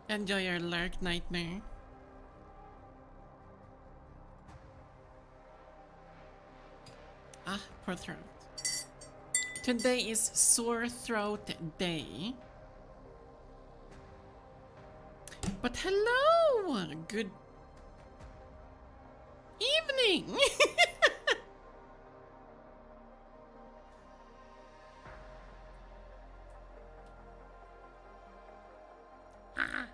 Enjoy your lurk, nightmare. Ah, poor throat. Today is sore throat day. But hello! Good evening! Ah.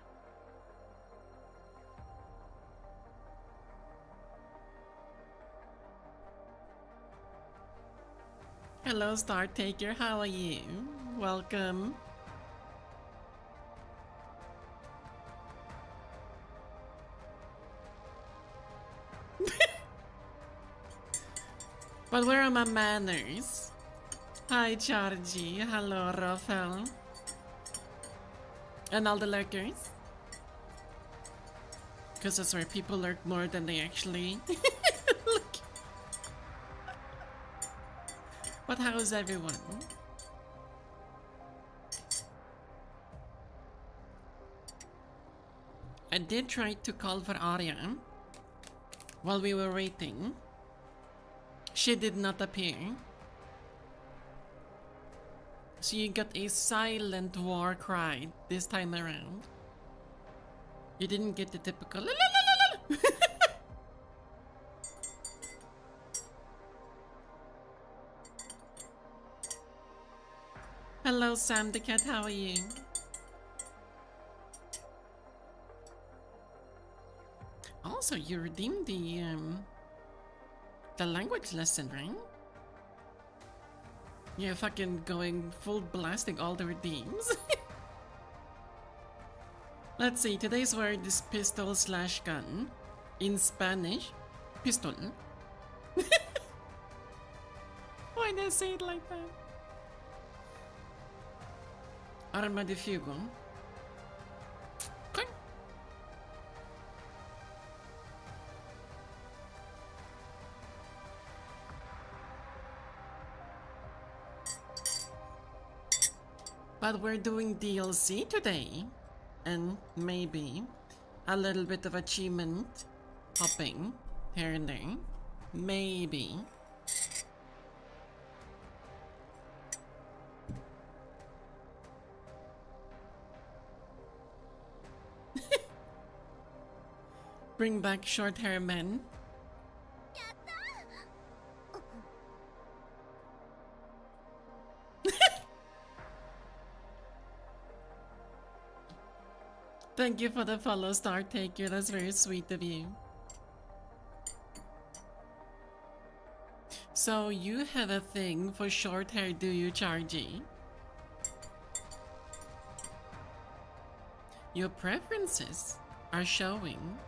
Hello, Star Taker. How are you? Welcome. But where are my manners? Hi, Chargy. Hello, Rafael. And all the lurkers. Because that's where people lurk more than they actually look. But how's everyone? I did try to call for Arya while we were waiting. She did not appear. So you got a silent war cry this time around. You didn't get the typical la la la la la. Hello, Sam the cat. How are you? Also, you redeemed the language lesson, right? You're fucking going full blasting all the redeems. Let's see. Today's word is pistol slash gun. In Spanish, pistol. Why did I say it like that? Arma de fuego. Okay. But we're doing DLC today. And maybe a little bit of achievement hopping here and there. Maybe. Bring back short hair men. Thank you for the follow, Star Taker. That's very sweet of you. So you have a thing for short hair, do you, Chargy? Your preferences are showing.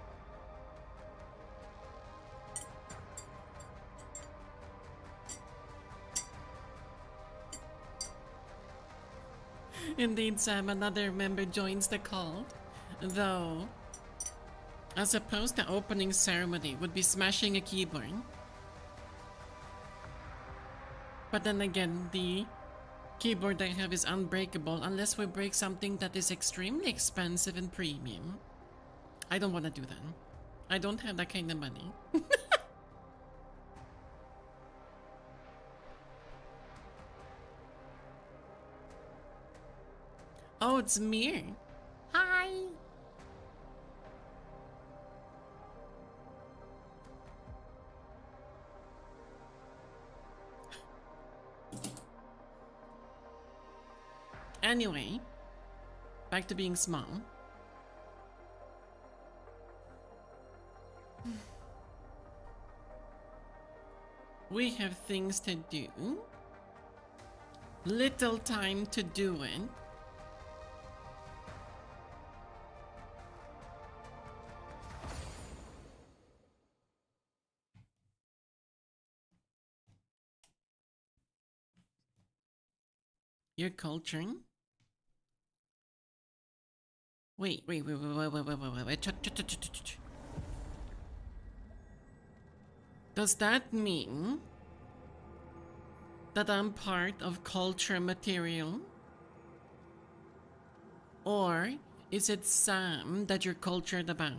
Indeed, Sam, another member joins the cult. Though, I suppose the opening ceremony would be smashing a keyboard. But then again, the keyboard I have is unbreakable unless we break something that is extremely expensive and premium. I don't want to do that. I don't have that kind of money. Oh, it's Mir. Hi. Anyway, back to being small. We have things to do. Little time to do it. You're culturing? Wait. Does that mean that I'm part of culture material? Or Is it Sam that you're cultured about?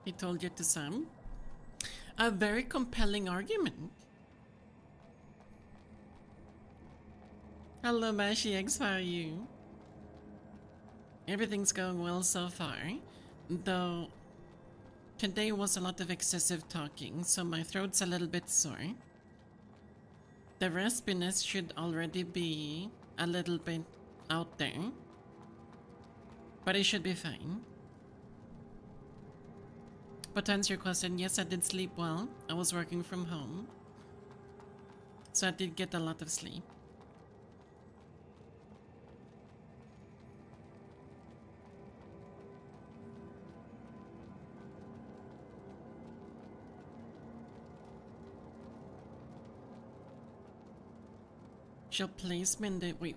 He told you to Sam? A very compelling argument. Hello, Mashy X, how are you? Everything's going well so far, though today was a lot of excessive talking, so my throat's a little bit sore. The raspiness should already be a little bit out there, but it should be fine. But to answer your question, yes, I did sleep well. I was working from home, so I did get a lot of sleep. She'll place me in the... Wait.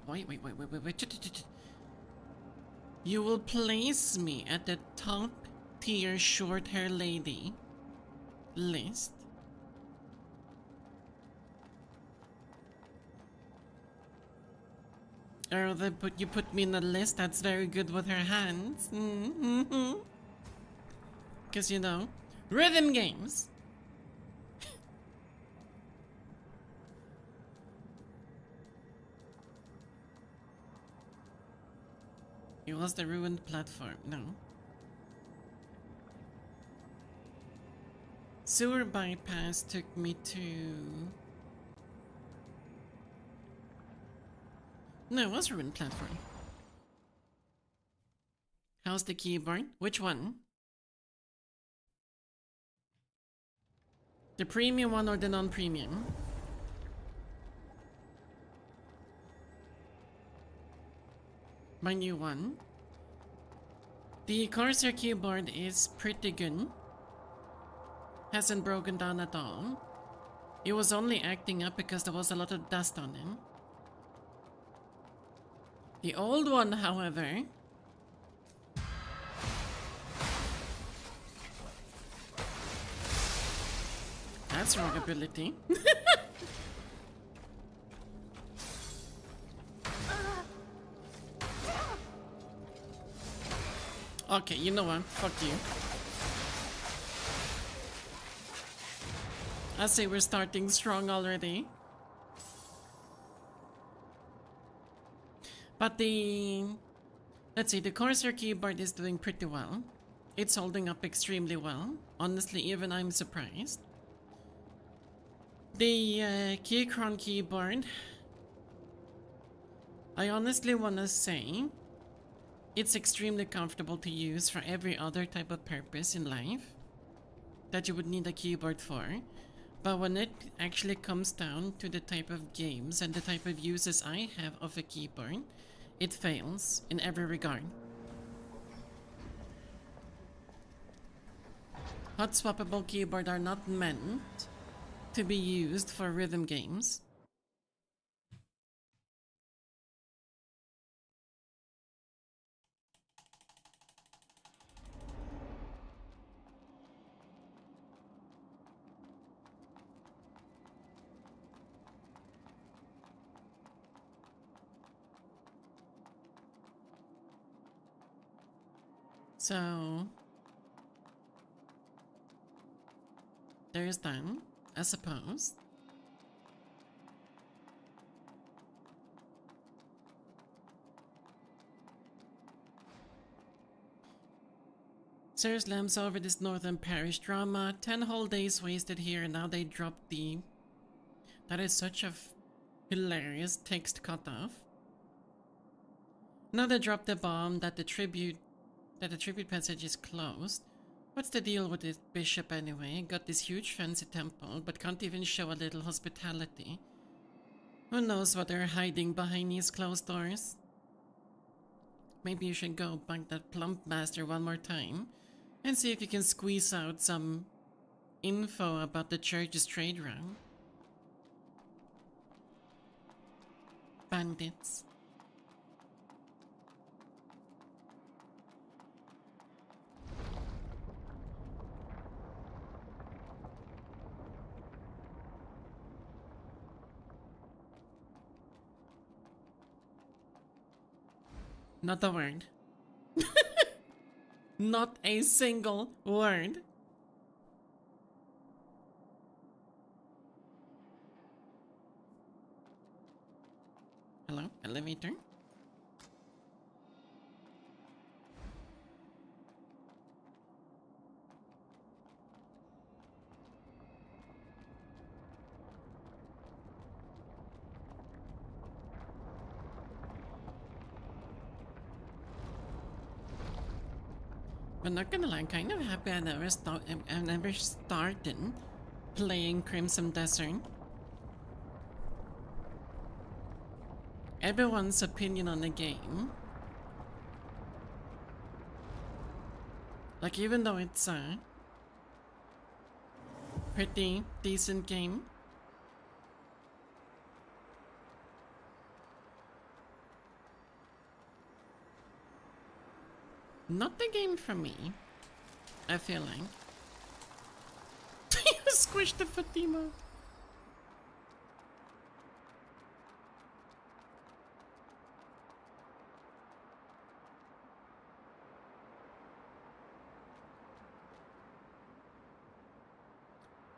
You will place me at the top tier short hair lady list. Or you put me in a list that's very good with her hands. Because, you know, rhythm games. It was the ruined platform, no. Sewer bypass took me to... No, it was ruined platform. How's the keyboard? Which one? The premium one or the non-premium? My new one. The Corsair keyboard is pretty good. Hasn't broken down at all. It was only acting up because there was a lot of dust on it. The old one, however... That's ruggability. Okay, you know what? Fuck you. I say we're starting strong already. But let's see, the Corsair keyboard is doing pretty well. It's holding up extremely well. Honestly, even I'm surprised. The Keychron keyboard, I honestly wanna say, it's extremely comfortable to use for every other type of purpose in life that you would need a keyboard for. But when it actually comes down to the type of games and the type of uses I have of a keyboard, it fails in every regard. Hot swappable keyboard are not meant to be used for rhythm games. So there's that, I suppose. Sir slams over this Northern Parish drama. 10 whole days wasted here, and now they dropped the... That is such a hilarious text cutoff. Now they dropped the bomb that the tribute passage is closed. What's the deal with this bishop anyway? Got this huge fancy temple, but can't even show a little hospitality. Who knows what they're hiding behind these closed doors? Maybe you should go bug that plump master one more time and see if you can squeeze out some info about the church's trade route. bandits. Not a word. Not a single word. Hello, elevator? But not gonna lie, I'm kind of happy I never started playing Crimson Desert. Everyone's opinion on the game, like even though it's a pretty decent game, not the game for me, I feel like. You squished the Fatima.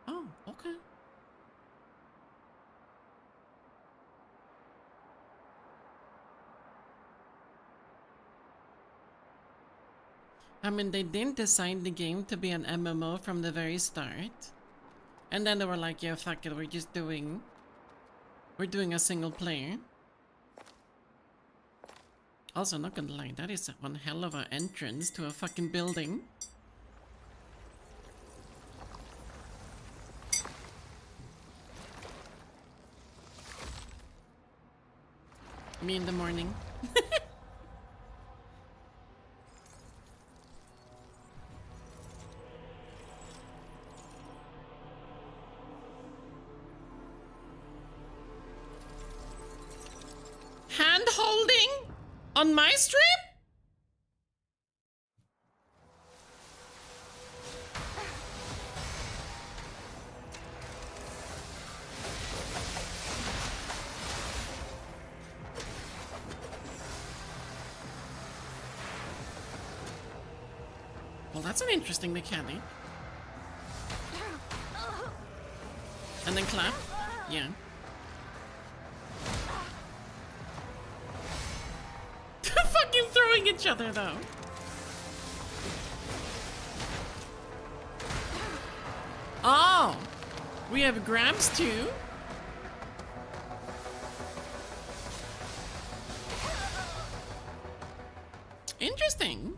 Oh, okay. I mean, they didn't design the game to be an MMO from the very start. And then they were like, yeah, fuck it, we're doing a single player. Also, not gonna lie, that is one hell of an entrance to a fucking building. Me in the morning. Hand holding on my stream? Well, that's an interesting mechanic. And then clap? Yeah. Fucking throwing each other though. Oh! We have grabs too? Interesting.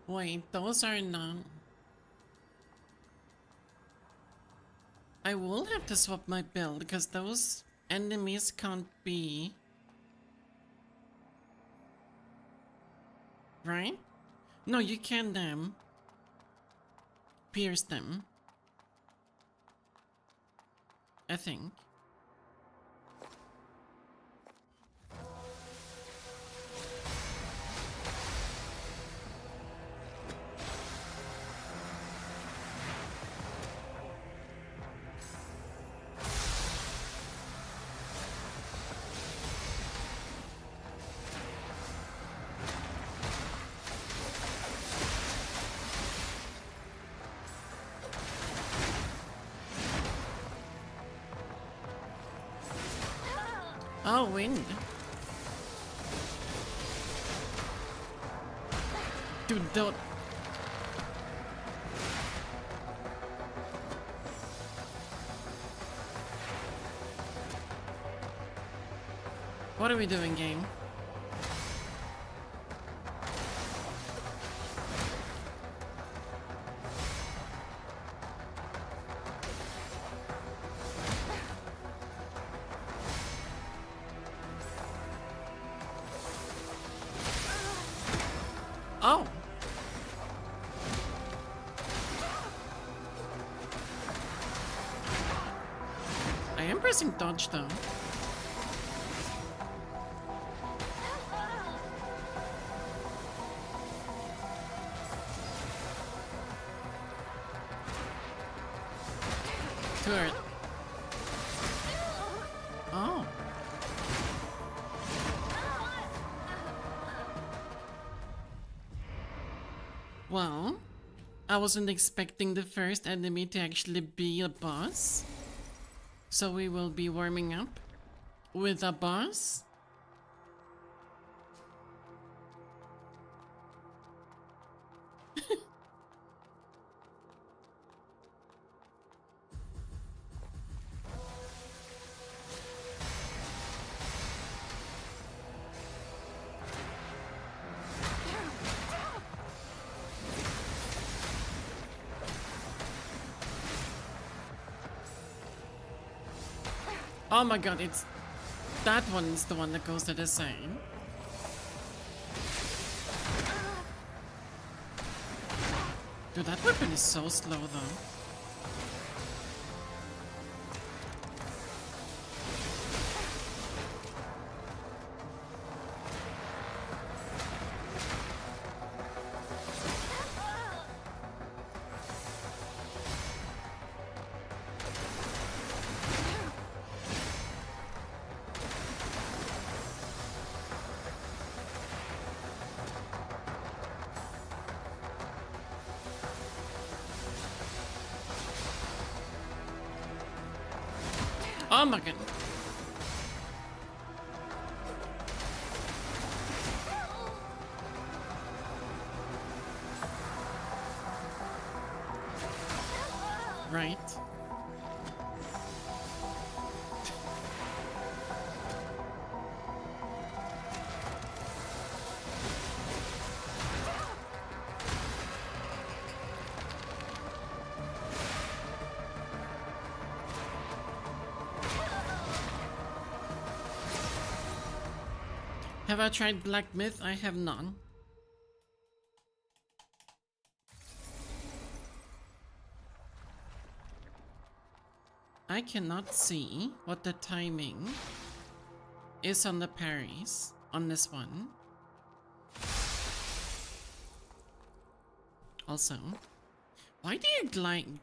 Wait, those are not... I will have to swap my build because those enemies can't be... Right? No, you can pierce them. I think. Oh, wind. Dude, don't... What are we doing, game? pressing dodge though. Turret. Oh. Well, I wasn't expecting the first enemy to actually be a boss. So we will be warming up with a boss. Oh my god, it's... that one's the one that goes to the side. Dude, that weapon is so slow though. Oh my god. Right. Have I tried Black Myth? I have none. I cannot see what the timing is on the parries on this one. Also, why do you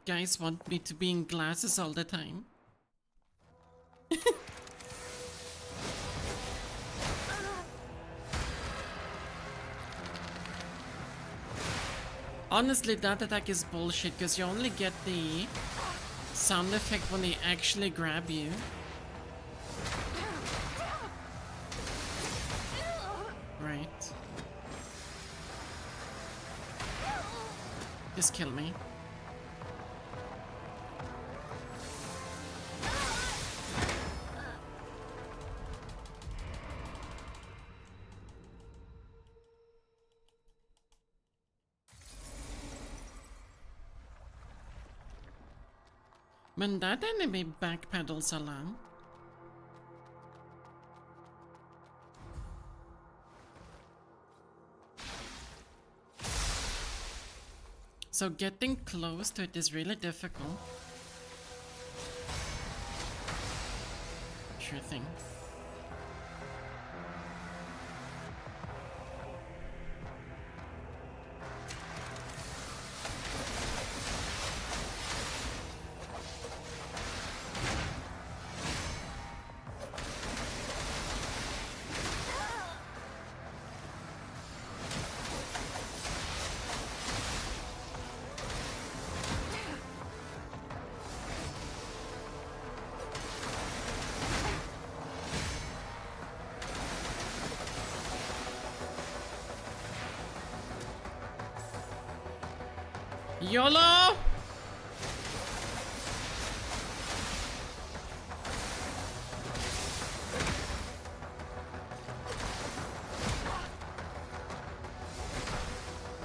guys want me to be in glasses all the time? Honestly, that attack is bullshit because you only get the sound effect when they actually grab you. Right. Just kill me. When that enemy backpedals along. So getting close to it is really difficult. Sure thing. YOLO!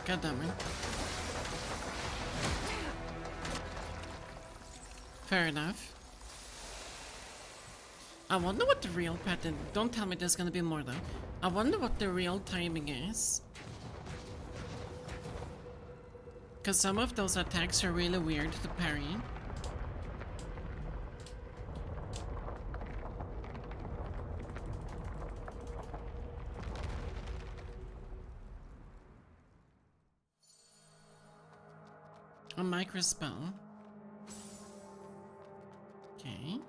God damn it. Fair enough. I wonder what the real pattern... Don't tell me there's gonna be more though. I wonder what the real timing is. Because some of those attacks are really weird to parry. micro spell. Okay.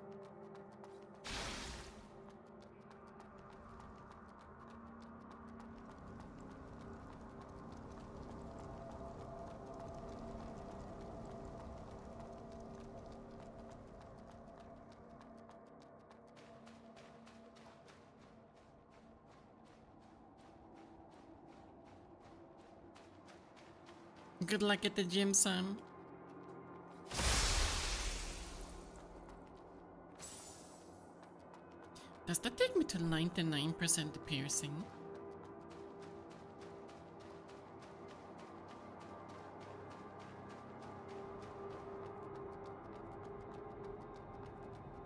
Good luck at the gym, son. Does that take me to 99% piercing?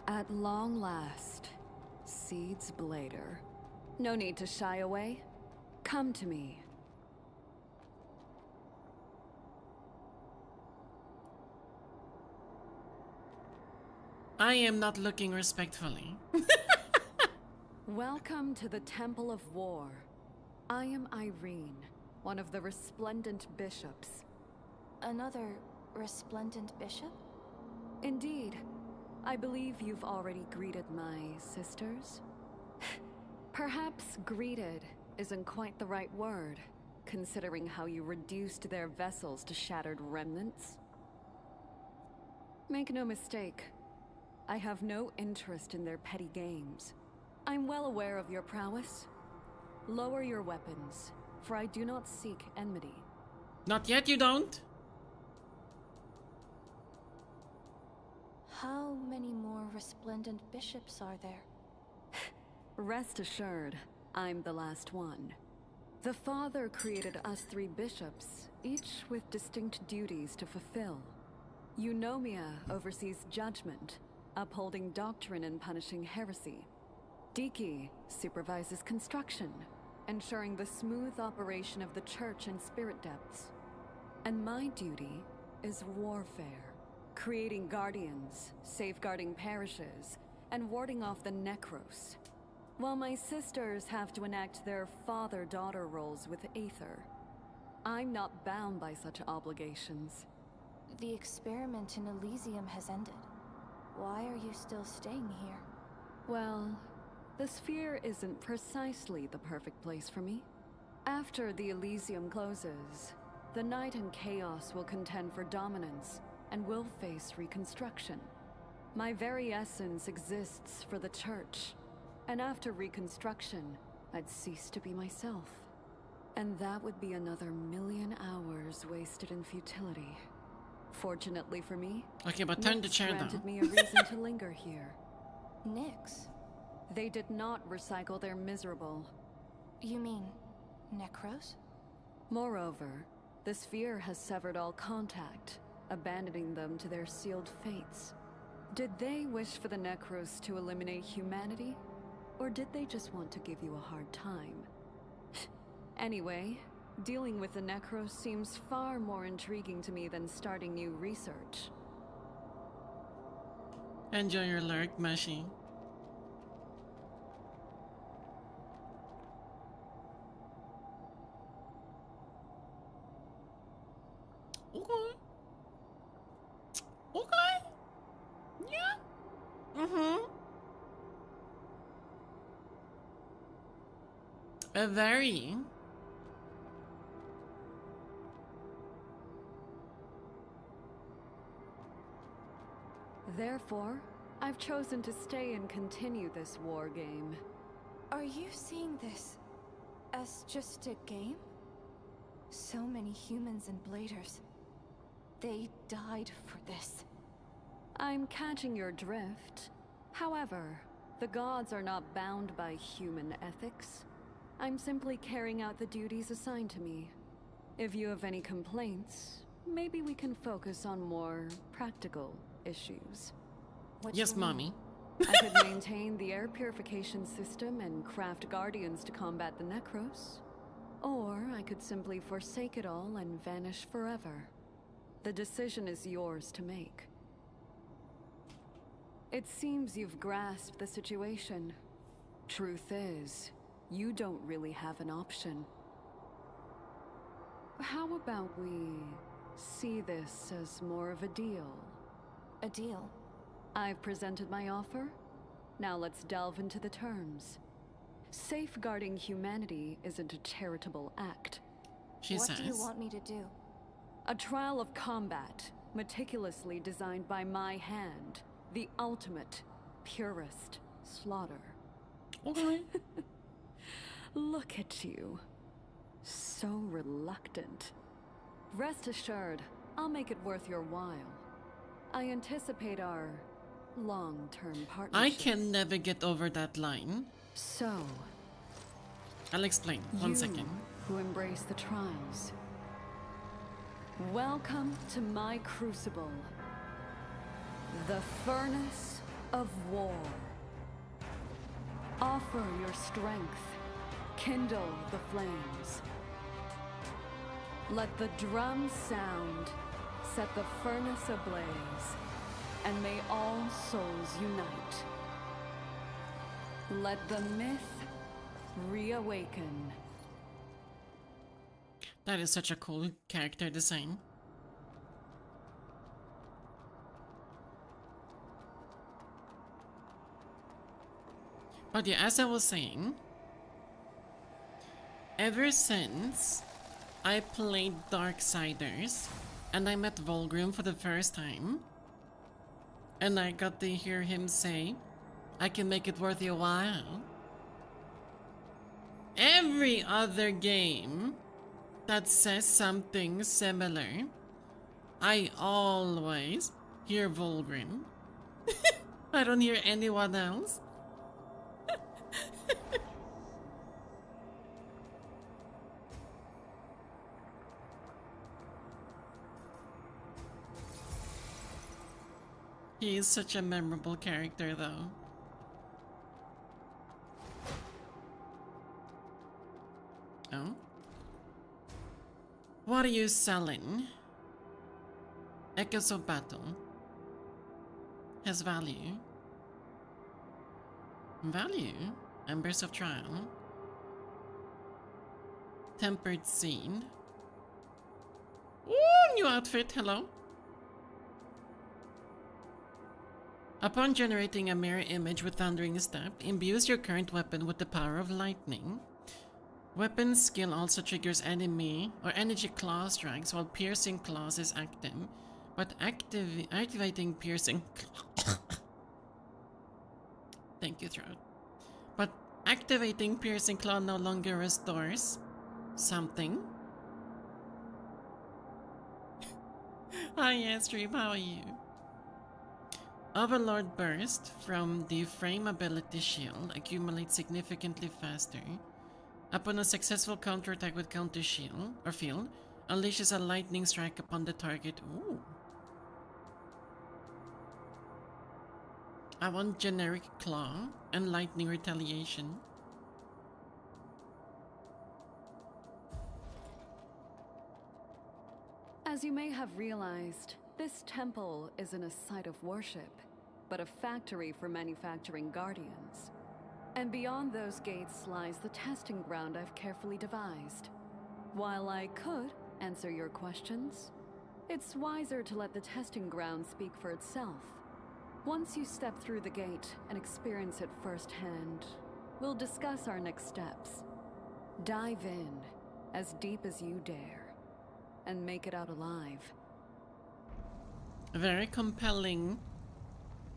At long last, Seeds Blader. No need to shy away. Come to me. I am not looking respectfully. Welcome to the Temple of War. I am Irene, one of the resplendent bishops. Another resplendent bishop? Indeed. I believe you've already greeted my sisters. Perhaps greeted isn't quite the right word, considering how you reduced their vessels to shattered remnants. Make no mistake, I have no interest in their petty games. I'm well aware of your prowess. Lower your weapons, for I do not seek enmity. Not yet, you don't? How many more resplendent bishops are there? Rest assured, I'm the last one. The Father created us 3 bishops, each with distinct duties to fulfill. Eunomia oversees judgment, upholding doctrine and punishing heresy. Diki supervises construction, ensuring the smooth operation of the church and spirit depths. And my duty is warfare, creating guardians, safeguarding parishes, and warding off the Necros. While my sisters have to enact their father-daughter roles with Aether, I'm not bound by such obligations. The experiment in Elysium has ended. Why are you still staying here? Well, the sphere isn't precisely the perfect place for me. After the Elysium closes, the Night and Chaos will contend for dominance and will face reconstruction. My very essence exists for the Church, and after reconstruction, I'd cease to be myself. And that would be another 1,000,000 hours wasted in futility. Fortunately for me, Okay, but turn the chair down. granted me a reason to linger here. Nyx? They did not recycle their miserable. You mean Necros? Moreover, the sphere has severed all contact, abandoning them to their sealed fates. Did they wish for the Necros to eliminate humanity? Or did they just want to give you a hard time? Anyway, dealing with the Necros seems far more intriguing to me than starting new research. Enjoy your lurk, Mashi. Okay. Okay. Yeah. A very. Therefore, I've chosen to stay and continue this war game. Are you seeing this as just a game? So many humans and bladers. They died for this. I'm catching your drift. However, the gods are not bound by human ethics. I'm simply carrying out the duties assigned to me. If you have any complaints, maybe we can focus on more practical issues. What Yes, you mean? mommy. I could maintain the air purification system and craft guardians to combat the Necros. Or I could simply forsake it all and vanish forever. The decision is yours to make. It seems you've grasped the situation. Truth is, you don't really have an option. How about we see this as more of a deal. A deal? I've presented my offer. Now let's delve into the terms. Safeguarding humanity isn't a charitable act. She What says. do you want me to do? A trial of combat, meticulously designed by my hand. The ultimate, purest slaughter. Okay. Look at you. So reluctant. Rest assured, I'll make it worth your while. I anticipate our long-term partnership. I can never get over that line. So, I'll explain. One second. who embrace the trials. Welcome to my crucible. The furnace of war. Offer your strength. Kindle the flames. Let the drum sound. Set the furnace ablaze. And may all souls unite. Let the myth reawaken. That is such a cool character design. But yeah, as I was saying, ever since I played Darksiders and I met Volgrim for the first time, and I got to hear him say, I can make it worth your while. Every other game that says something similar, I always hear Volgrim. I don't hear anyone else. He is such a memorable character, though. Oh? What are you selling? Echoes of Battle. Has value. Value? Embers of Trial. Tempered Scene. Ooh, new outfit, hello. Upon generating a mirror image with Thundering Step, imbues your current weapon with the power of lightning. Weapon skill also triggers enemy or energy claw strikes while piercing claws is active, but activating piercing thank you, throat. But activating piercing claw no longer restores something. Hi Airstream, how are you? Overlord Burst from the frame ability shield accumulates significantly faster. Upon a successful counterattack with counter shield or field, unleashes a lightning strike upon the target. Ooh. I want generic claw and lightning retaliation. As you may have realized, this temple isn't a site of worship, but a factory for manufacturing guardians. And beyond those gates lies the testing ground I've carefully devised. While I could answer your questions, it's wiser to let the testing ground speak for itself. Once you step through the gate and experience it firsthand, we'll discuss our next steps. Dive in, as deep as you dare, and make it out alive. A very compelling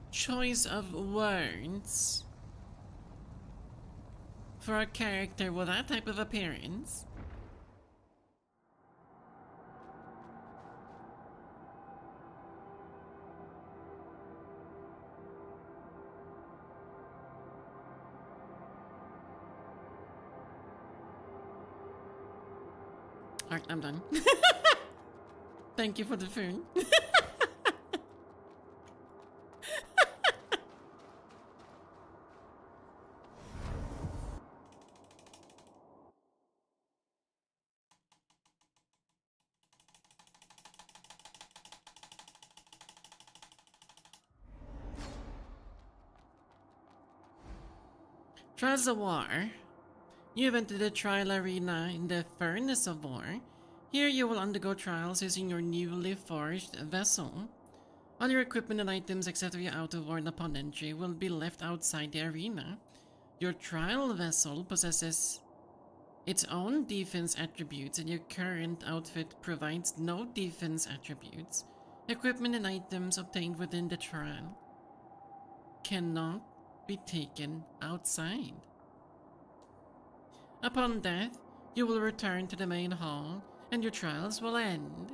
choice of words for a character with that type of appearance. Alright, I'm done. Thank you for the food. Trials of War. You've entered the trial arena in the Furnace of War. Here you will undergo trials using your newly forged vessel. All your equipment and items except for your outworn upon entry will be left outside the arena. Your trial vessel possesses its own defense attributes and your current outfit provides no defense attributes. Equipment and items obtained within the trial cannot be taken outside. Upon death, you will return to the main hall and your trials will end.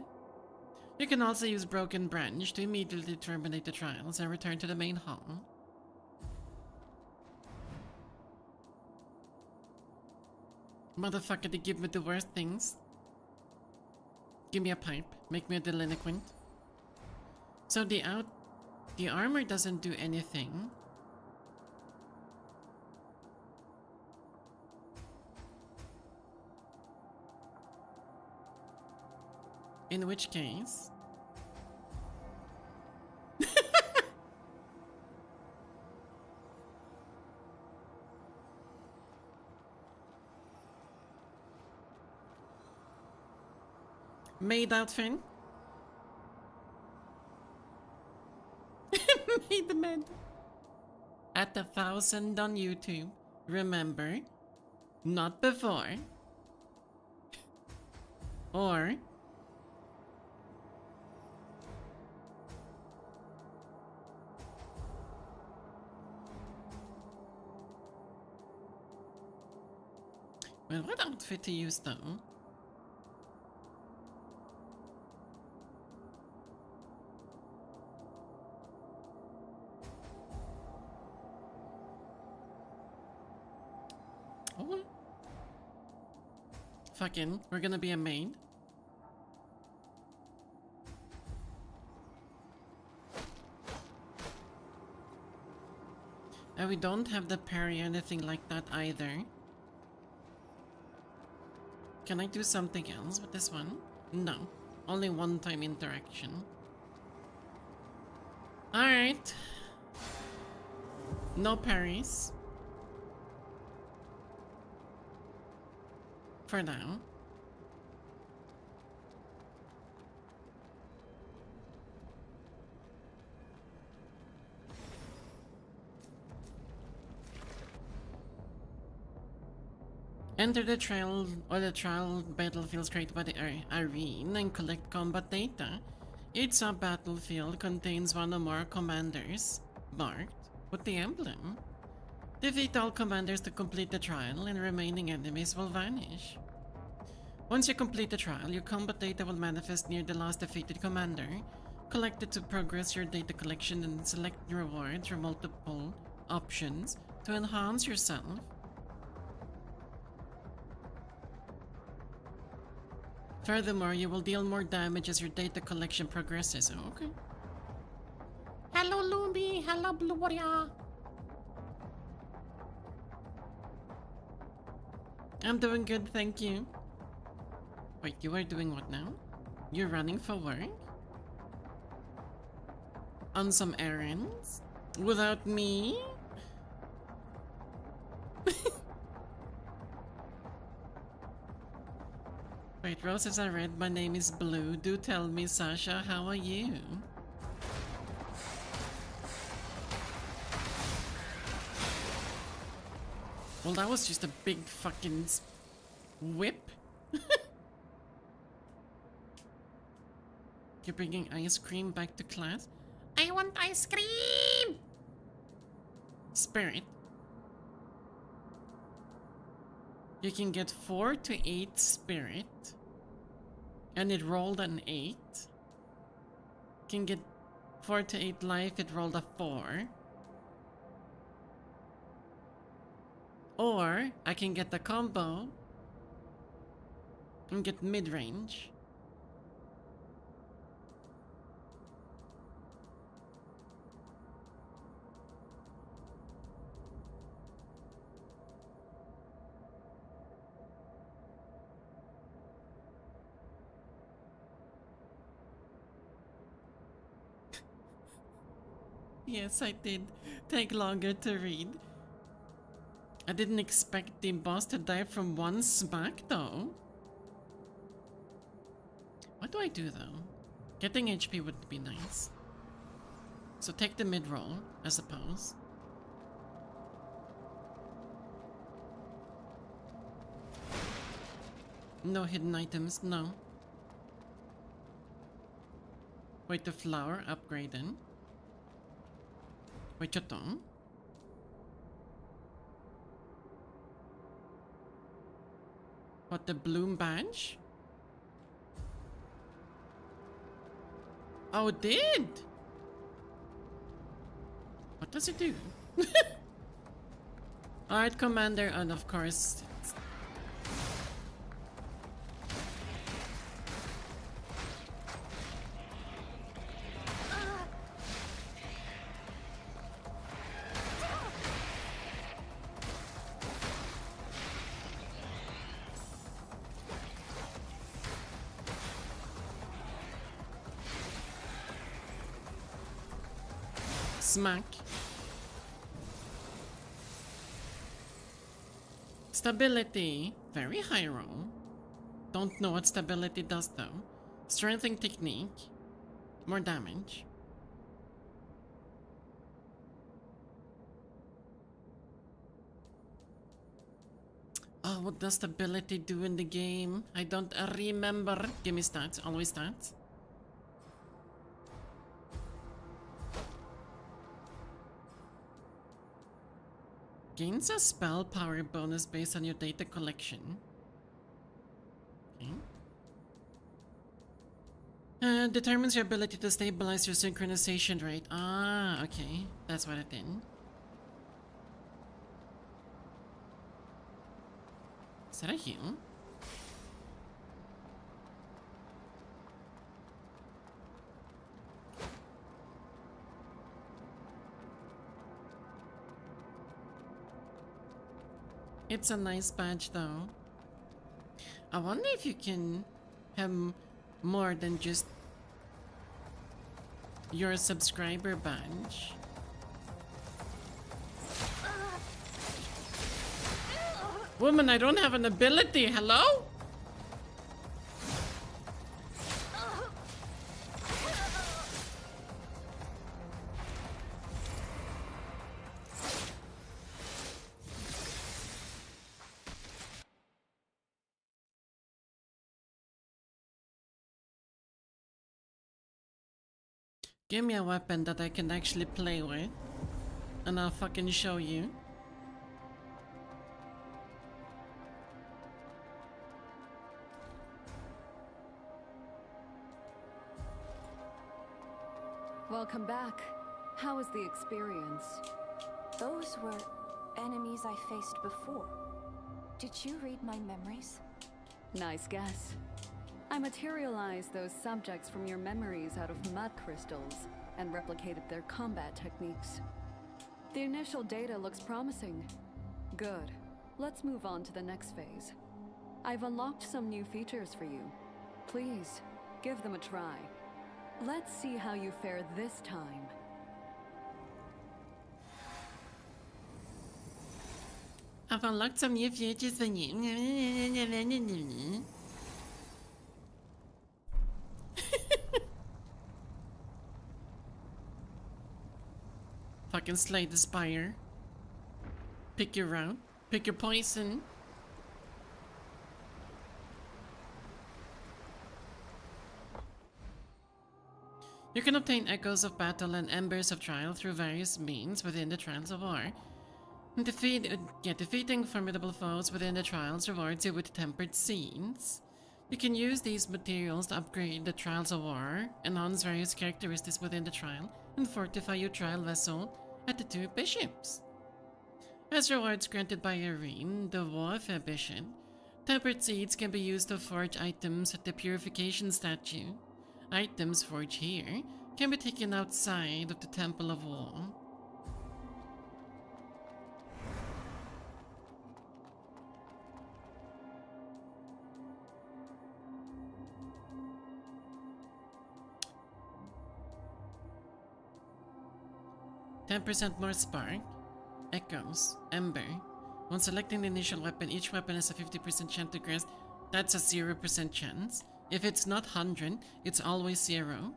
You can also use Broken Branch to immediately terminate the trials and return to the main hall. Motherfucker, they give me the worst things. Give me a pipe, make me a delinquent. So the armor doesn't do anything. In which case... Maid outfit? Maid med. At 1,000 on YouTube. Remember? Not before. Or... Well, what outfit to use though? Oh. Fucking, we're gonna be a maid. And we don't have the parry or anything like that either. Can I do something else with this one? No. Only one-time interaction. Alright. No parries. For now. Enter the trial battlefields created by the arena and collect combat data. Each sub-battlefield contains one or more commanders, marked with the emblem. Defeat all commanders to complete the trial and remaining enemies will vanish. Once you complete the trial, your combat data will manifest near the last defeated commander. Collect it to progress your data collection and select rewards from multiple options to enhance yourself. Furthermore, you will deal more damage as your data collection progresses. Oh, okay. Hello, Luby. Hello, Gloria. I'm doing good, thank you. Wait, you are doing what now? You're running for work? On some errands? Without me? Wait, roses are red, my name is blue. Do tell me, Sasha, how are you? Well, that was just a big fucking whip. You're bringing ice cream back to class? I want ice cream! Spirit. You can get 4 to 8 spirit. And it rolled an 8. Can get 4 to 8 life, it rolled a 4. Or I can get the combo and get mid-range. Yes, I did take longer to read. I didn't expect the boss to die from one smack though. What do I do though? Getting HP would be nice. So take the mid-roll, I suppose. No hidden items, no. Wait, the flower upgraded. Wait, ito? What, the bloom badge? Oh, it did! What does it do? Alright, Commander, and of course... Smack. Stability. Very high roll. Don't know what stability does though. Strengthening technique. More damage. Oh, what does stability do in the game? I don't remember. Give me stats. Always stats. Gains a spell power bonus based on your data collection. Okay. Determines your ability to stabilize your synchronization rate. Ah, okay. That's what it did. Is that a heal? It's a nice badge though. I wonder if you can have more than just your subscriber badge. Woman, I don't have an ability, hello? Give me a weapon that I can actually play with, and I'll fucking show you. Welcome back. How was the experience? Those were enemies I faced before. Did you read my memories? Nice guess. I materialized those subjects from your memories out of mud crystals and replicated their combat techniques. The initial data looks promising. Good. Let's move on to the next phase. I've unlocked some new features for you. Please, give them a try. Let's see how you fare this time. I've unlocked some new features for you. Fucking slay the spire. Pick your route. Pick your poison. You can obtain echoes of battle and embers of trial through various means within the Trials of War. Defeating formidable foes within the trials rewards you with tempered seeds. You can use these materials to upgrade the Trials of War, enhance various characteristics within the trial, and fortify your trial vessel at the 2 bishops. As rewards granted by Irene, the warfare bishop, tempered seeds can be used to forge items at the purification statue. Items forged here can be taken outside of the Temple of War. %% more spark, echoes, ember. When selecting the initial weapon, each weapon has a 50% chance to grasp. That's a 0% chance. If it's not 100, it's always 0.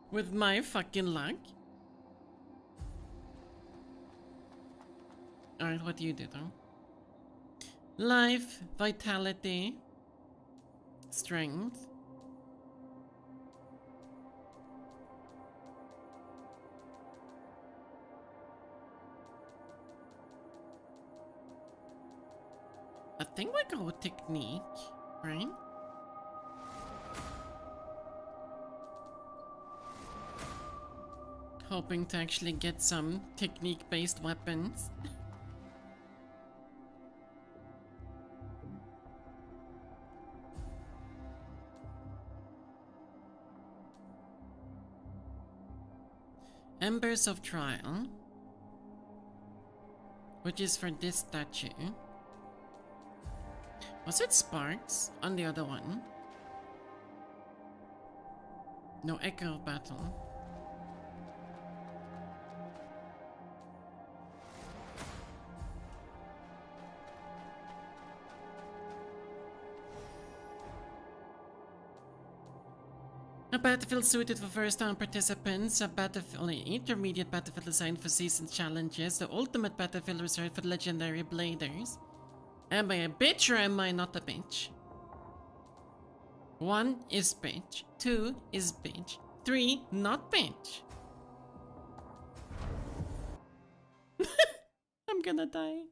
With my fucking luck. Alright, what do you do though? Life, vitality, strength. I think we go with technique, right? Hoping to actually get some technique-based weapons. Embers of Trial, which is for this statue. Was it Sparks on the other one? No, Echo of Battle. A battlefield suited for first-time participants, a battlefield, intermediate battlefield designed for seasoned challenges, the ultimate battlefield reserved for legendary bladers. Am I a bitch or am I not a bitch? 1 is bitch, 2 is bitch, 3 not bitch. I'm gonna die.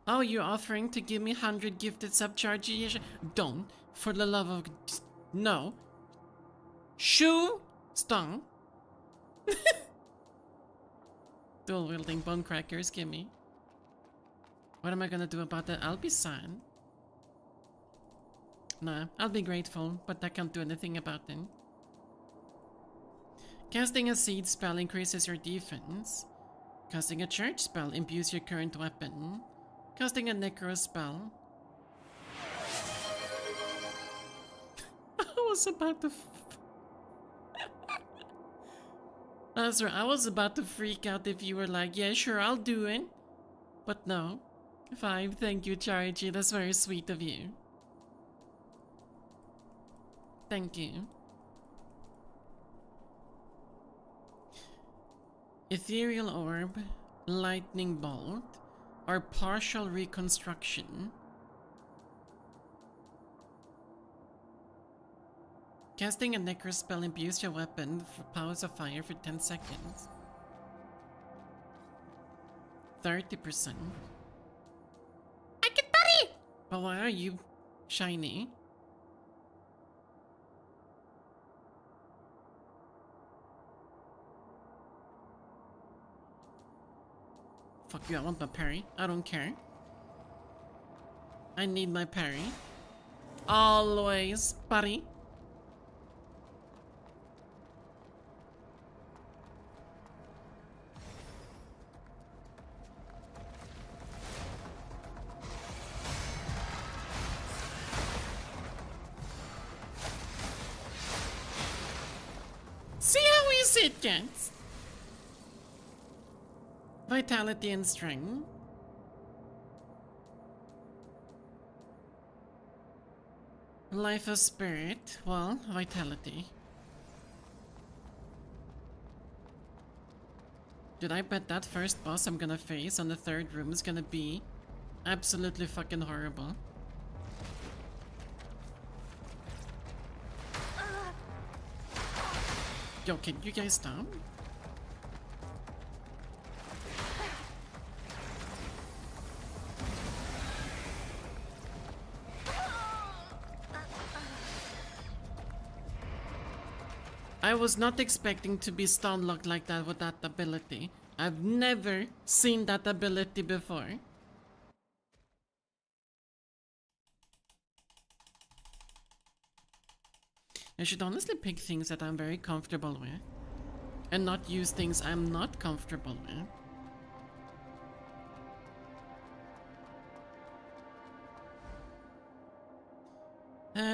Oh, you're offering to give me 100 gifted subcharges? Don't. For the love of... No. Shoe stung. Dual wielding bone crackers, gimme. What am I gonna do about that? I'll be sad. Nah, I'll be grateful, but I can't do anything about it. Casting a seed spell increases your defense. Casting a church spell imbues your current weapon. Casting a necro spell. I was about to That's right, I was about to freak out if you were like, yeah, sure, I'll do it. But no. Fine, thank you, Chargy. That's very sweet of you. Thank you. Ethereal Orb, Lightning Bolt, or Partial Reconstruction. Casting a necro spell imbues your weapon for powers of fire for 10 seconds. 30%. I can buddy! But why are you shiny? Fuck you, I want my parry. I don't care. I need my parry. Always, buddy. See how easy it gets. Vitality and strength. Life of spirit. Well, vitality. Did I bet that first boss I'm gonna face on the 3rd room is gonna be absolutely fucking horrible? Yo, can you guys stop? I was not expecting to be stun locked like that with that ability. I've never seen that ability before. I should honestly pick things that I'm very comfortable with and not use things I'm not comfortable with.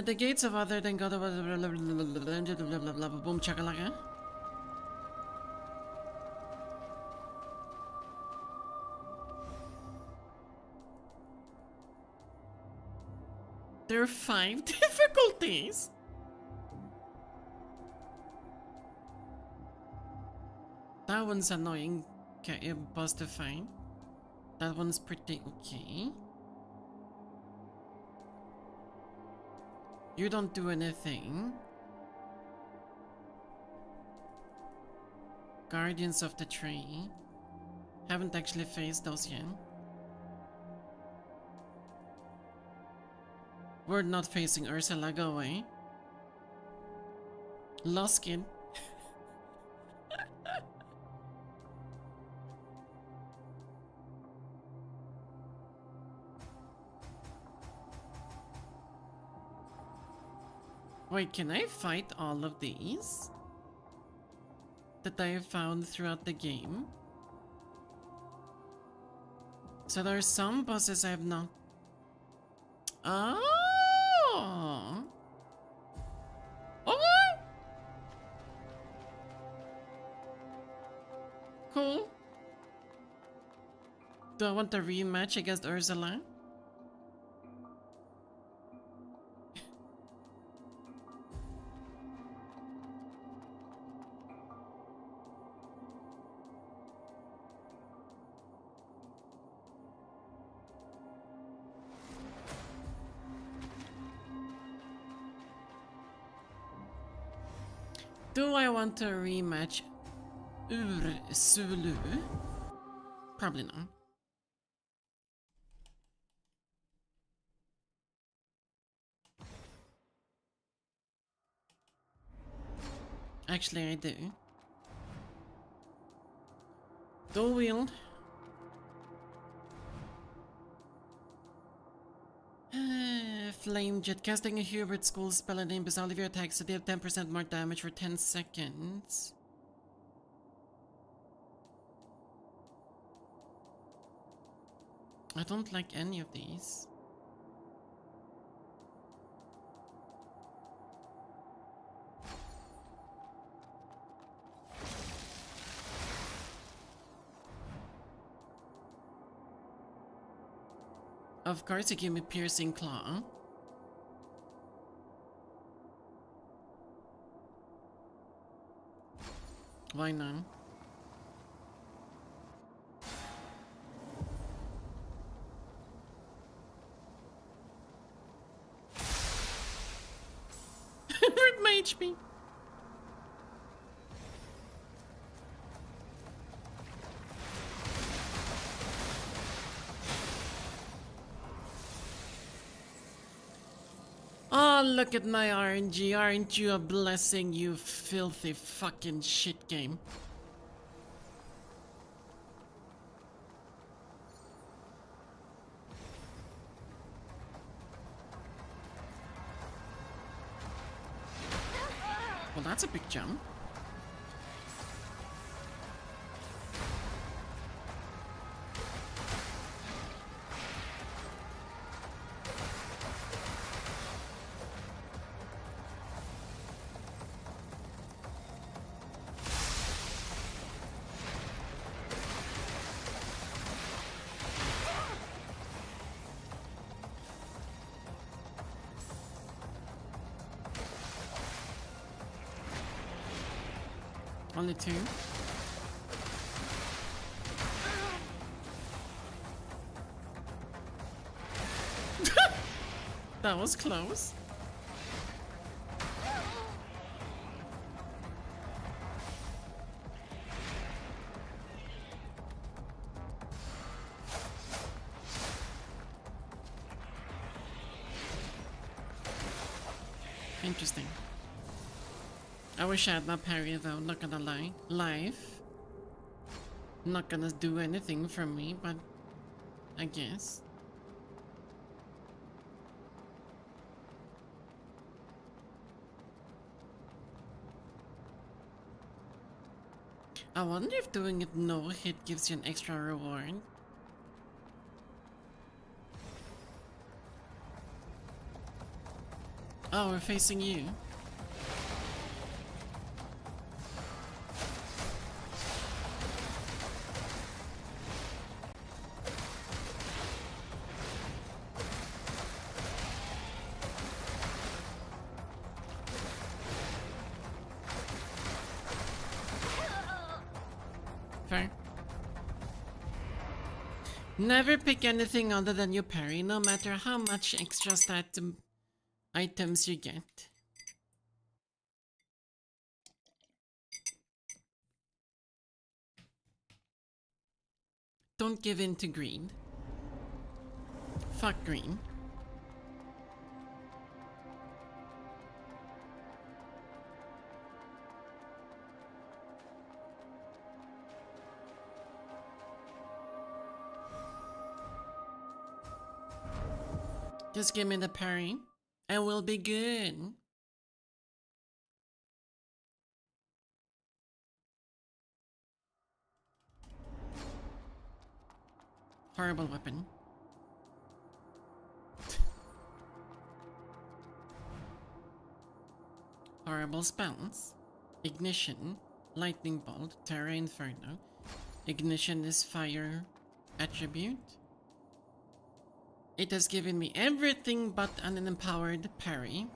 The gates of other than God of boom chakalaka. There are 5 difficulties. That one's annoying. Okay, boss to find. That one's pretty okay. You don't do anything. Guardians of the Tree. Haven't actually faced those yet. We're not facing Ursula, go away. Lost Kid. Wait, can I fight all of these that I have found throughout the game? So there are some bosses I have not. Oh! Okay! Cool. Do I want a rematch against Ursula? Do I want to rematch Ursulu? Probably not. Actually, I do. Dual wield. Flame jet. Casting a Hubert School spell and aim all of your attacks to deal 10% more damage for 10 seconds. I don't like any of these. Of course you give me Piercing Claw. Why not? Where'd my HP? Oh, look at my RNG. Aren't you a blessing, you filthy fucking shit game? Well, that's a big jump. Only 2. That was close. Interesting. I wish I had my parry though, not gonna lie. Life. Not gonna do anything for me, but I guess. I wonder if doing it no hit gives you an extra reward. Oh, we're facing you. Never pick anything other than your parry, no matter how much extra stat items you get. Don't give in to greed. Fuck green. Just give me the parry, and we'll be good. Horrible weapon. Horrible spells. Ignition, lightning bolt, terra inferno. Ignition is fire attribute. It has given me everything but an empowered parry.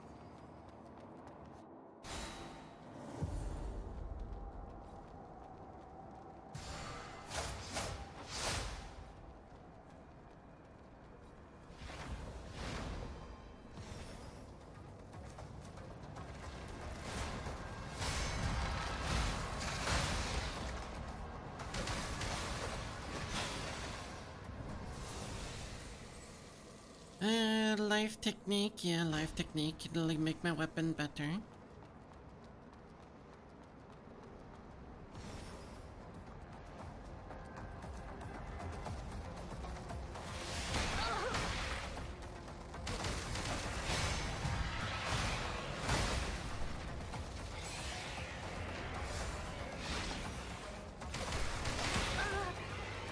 Life technique, yeah, life technique. It'll like, make my weapon better.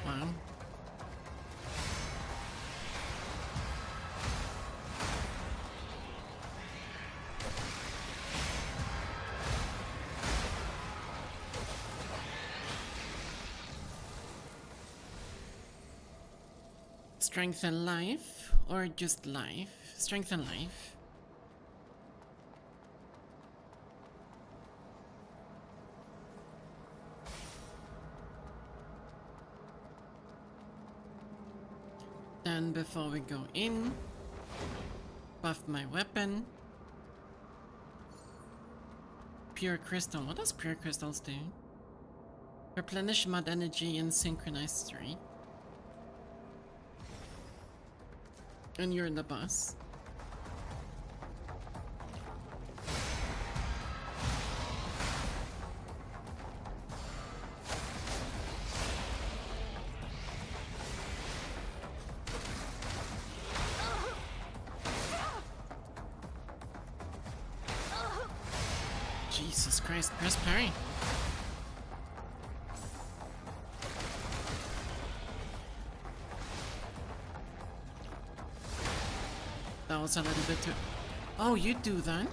Wow. Strength and life, or just life? Strength and life. Then before we go in, buff my weapon. Pure crystal. What does pure crystals do? Replenish mud energy and synchronized strength. And you're in the bus. Jesus Christ, press parry. That was a little bit too... Oh, you do that?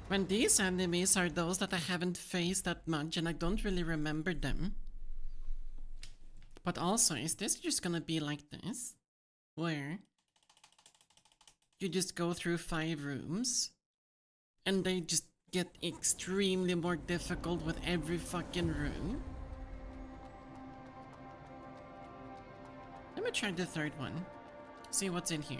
When these enemies are those that I haven't faced that much and I don't really remember them. But also, is this just gonna be like this? Where you just go through 5 rooms and they just get extremely more difficult with every fucking room? Let me try the 3rd one. See what's in here.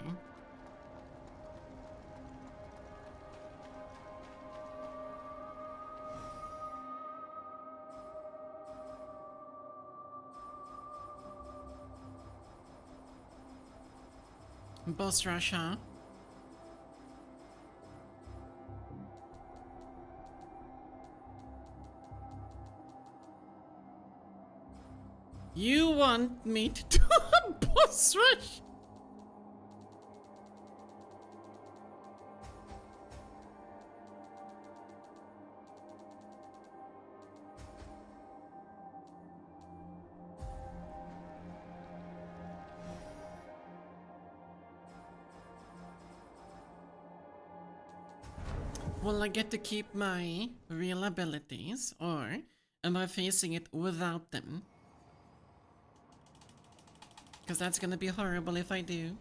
Boss rush, huh? You want me to do a boss rush? Will I get to keep my real abilities, or am I facing it without them? Because that's gonna be horrible if I do.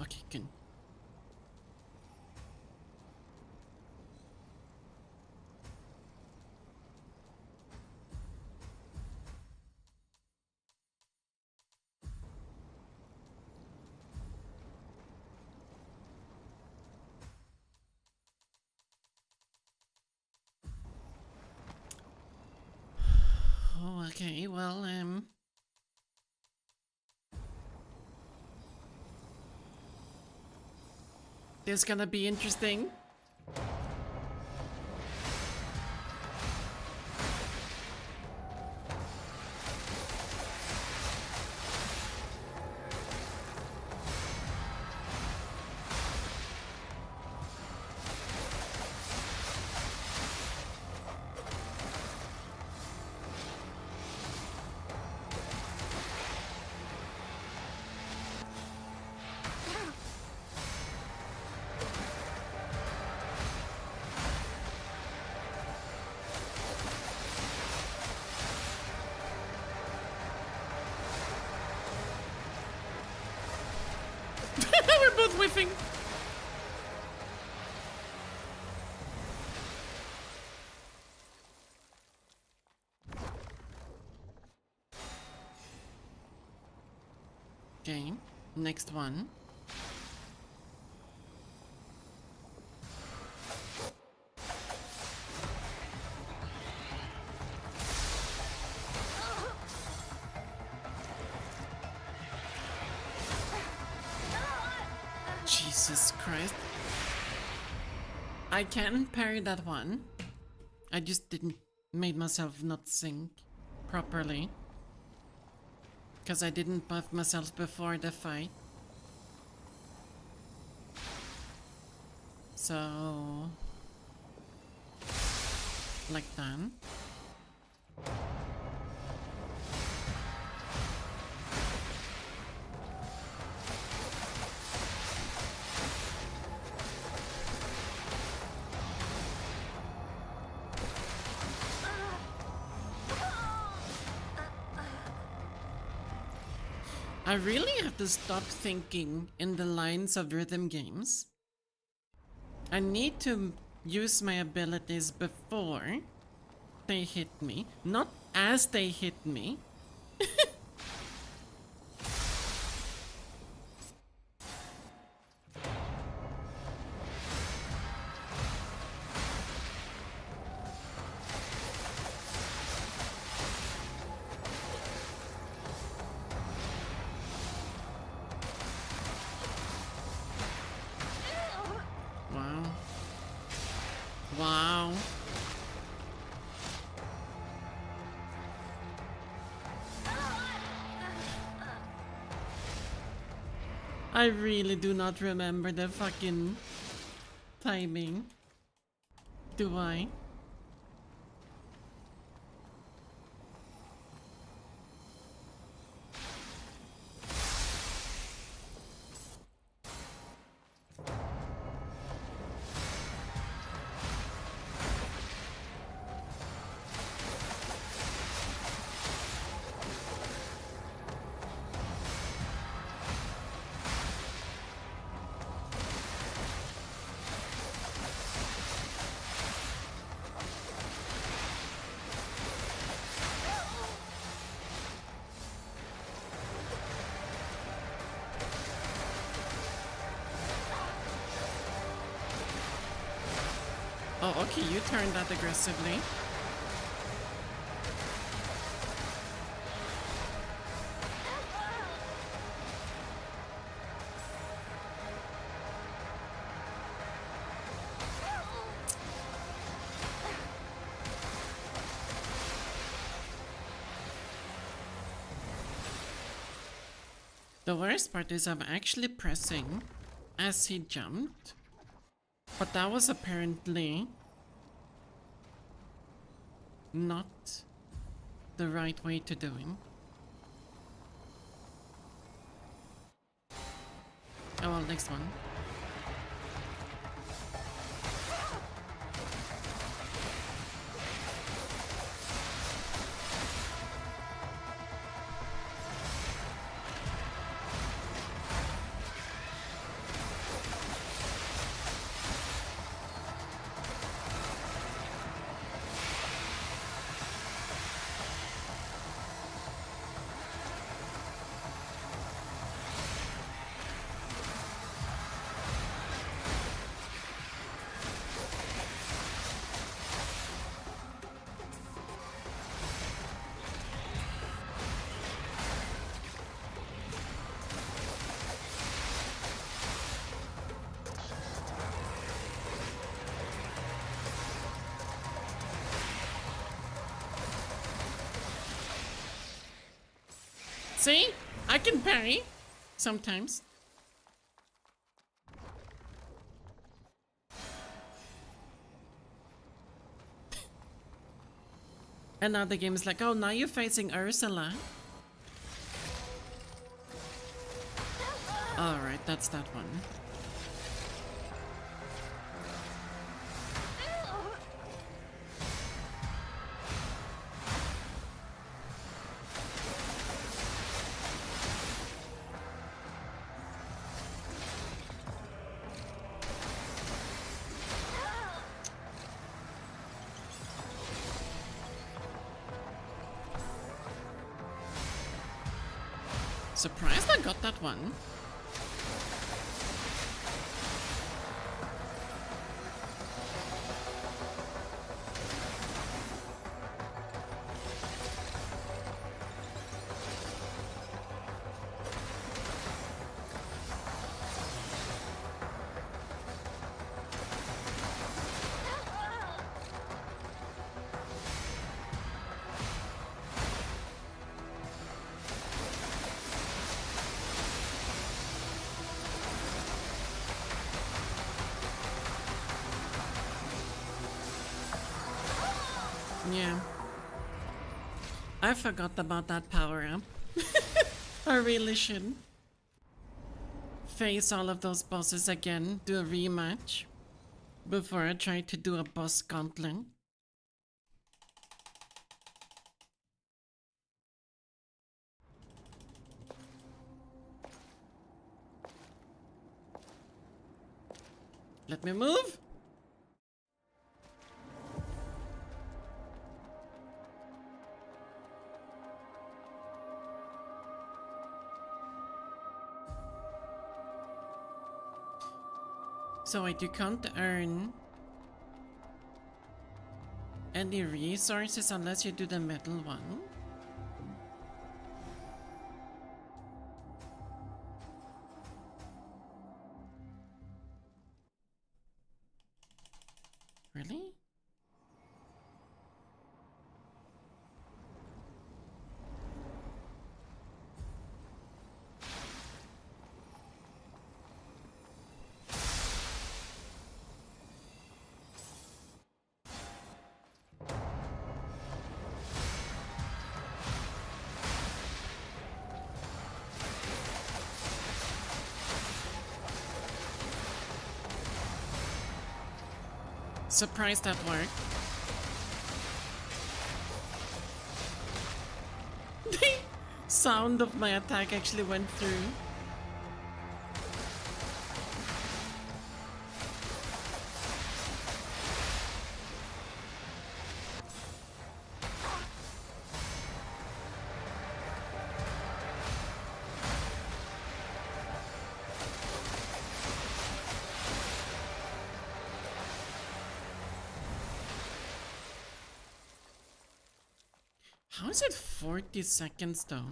Okay, good. Oh, okay, well, this is gonna be interesting. We're both whiffing. Okay, next one. Jesus Christ. I can parry that one. I just didn't made myself not sync properly. Because I didn't buff myself before the fight. So... like that. I really have to stop thinking in the lines of rhythm games. I need to use my abilities before they hit me, not as they hit me. Wow. Wow. I really do not remember the fucking timing. Do I? Oh, okay, you turned that aggressively. The worst part is I'm actually pressing as he jumped. But that was apparently not the right way to do him. Oh well, next one. See? I can parry. Sometimes. And now the game is like, oh, now you're facing Ursula. Alright, that's that one. Surprised I got that one. Yeah. I forgot about that power-up. I really should. Face all of those bosses again, do a rematch. Before I try to do a boss gauntlet. Let me move! So wait, you can't earn any resources unless you do the middle one? Really? Surprised that worked. The sound of my attack actually went through. How is it 40 seconds though?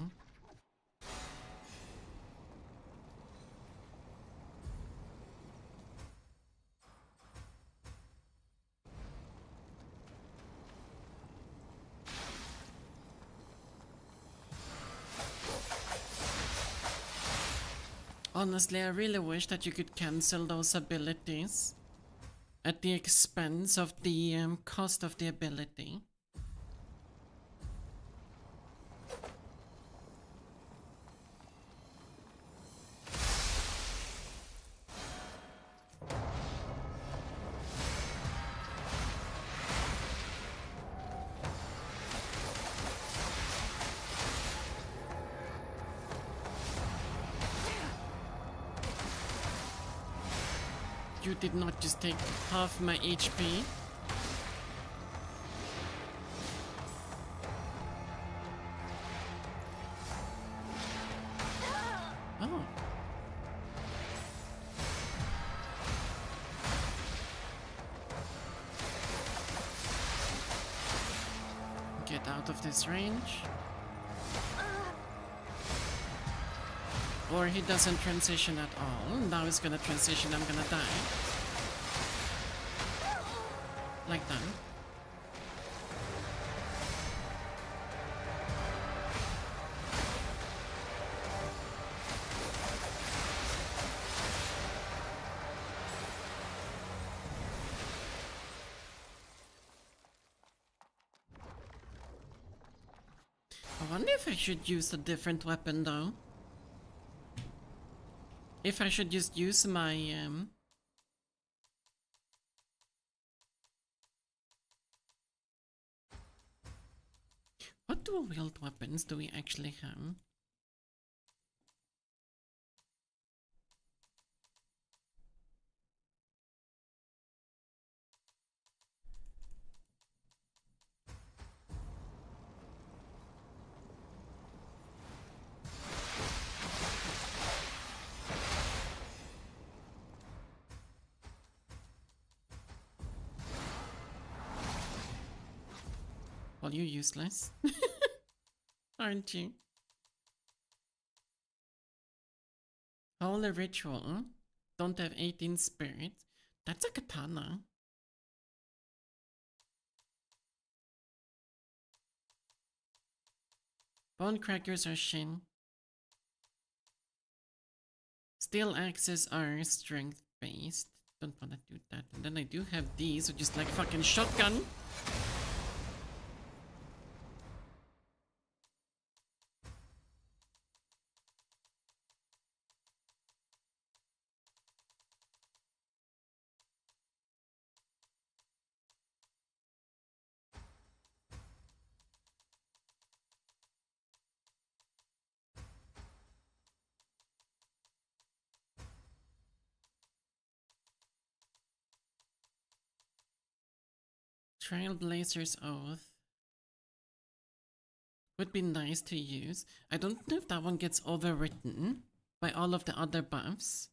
Honestly, I really wish that you could cancel those abilities at the expense of the cost of the ability. You did not just take half my HP. Oh. Get out of this range. Or he doesn't transition at all. Now he's gonna transition, I'm gonna die. Like that. I wonder if I should use a different weapon though. If I should just use my what dual wield weapons do we actually have? Well, you're useless. Aren't you? Holy ritual. Don't have 18 spirits. That's a katana. Bone crackers are shin. Steel axes are strength based. Don't wanna do that. And then I do have these, which is like fucking shotgun. Trailblazer's Oath would be nice to use. I don't know if that one gets overwritten by all of the other buffs.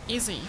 Easy.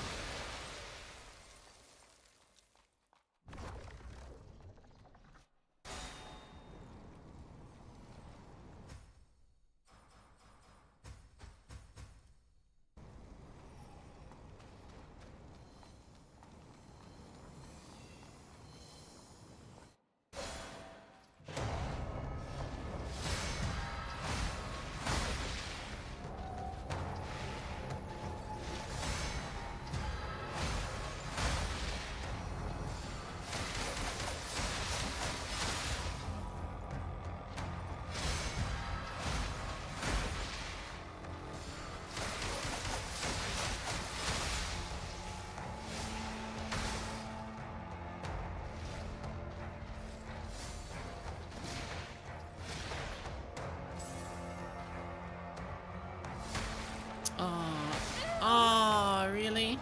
Oh, really?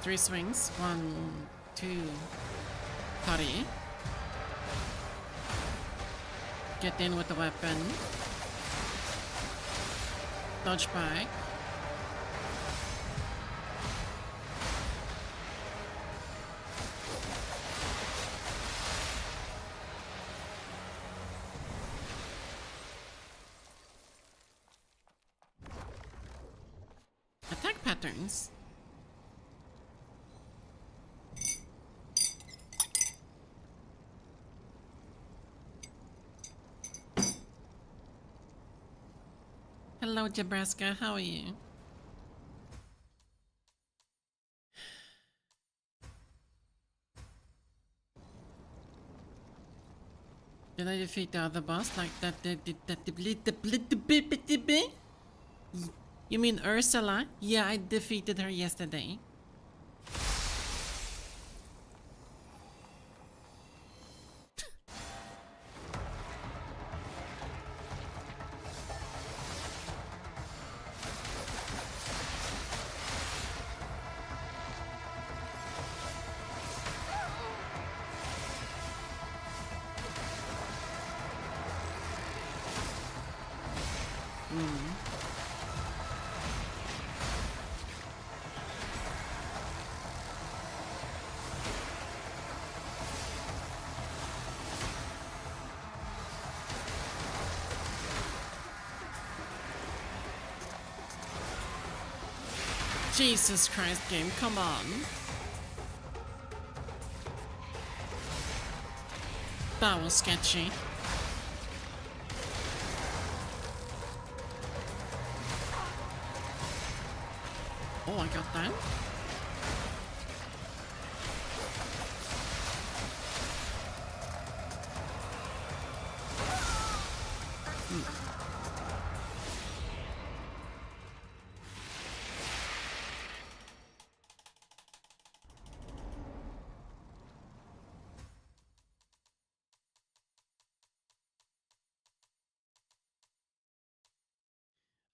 Three swings. 1, 2, 3. Get in with the weapon. Dodge back. Attack patterns. Hello, Nebraska. How are you? Did I defeat the other boss like that? You mean Ursula? Yeah, I defeated her yesterday. Jesus Christ, game, come on. That was sketchy. Oh, I got that.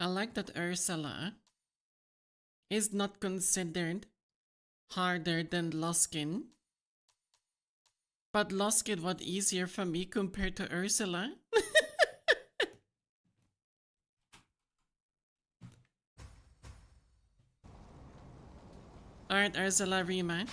I like that Ursula is not considered harder than Loskin. But Loskin was easier for me compared to Ursula. Alright, Ursula rematch.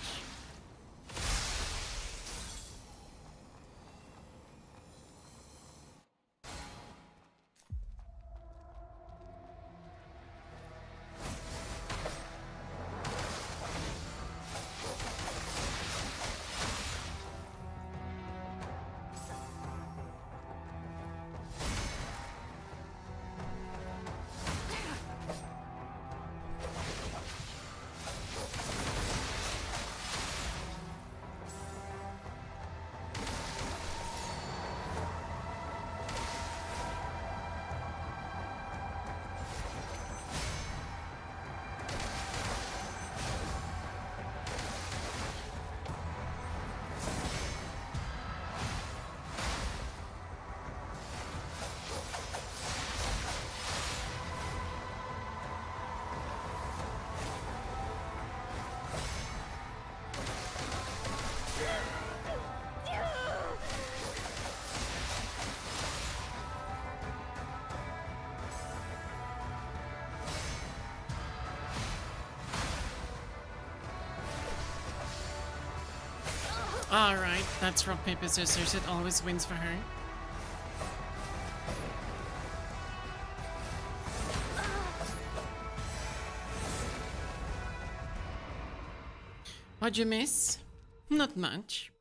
Alright, that's rock, paper, scissors. It always wins for her. What'd you miss? Not much.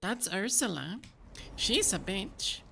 That's Ursula. She's a bitch.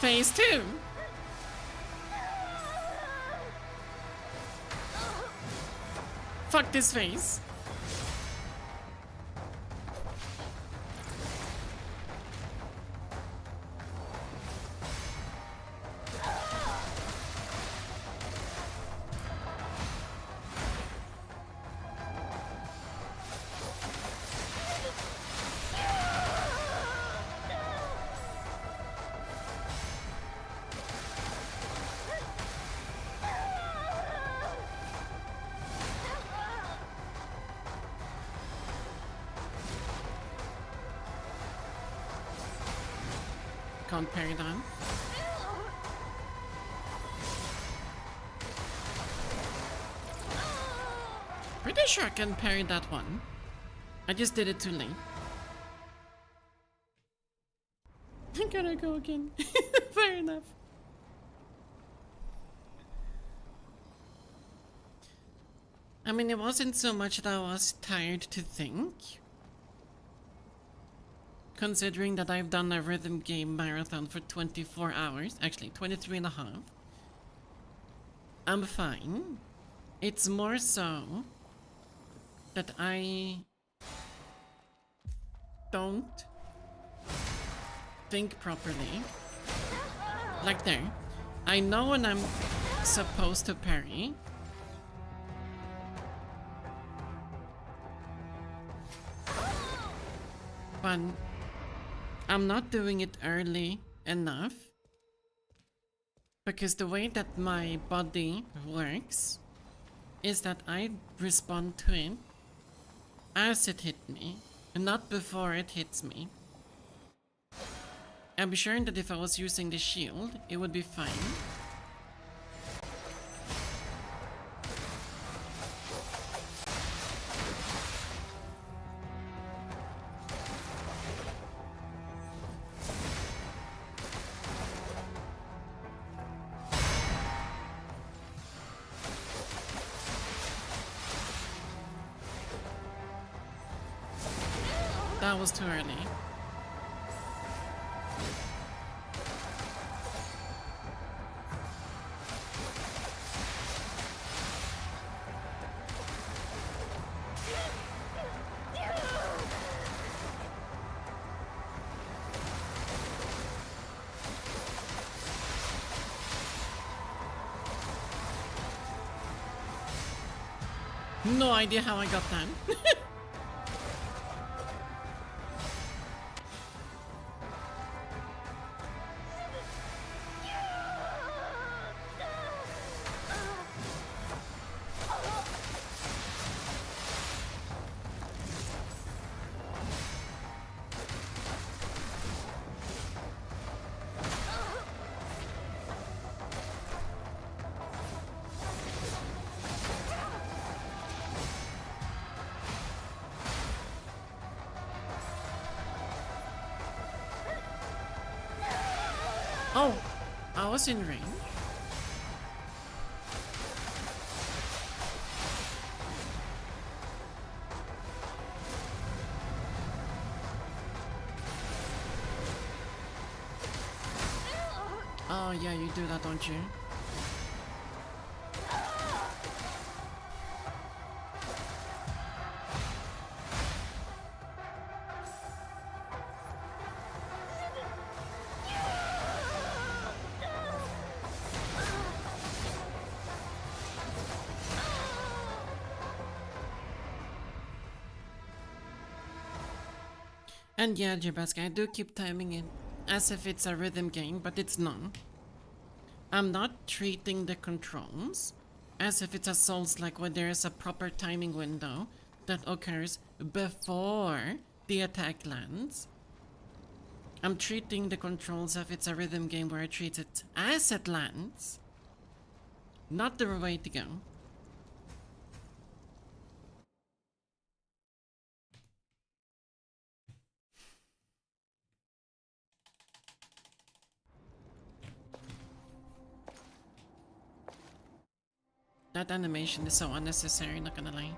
Phase 2. Fuck this face. can't parry that. Pretty sure I can parry that one. I just did it too late. I gotta go again. Fair enough. I mean, it wasn't so much that I was tired to think. Considering that I've done a rhythm game marathon for 24 hours, actually 23 and a half. I'm fine. It's more so that I don't think properly. Like there. I know when I'm supposed to parry. But I'm not doing it early enough. Because the way that my body works is that I respond to it as it hit me, and not before it hits me. I'm sure that if I was using the shield, it would be fine. That was too early. No idea how I got that. Oh, I was in range. Oh yeah, you do that, don't you? And yeah, Jabaska, I do keep timing it as if it's a rhythm game, but it's not. I'm not treating the controls as if it's a Souls-like where there is a proper timing window that occurs before the attack lands. I'm treating the controls as if it's a rhythm game where I treat it as it lands. Not the way to go. That animation is so unnecessary, not gonna lie.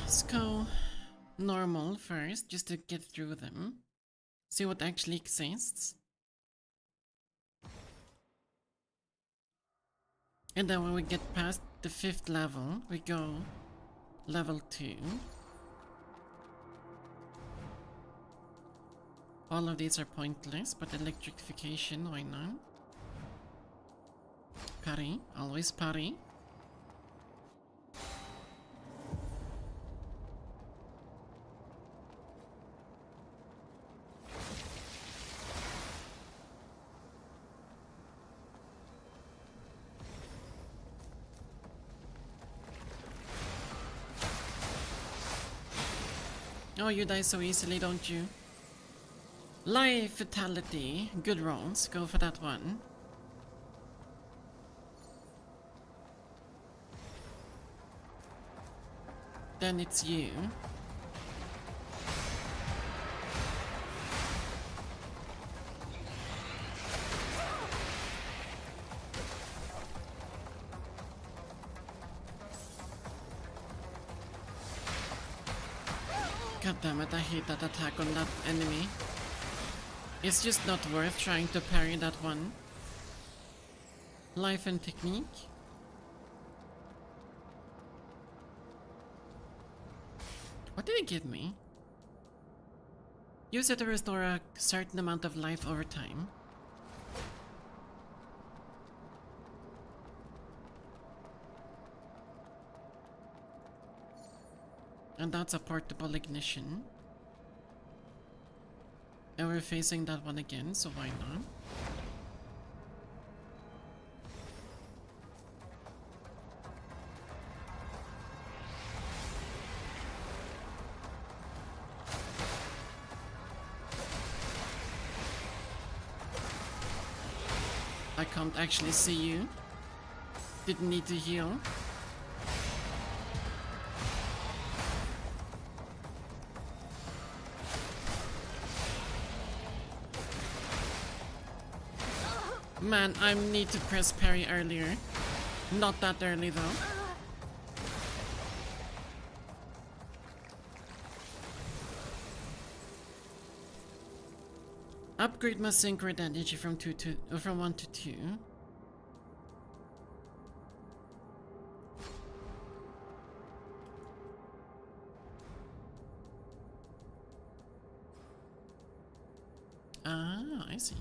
Let's go normal first, just to get through them. See what actually exists. And then when we get past the 5th level, we go level 2. All of these are pointless, but electrification, why not? Parry, always parry. Oh, you die so easily, don't you? Life fatality. Good rolls. Go for that one. Then it's you. God damn it, I hate that attack on that enemy. It's just not worth trying to parry that one. Life and technique. What did it give me? Use it to restore a certain amount of life over time. And that's a portable ignition. And we're facing that one again, so why not? I can't actually see you. Didn't need to heal. Man, I need to press parry earlier. Not that early though. Upgrade my sync rate energy from 1 to 2. Ah, I see.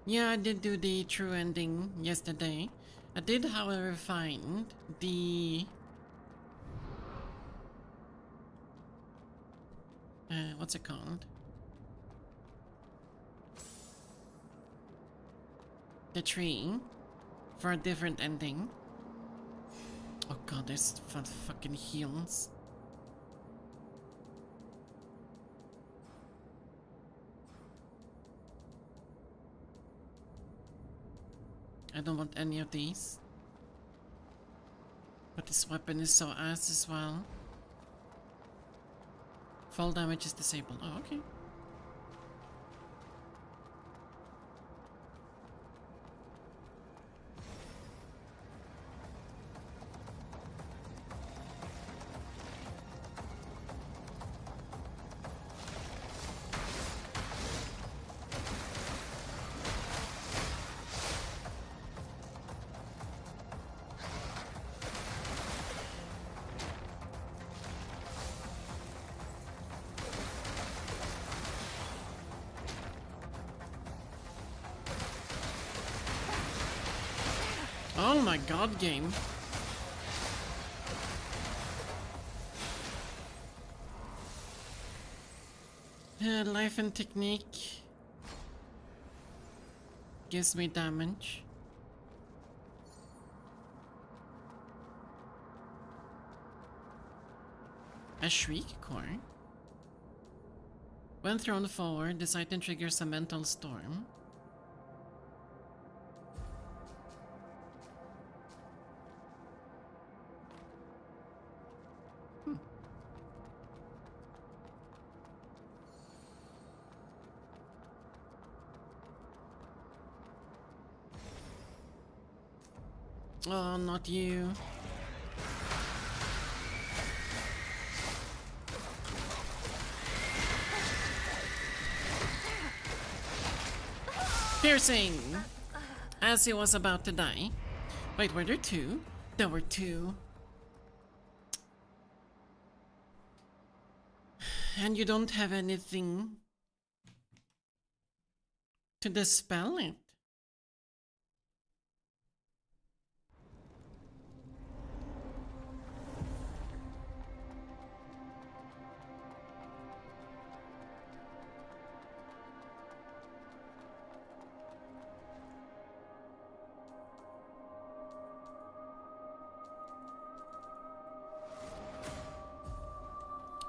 Yeah, I did do the true ending yesterday. I did, however, find the... what's it called? The tree for a different ending. Oh god, there's fucking heals. I don't want any of these. But this weapon is so ass as well. Fall damage is disabled. Oh, okay. Oh my god, game. Life and technique gives me damage. A shriek core. When thrown forward, this item triggers a mental storm. Oh, not you. Piercing! As he was about to die. Wait, were there two? There were two. And you don't have anything to dispel it.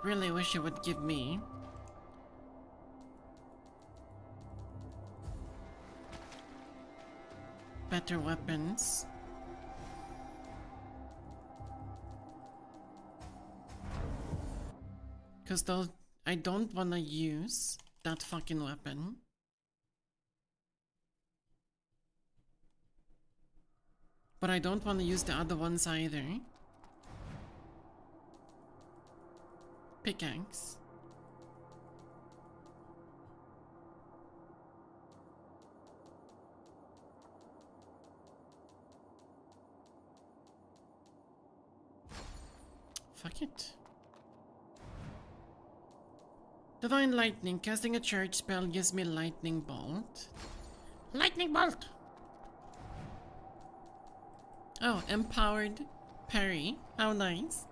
Really wish you would give me better weapons. Cause those I don't wanna use that fucking weapon. But I don't wanna use the other ones either. Pickaxe. Fuck it. Divine Lightning. Casting a charge spell gives me Lightning Bolt. Lightning Bolt! Oh, empowered parry. How nice.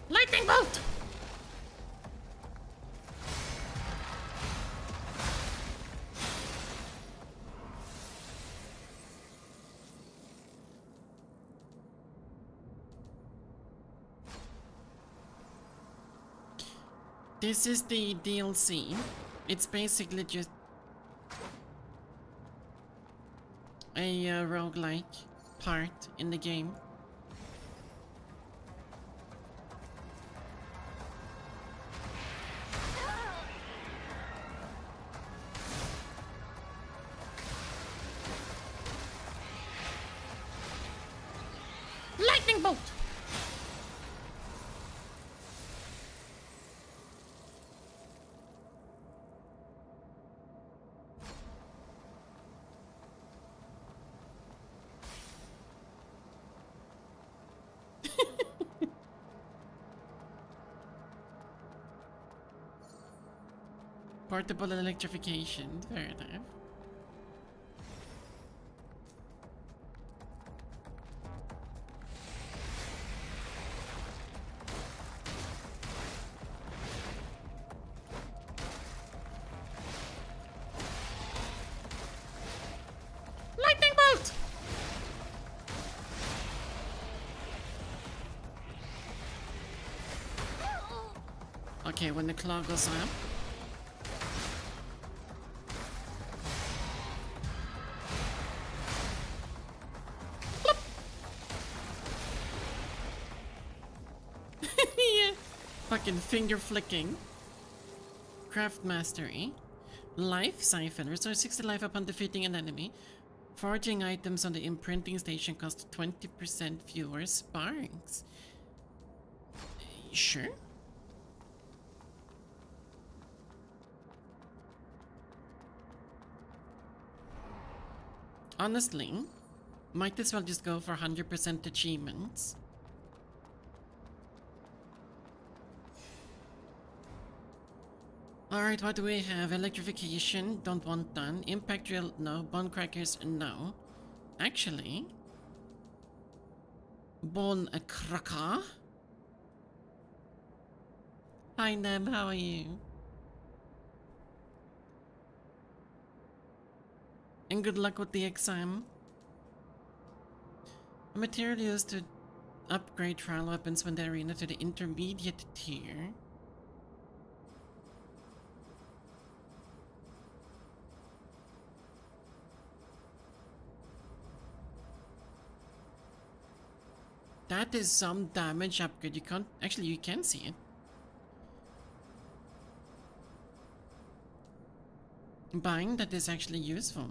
Lightning Bolt! This is the DLC. It's basically just a roguelike part in the game. Lightning bolt! Portable electrification, fair enough. Lightning bolt! Okay, when the claw goes up. Yeah. Fucking finger flicking. Craft mastery. Life siphon. Restore 60 life upon defeating an enemy. Forging items on the imprinting station cost 20% fewer sparks. Sure. Honestly, might as well just go for 100% achievements. Alright, what do we have? Electrification, don't want done. Impact drill, no. Bone crackers, no. Actually, bone cracker? Hi Neb, how are you? And good luck with the exam. A material used to upgrade trial weapons when the arena to the intermediate tier. That is some damage upgrade. You can't actually, you can see it. Buying that is actually useful.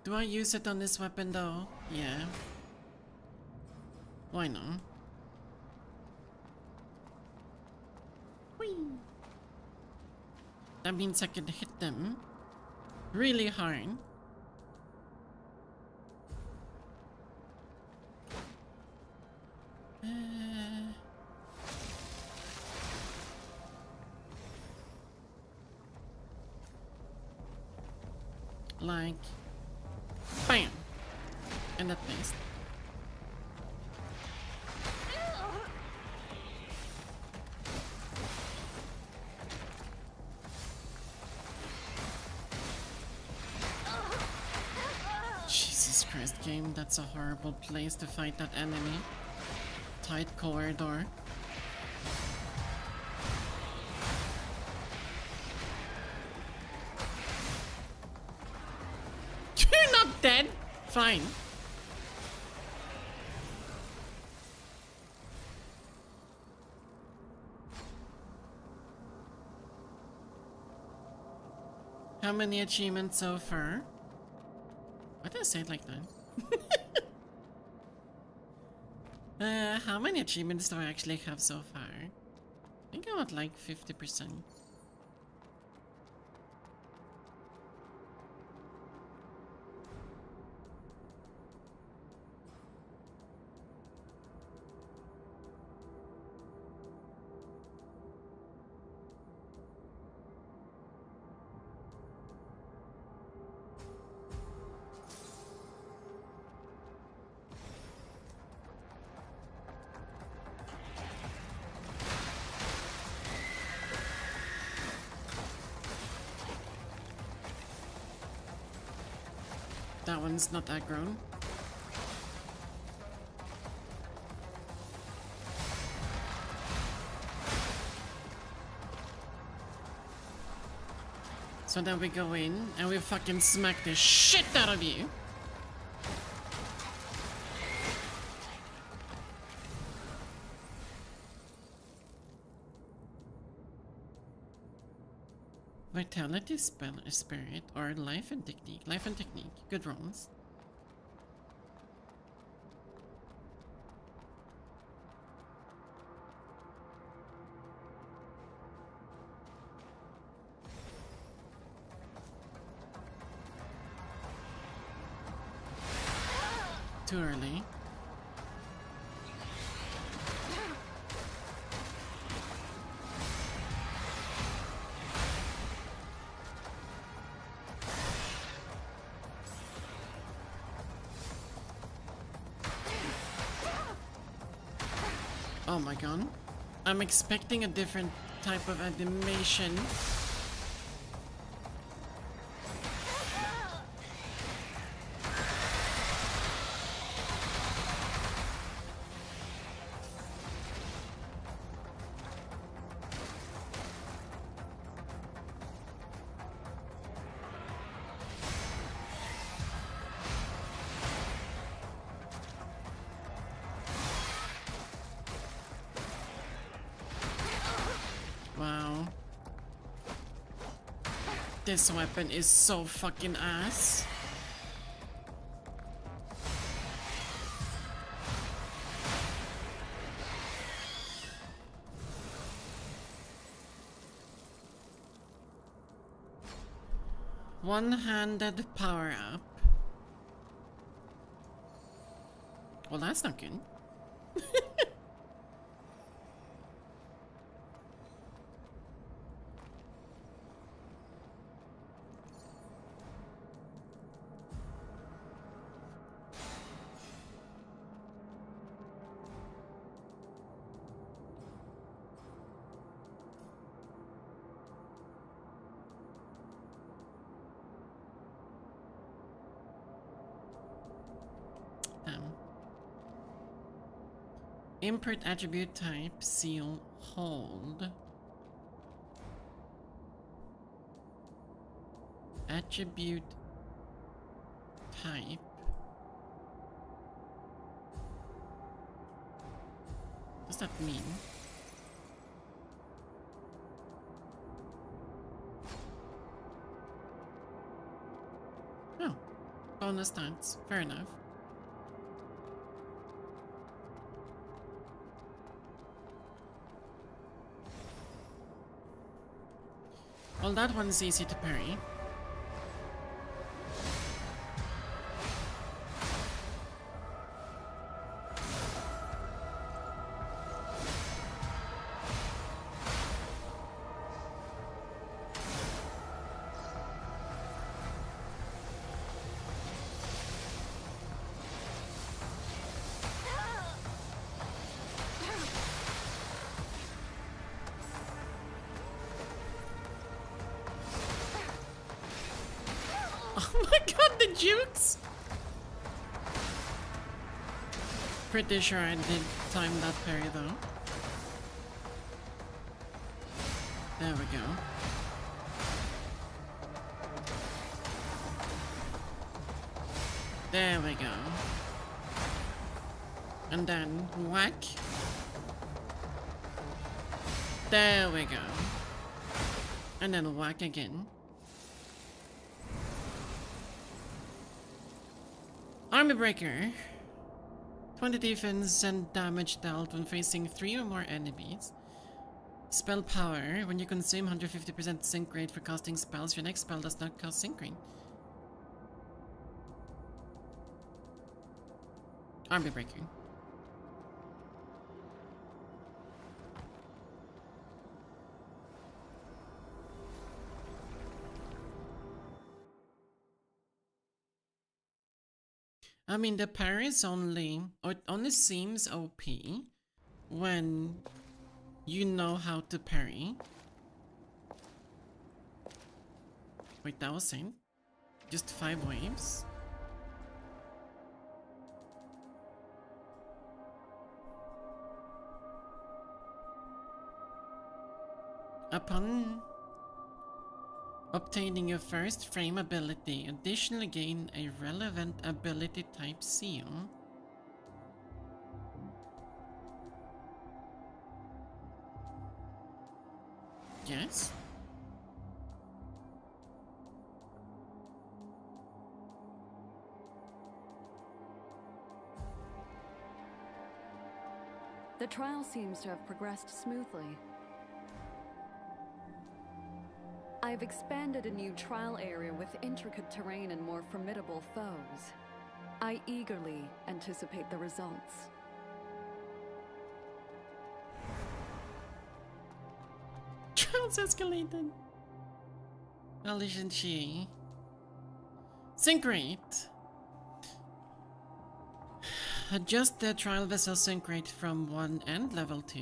Do I use it on this weapon though? Yeah. Why not? Whee! That means I can hit them really hard. Like, bam! And that missed. Jesus Christ, game, that's a horrible place to fight that enemy. Tight corridor. You're not dead? Fine. How many achievements so far? Why did I say it like that? How many achievements do I actually have so far? I think I'm at like 50%. That one's not aggro. So then we go in and we fucking smack the shit out of you. Vitality, spell, spirit, or life and technique. Life and technique. Good rolls. Too early. Oh my god. I'm expecting a different type of animation. Wow. This weapon is so fucking ass. One-handed power-up. Well, that's not good. Import attribute type, seal, hold. Attribute type. What does that mean? Oh, bonus stats. Fair enough. Well, that one's easy to parry. Oh my god, the jukes! Pretty sure I did time that parry though. There we go. There we go. And then whack. There we go. And then whack again. Army Breaker. 20 defense and damage dealt when facing 3 or more enemies. Spell power. When you consume 150% sync rate for casting spells, your next spell does not cost sync rate. Army Breaker. I mean, the parry is only, or it only seems OP when you know how to parry. Wait, that was it? Just 5 waves? Upon obtaining your first frame ability, additionally gain a relevant ability type seal. Yes? The trial seems to have progressed smoothly. I've expanded a new trial area with intricate terrain and more formidable foes. I eagerly anticipate the results. Trials escalated. Well, isn't she? Sync rate. Adjust the trial vessel sync rate from 1 and level 2.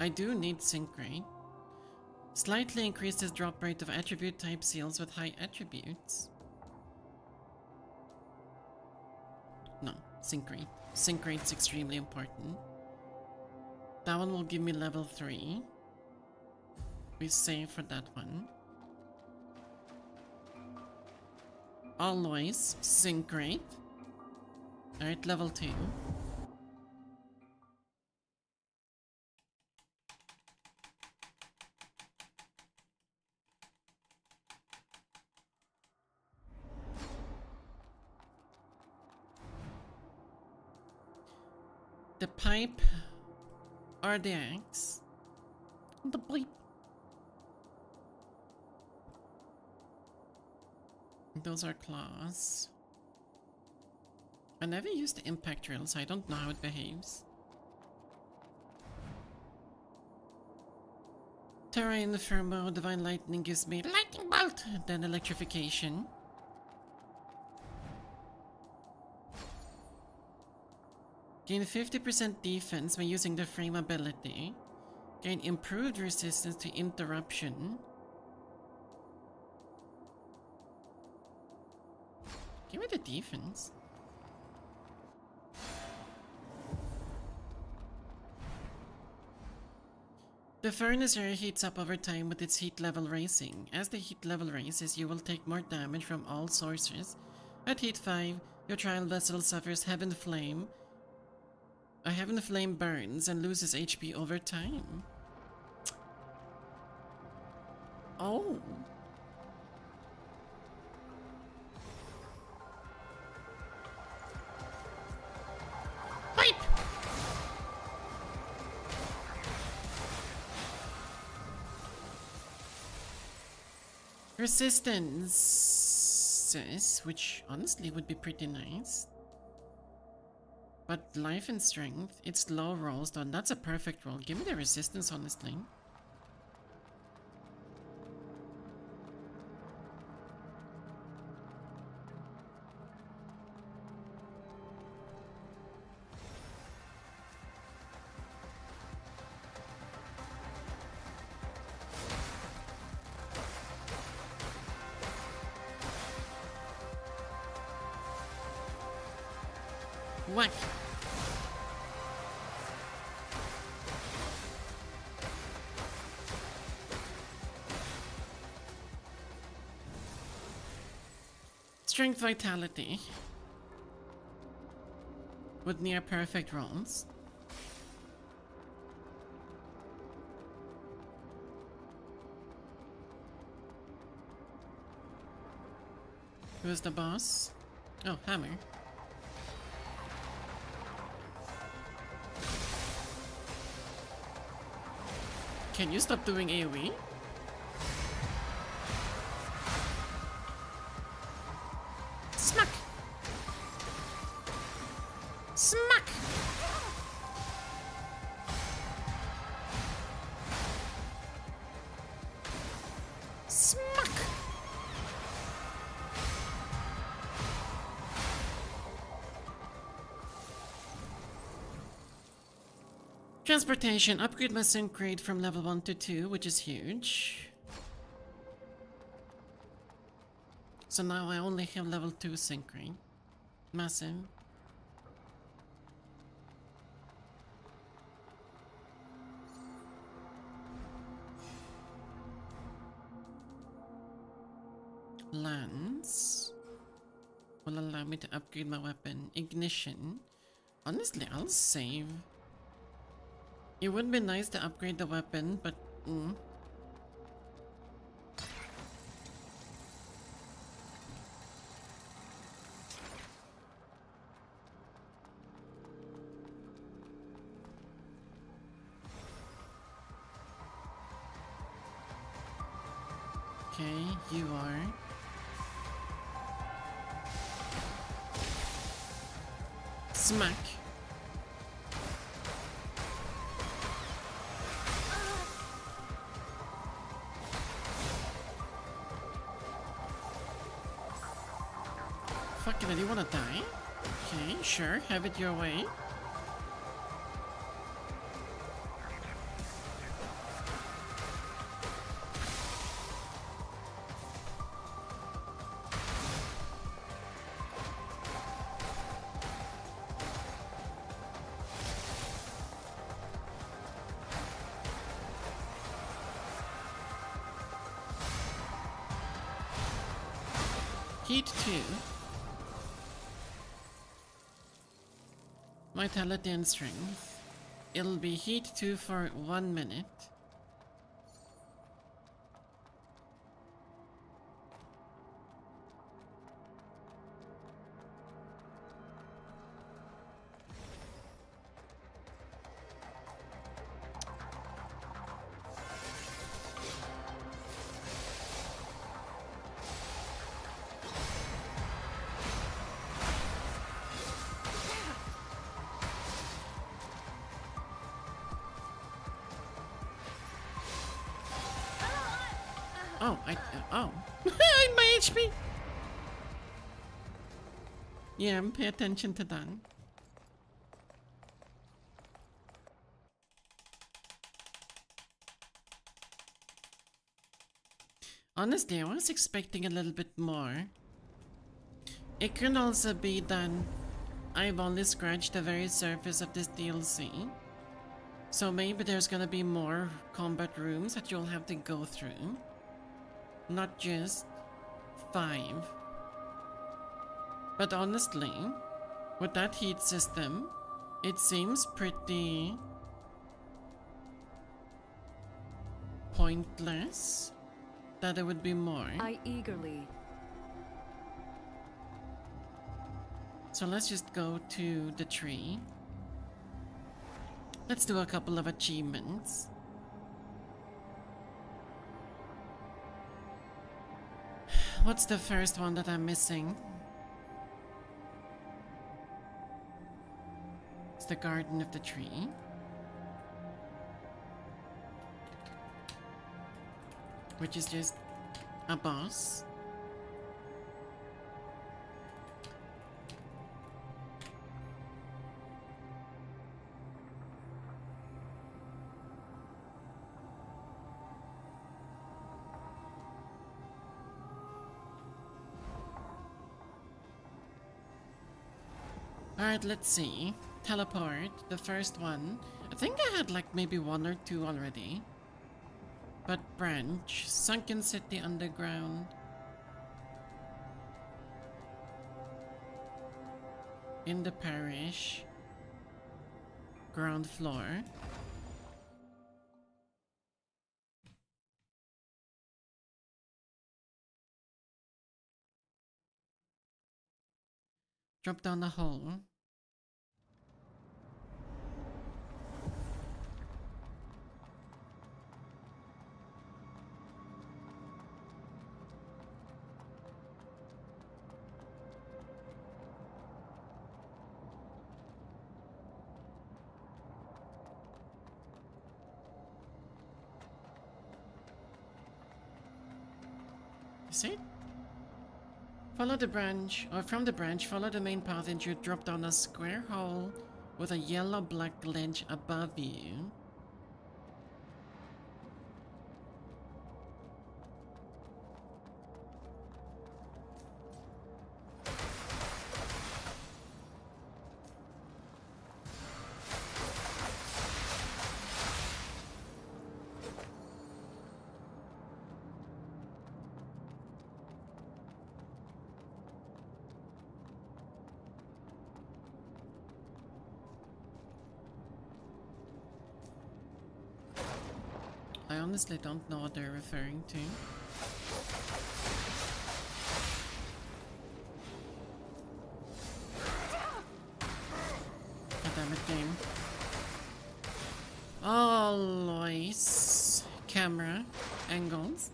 I do need sync rate. Slightly increases drop rate of attribute type seals with high attributes. No, sync rate. Sync rate's extremely important. That one will give me level 3. We save for that one. Always sync rate. Alright, level 2. The pipe or the axe? The pipe. Those are claws. I never used the impact drill, so I don't know how it behaves. Terrain Fermo, Divine Lightning gives me Lightning Bolt, then Electrification. Gain 50% defense when using the frame ability. Gain improved resistance to interruption. Give me the defense. The furnace area heats up over time with its heat level raising. As the heat level raises, you will take more damage from all sources. At heat 5, your trial vessel suffers Heaven Flame. A Heaven Flame burns and loses HP over time. Oh. Pipe! Resistances, which honestly would be pretty nice. But life and strength, it's low rolls though, and that's a perfect roll. Give me the resistance, honestly. Whack! Strength Vitality. With near perfect rolls. Who's the boss? Oh, Hammer. Can you stop doing AoE? Smack! Smack! Smack! Transportation. Upgrade my sync rate from level 1 to 2, which is huge. So now I only have level 2 sync rate. Massive. Lance will allow me to upgrade my weapon. Ignition. Honestly, I'll save. It would be nice to upgrade the weapon, but okay, you are. Smack. Fuck it, do you wanna die? Okay, sure, have it your way. Heat 2. Vitality and strength. It'll be heat 2 for 1 minute. Oh, oh. My HP! Yeah, pay attention to that. Honestly, I was expecting a little bit more. It could also be that I've only scratched the very surface of this DLC. So maybe there's gonna be more combat rooms that you'll have to go through. Not just 5. But honestly, with that heat system, it seems pretty pointless that there would be more. I eagerly. So let's just go to the tree. Let's do a couple of achievements. What's the first one that I'm missing? It's the Garden of the Tree. Which is just a boss. Alright, let's see. Teleport, the first one. I think I had like maybe one or two already. But branch, sunken city underground. In the parish. Ground floor. Drop down the hole. Is it? Follow the branch, or from the branch, follow the main path and you drop down a square hole with a yellow-black ledge above you. I honestly don't know what they're referring to. God damn it, game. Always camera angles.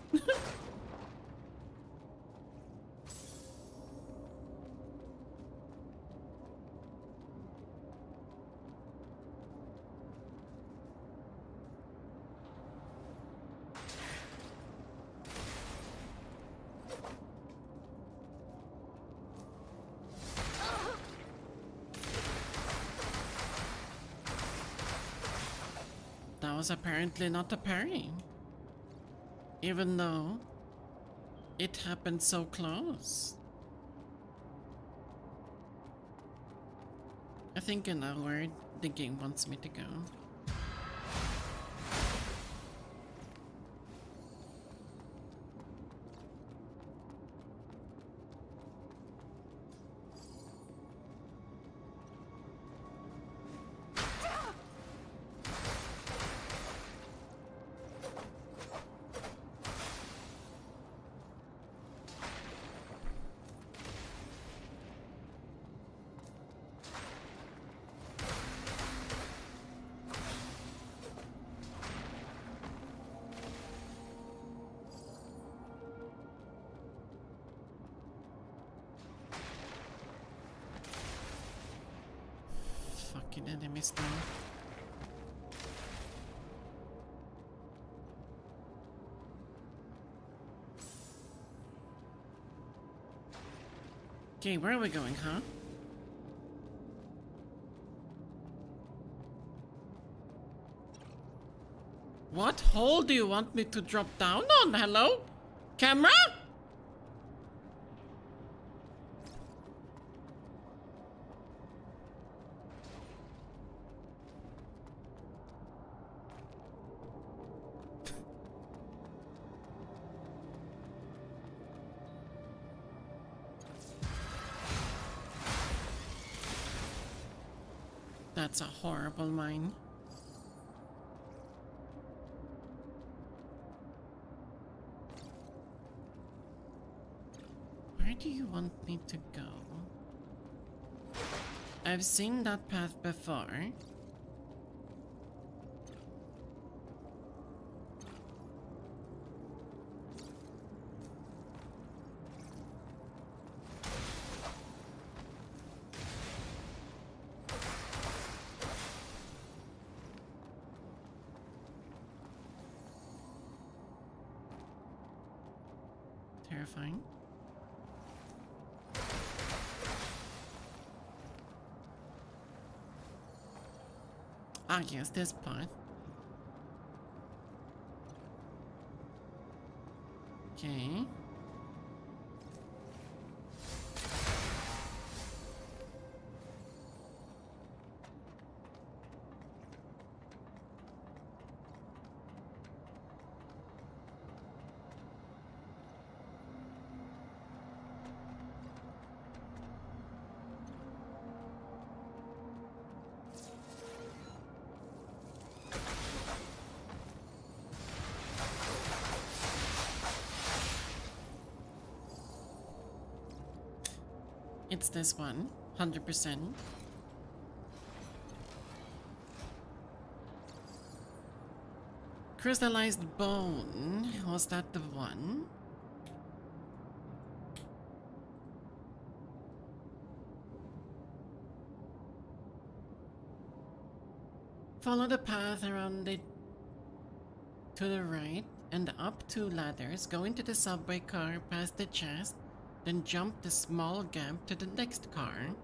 That was apparently not a parry. Even though it happened so close. I think I know where the game wants me to go. Fucking enemies now. Okay, where are we going, huh? What hole do you want me to drop down on? Hello? Camera? That's a horrible mine. Where do you want me to go? I've seen that path before. Terrifying. Ah, yes, this part. Okay. It's this one, 100%. Crystallized bone, was that the one? Follow the path around it to the right and up 2 ladders, go into the subway car past the chest, then jump the small gap to the next car.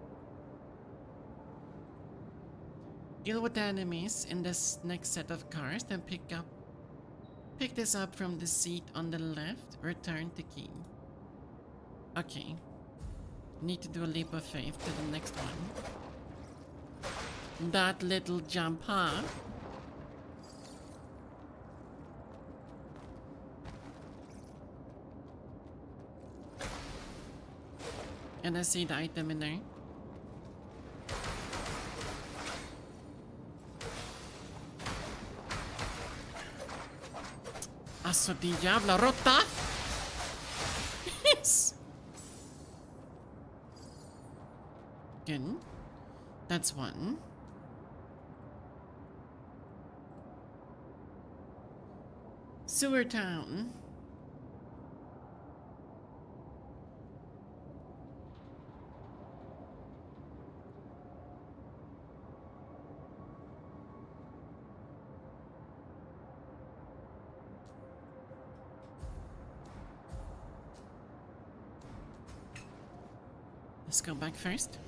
Deal with the enemies in this next set of cars, then pick this up from the seat on the left, return the key. Okay. Need to do a leap of faith to the next one. That little jump, huh? And I see the item in there. Alltså din jävla råtta! Yes! Good. That's one. Sewer Town. Let's go back first.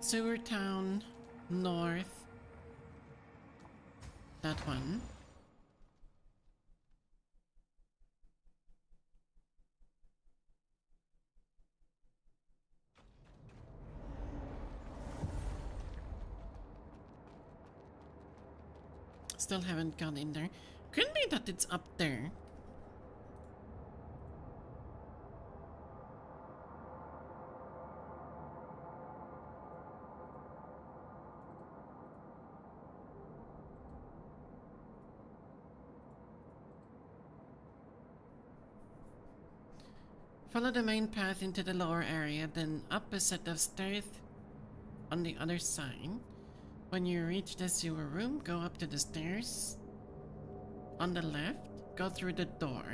Sewer Town, north. That one. Still haven't gone in there. Could be that it's up there. Follow the main path into the lower area, then up a set of stairs on the other side. When you reach the sewer room, go up to the stairs. On the left, go through the door.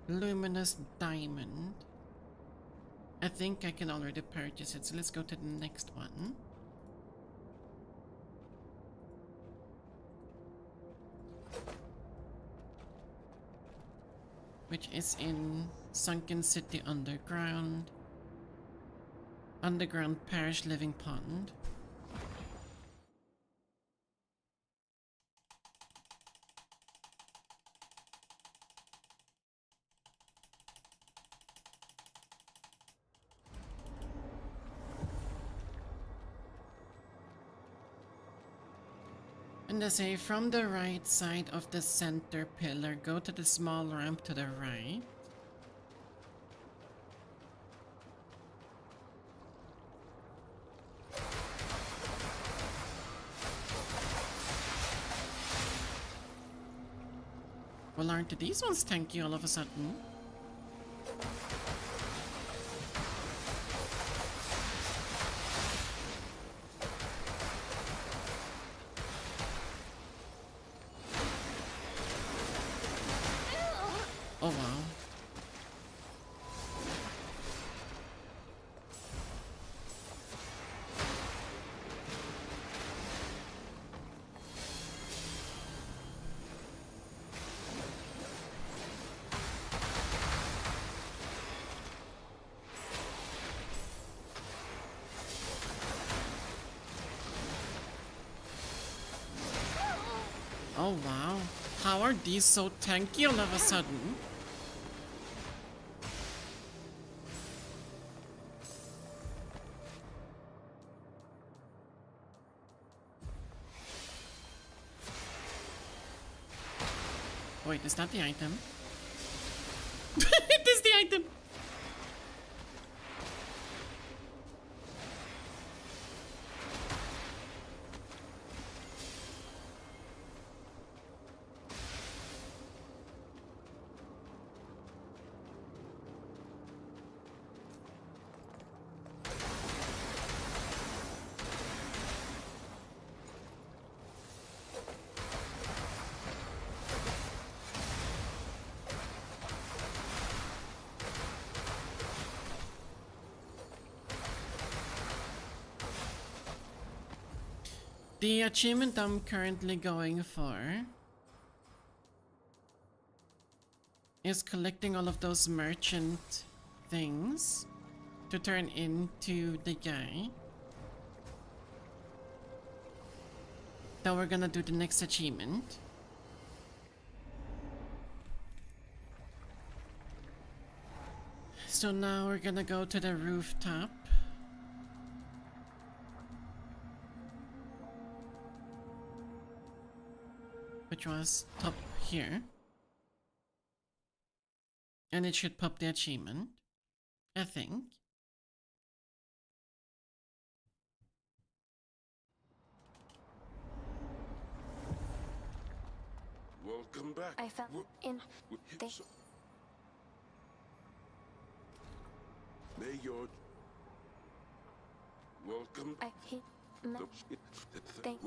Luminous diamond. I think I can already purchase it, so let's go to the next one. Which is in Sunken City Underground. Underground Parish Living Pond. And I say from the right side of the center pillar, go to the small ramp to the right. Well, aren't these ones tanky all of a sudden? Oh wow. Oh wow. How are these so tanky all of a sudden? Wait, is that the item? It is the item! The achievement I'm currently going for is collecting all of those merchant things to turn into the guy that we're gonna do the next achievement. So now we're gonna go to the rooftop. Which was top here. And it should pop the achievement, I think. Welcome back. I fell in. So, may your welcome. He. Thank.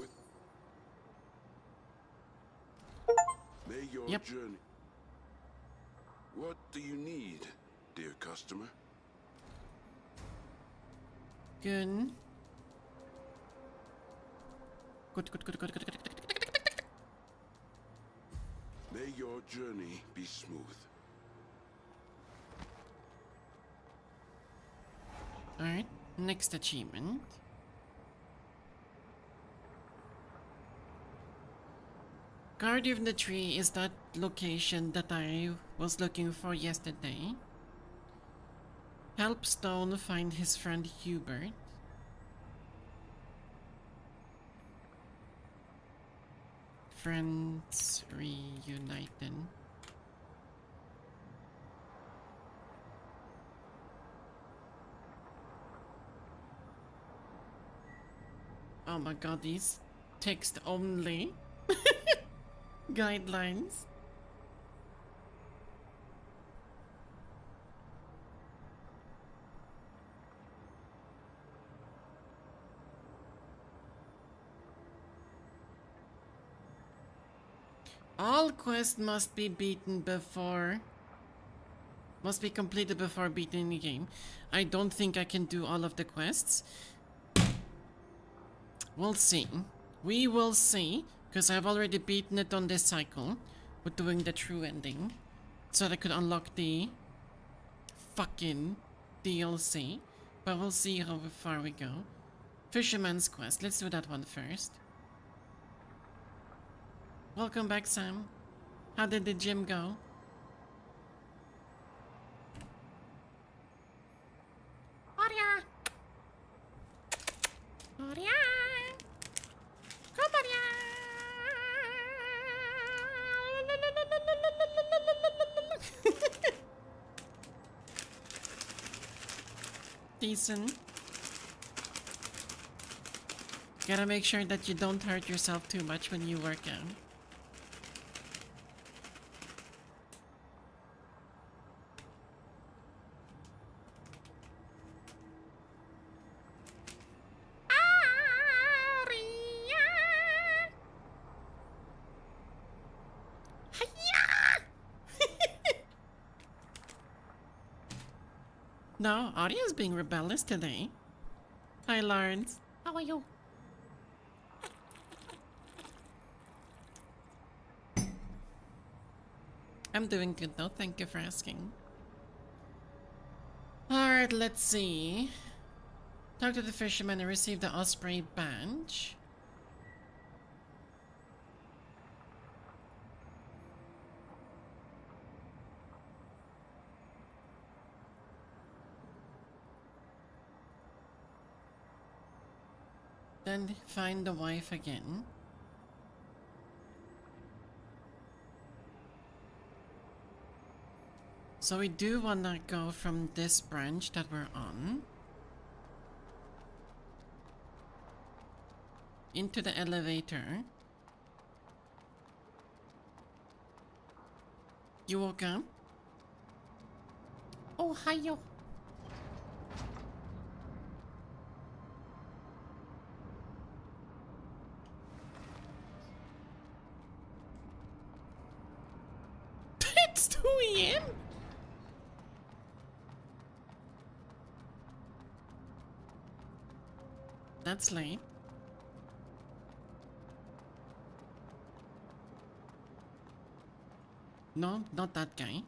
May your Yep. journey. What do you need, dear customer? Good. Good. May your journey be smooth. Alright, next achievement. Guardian of the Tree is that location that I was looking for yesterday. Help Stone find his friend Hubert. Friends reuniting. Oh my god, these text only guidelines. All quests must be completed before beating the game. I don't think I can do all of the quests. We'll see. We will see, because I've already beaten it on this cycle with doing the true ending, so that I could unlock the fucking DLC. But we'll see how far we go. Fisherman's Quest, let's do that one first. Welcome back, Sam. How did the gym go? Aria! Aria! Come Aria! Decent. Gotta make sure that you don't hurt yourself too much when you work out. No, Arya's being rebellious today. Hi, Lawrence. How are you? I'm doing good though, thank you for asking. Alright, let's see. Talk to the fisherman and receive the Osprey badge. Then find the wife again. So we do wanna go from this branch that we're on into the elevator. You woke up? Oh, hi yo. It's 2 a.m. That's late. No, not that guy.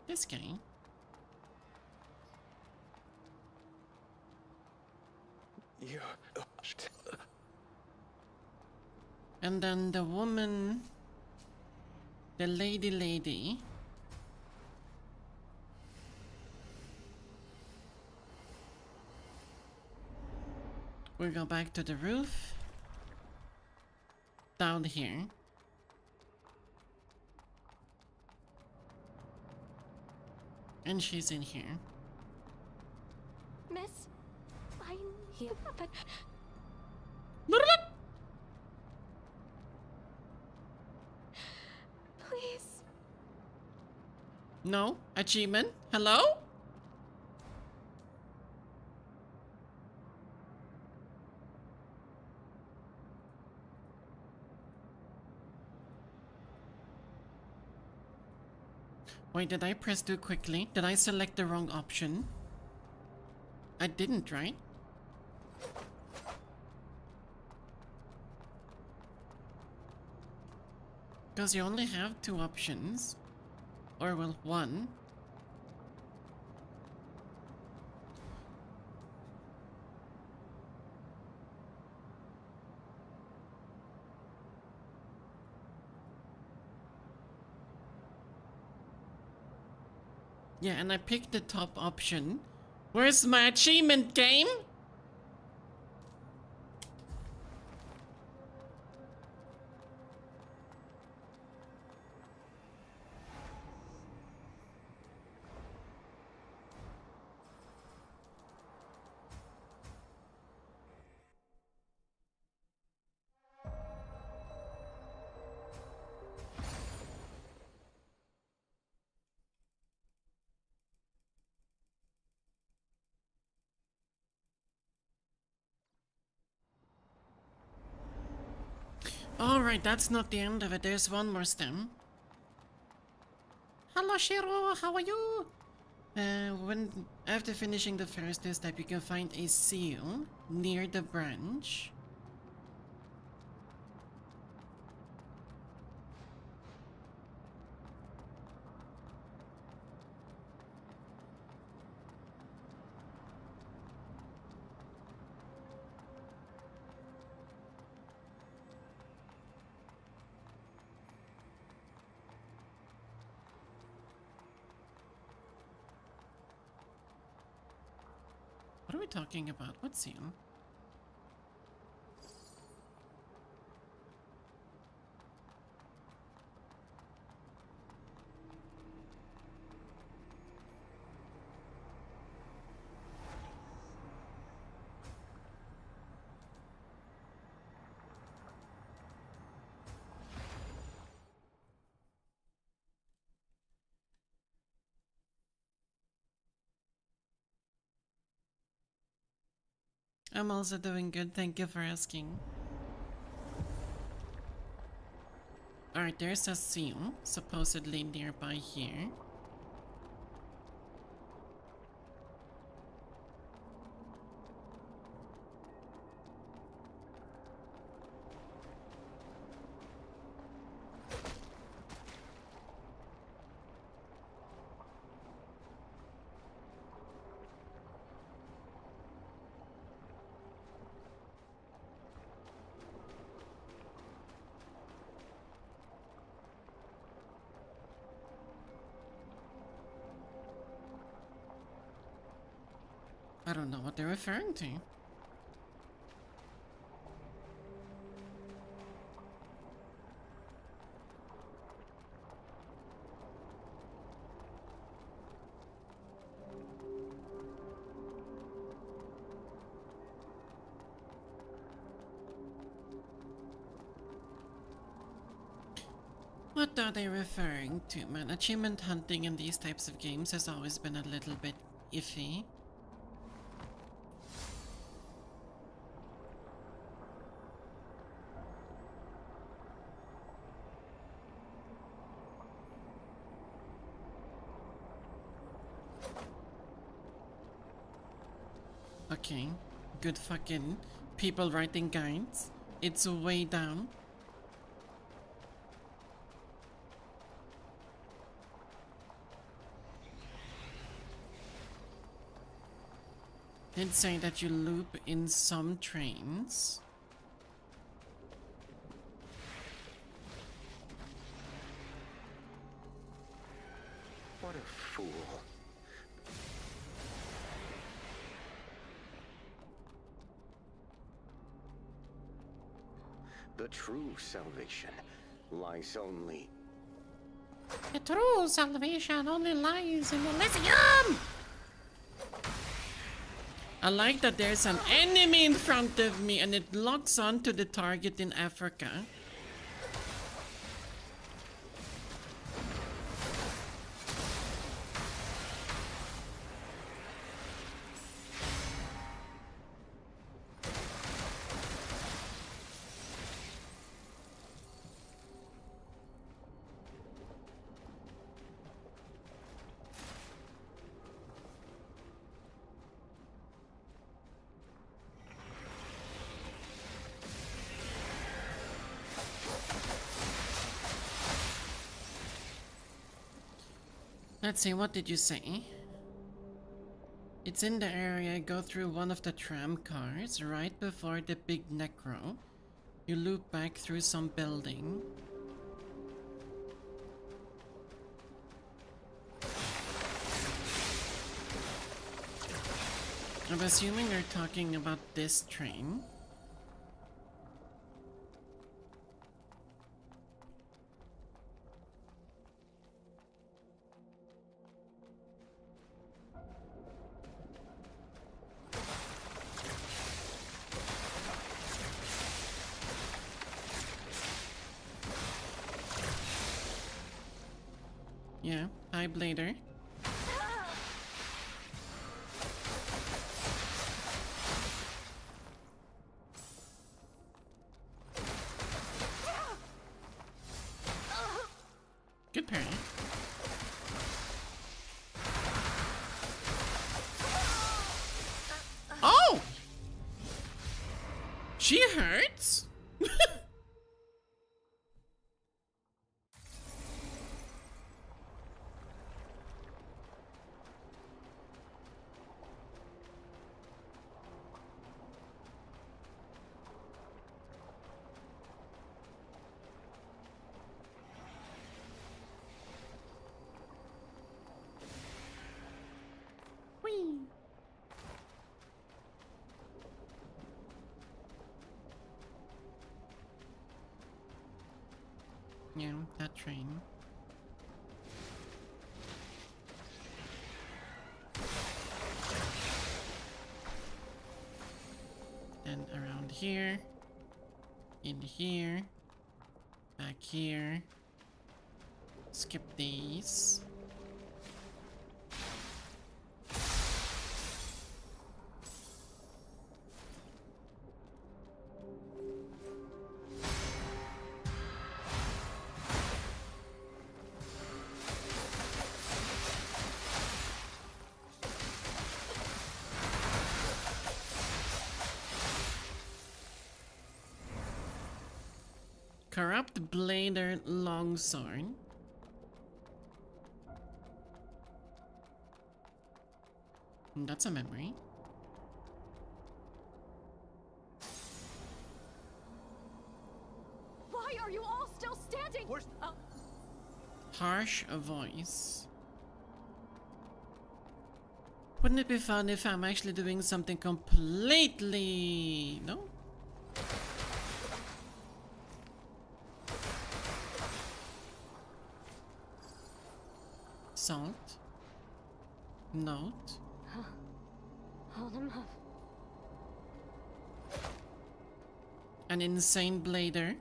This guy. You. And then the woman, the lady. We'll go back to the roof. Down here. And she's in here. Miss, I Here. but please. No? Achievement? Hello? Wait, did I press too quickly? Did I select the wrong option? I didn't, right? Because you only have 2 options. Or, well, 1. Yeah, and I picked the top option. Where's my achievement, game? Alright, that's not the end of it. There's one more stem. Hello, Shiro. How are you? After finishing the first step, you can find a seal near the branch. What are we talking about? What seal? I'm also doing good, thank you for asking. Alright, there's a seal, supposedly nearby here. I don't know what they're referring to. What are they referring to, man? Achievement hunting in these types of games has always been a little bit iffy. Okay, good fucking people writing guides. It's way down. Did say that you loop in some trains. What a fool. The true salvation lies only... The true salvation only lies in Elysium! I like that there's an enemy in front of me and it locks on to the target in Africa. Let's see, what did you say? It's in the area, go through one of the tram cars right before the big necro. You loop back through some building. I'm assuming you're talking about this train. Yeah, hi Blader. Good parry. Oh! She hurts? Yeah, that train. Then around here, in here, back here. Skip these. Corrupt Blader Longsword. That's a memory. Why are you all still standing? Harsh voice. Wouldn't it be fun if I'm actually doing something completely... No? Salt. Note. Hold him up. An insane blader.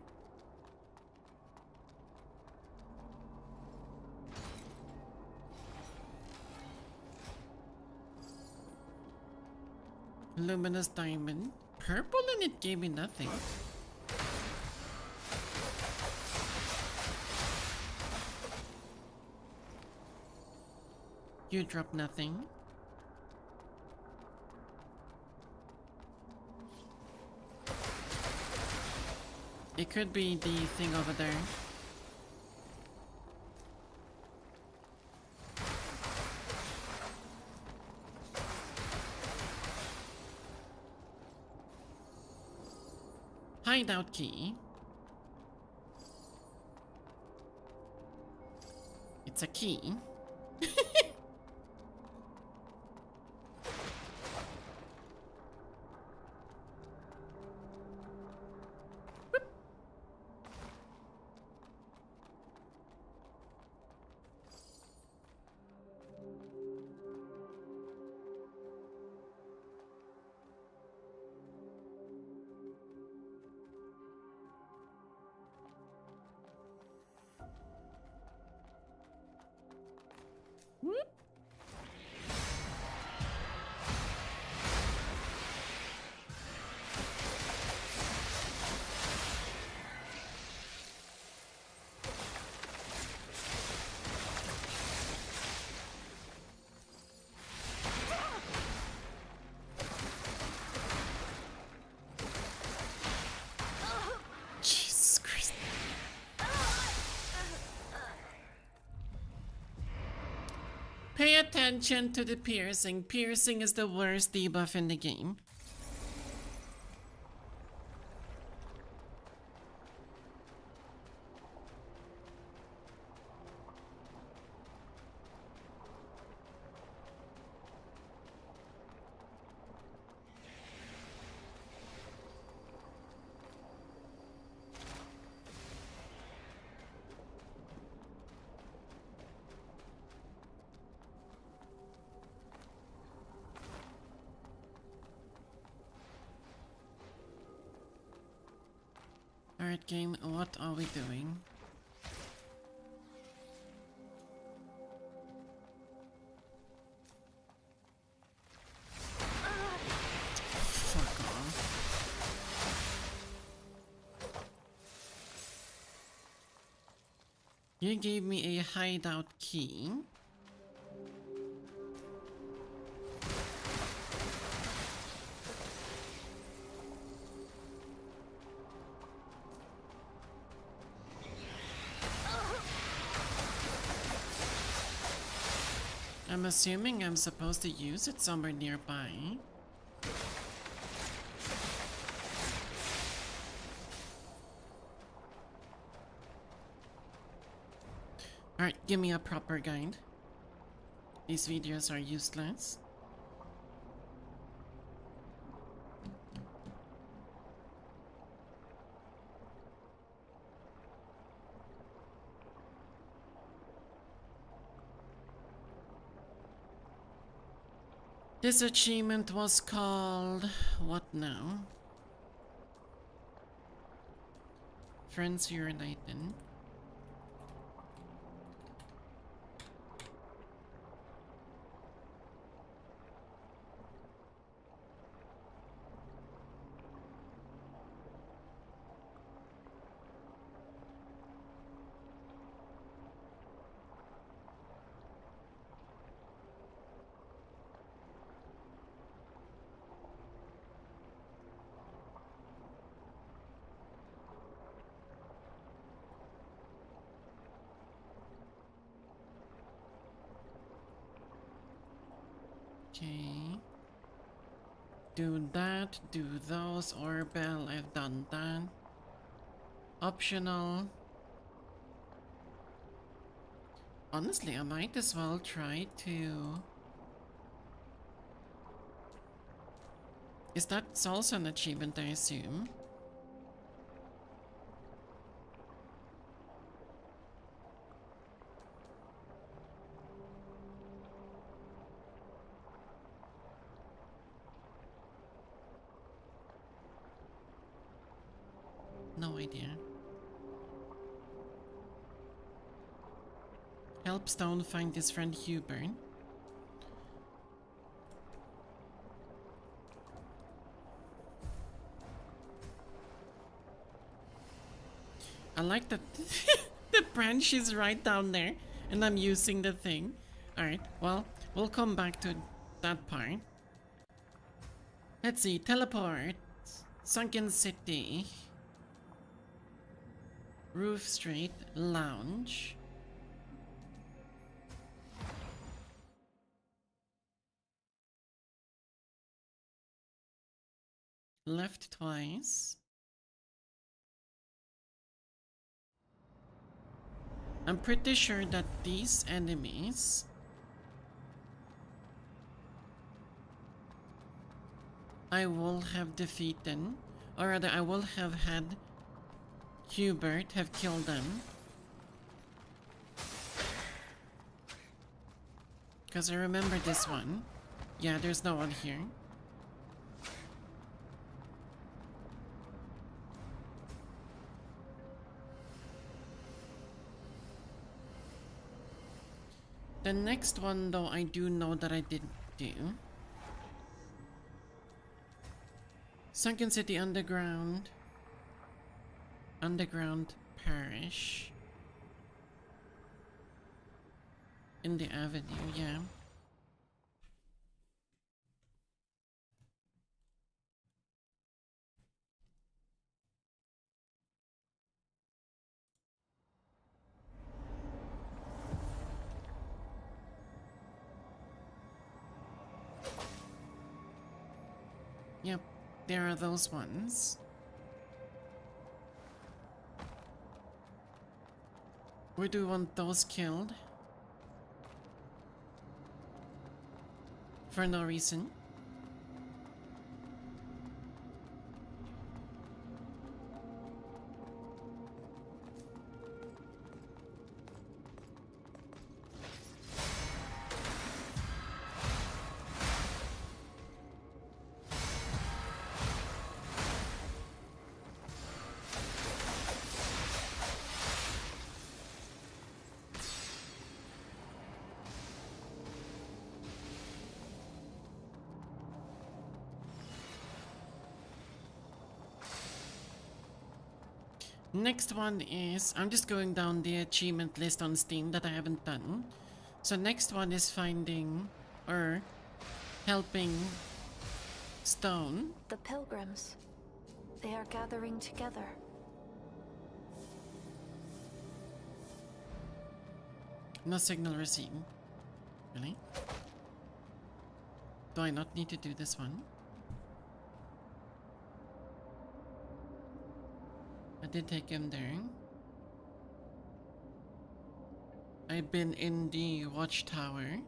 Luminous diamond. Purple and it gave me nothing. You drop nothing. It could be the thing over there. Hideout key. It's a key. Jesus Christ. Pay attention to the piercing. Piercing is the worst debuff in the game. Alright game, what are we doing? Fuck off. You gave me a hideout key. I'm assuming I'm supposed to use it somewhere nearby. Alright, give me a proper guide. These videos are useless. This achievement was called... what now? Friends United. Okay. Do that, do those, Orbel, I've done that. Optional. Honestly, I might as well try to... Is that also an achievement, I assume? No idea. Help Stone find his friend Hubert. I like that the branch is right down there and I'm using the thing. Alright, well, we'll come back to that part. Let's see, teleport. Sunken City. Roof Street, Lounge. Left twice. I'm pretty sure that these enemies I will have defeated, or rather I will have had Hubert have killed them. Because I remember this one. Yeah, there's no one here. The next one though I do know that I didn't do. Sunken City Underground. Underground Parish. In the Avenue, yeah. Yep, there are those ones. Where do we want those killed? For no reason. Next one is, I'm just going down the achievement list on Steam that I haven't done. So next one is finding, or helping Stone. The pilgrims. They are gathering together. No signal received. Really? Do I not need to do this one? I did take him there. I've been in the watchtower.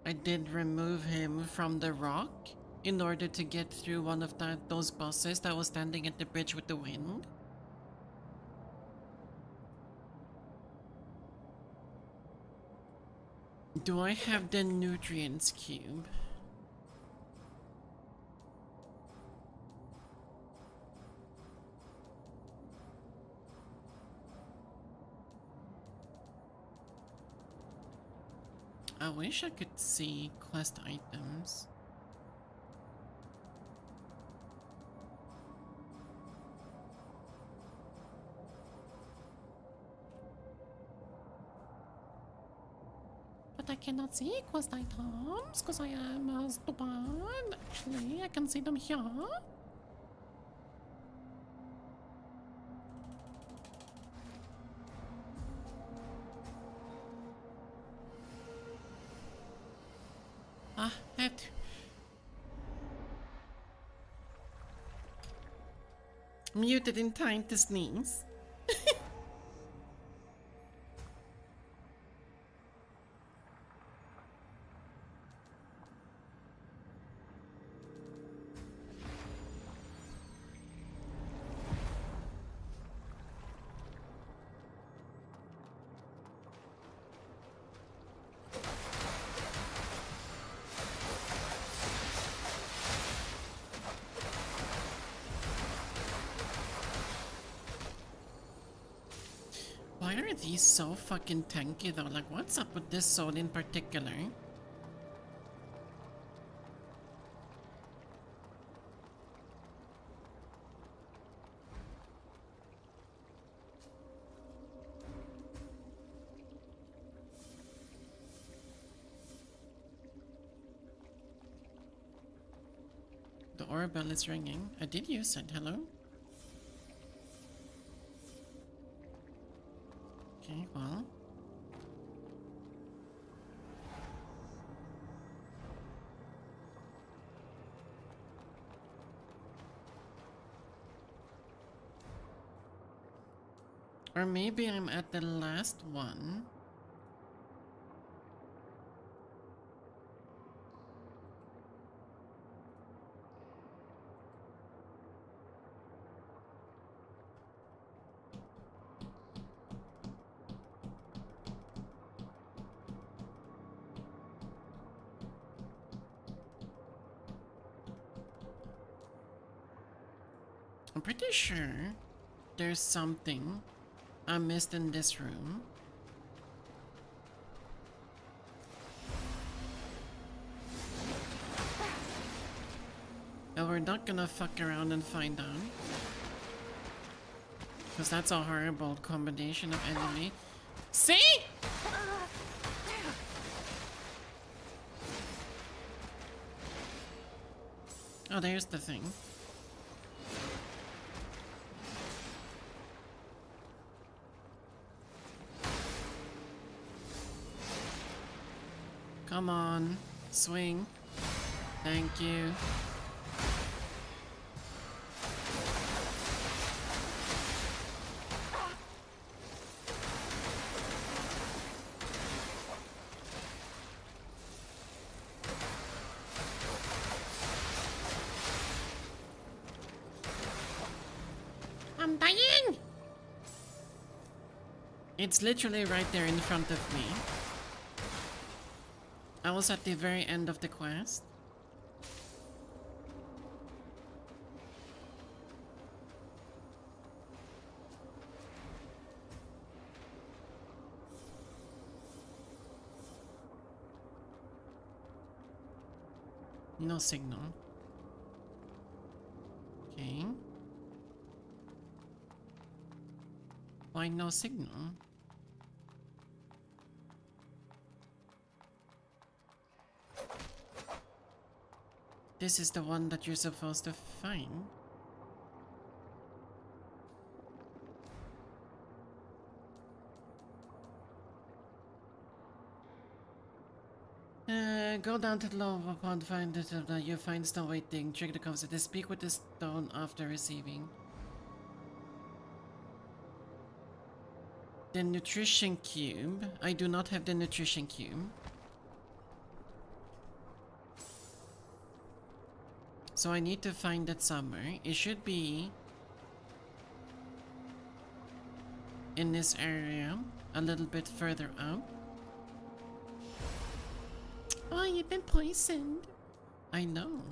I did remove him from the rock in order to get through one of those bosses that was standing at the bridge with the wind. Do I have the nutrients cube? I wish I could see quest items. But I cannot see quest items because I am stupid. Actually, I can see them here. Ah, that. Muted in time to sneeze. Why are these so fucking tanky though? Like, what's up with this zone in particular? oorbell is ringing. I did use it. Hello? Okay, well. Or maybe I'm at the last one. I'm pretty sure there's something I missed in this room. But we're not gonna fuck around and find out. Because that's a horrible combination of enemy. See? Oh, there's the thing. Come on, swing. Thank you. I'm dying! It's literally right there in front of me. I was at the very end of the quest. No signal. Okay. Why no signal? This is the one that you're supposed to find. Go down to the lava pond, find it, you find stone waiting, check the coast, speak with the stone after receiving. The nutrition cube. I do not have the nutrition cube. So I need to find it somewhere. It should be in this area, a little bit further up. Oh, you've been poisoned. I know.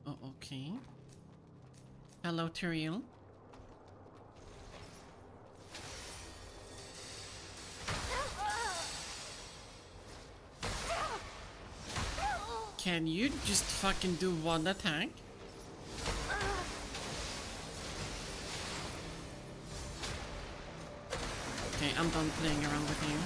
Oh, okay. Hello, Tyrael. Can you just fucking do one attack? Okay, I'm done playing around with you.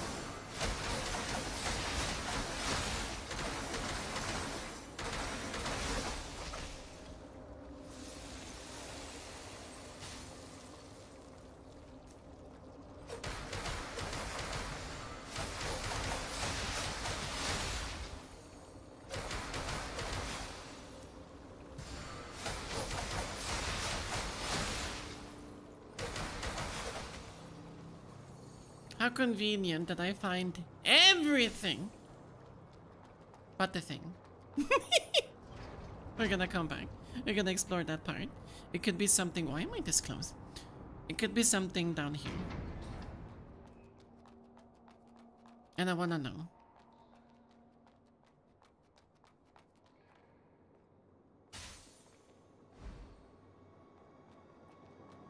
How convenient that I find everything but the thing. We're gonna come back. We're gonna explore that part. It could be something. Why am I this close? It could be something down here. And I wanna know.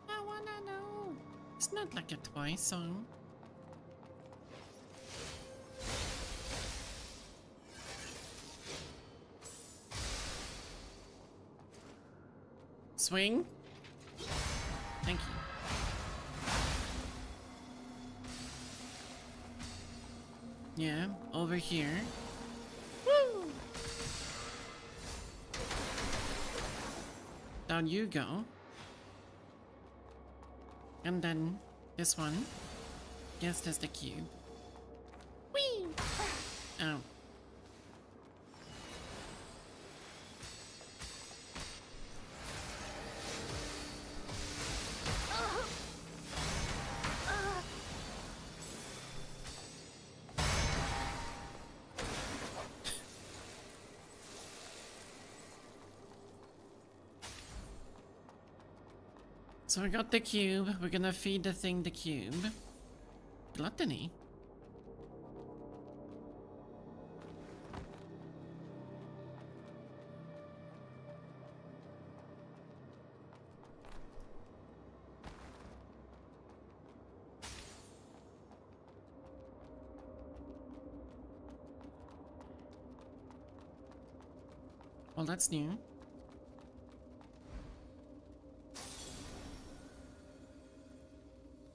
I wanna know. It's not like a Twice song. Swing. Thank you. Yeah, over here. Woo! Down you go. And then this one. Guess that's the cube. Whee! Oh. So we got the cube. We're gonna feed the thing the cube. Gluttony. Well, that's new.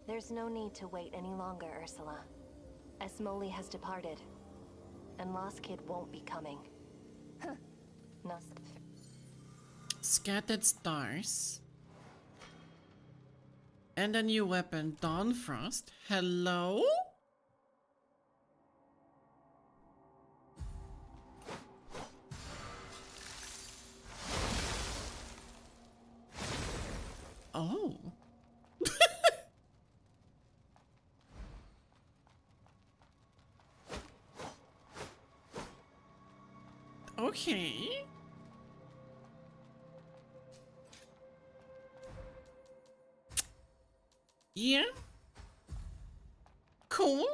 There's no need to wait any longer, Ursula. Esmoli has departed, and Lost Kid won't be coming. Huh. Not so Scattered stars. And a new weapon, Dawnfrost. Hello? Oh. Okay. Yeah. Cool.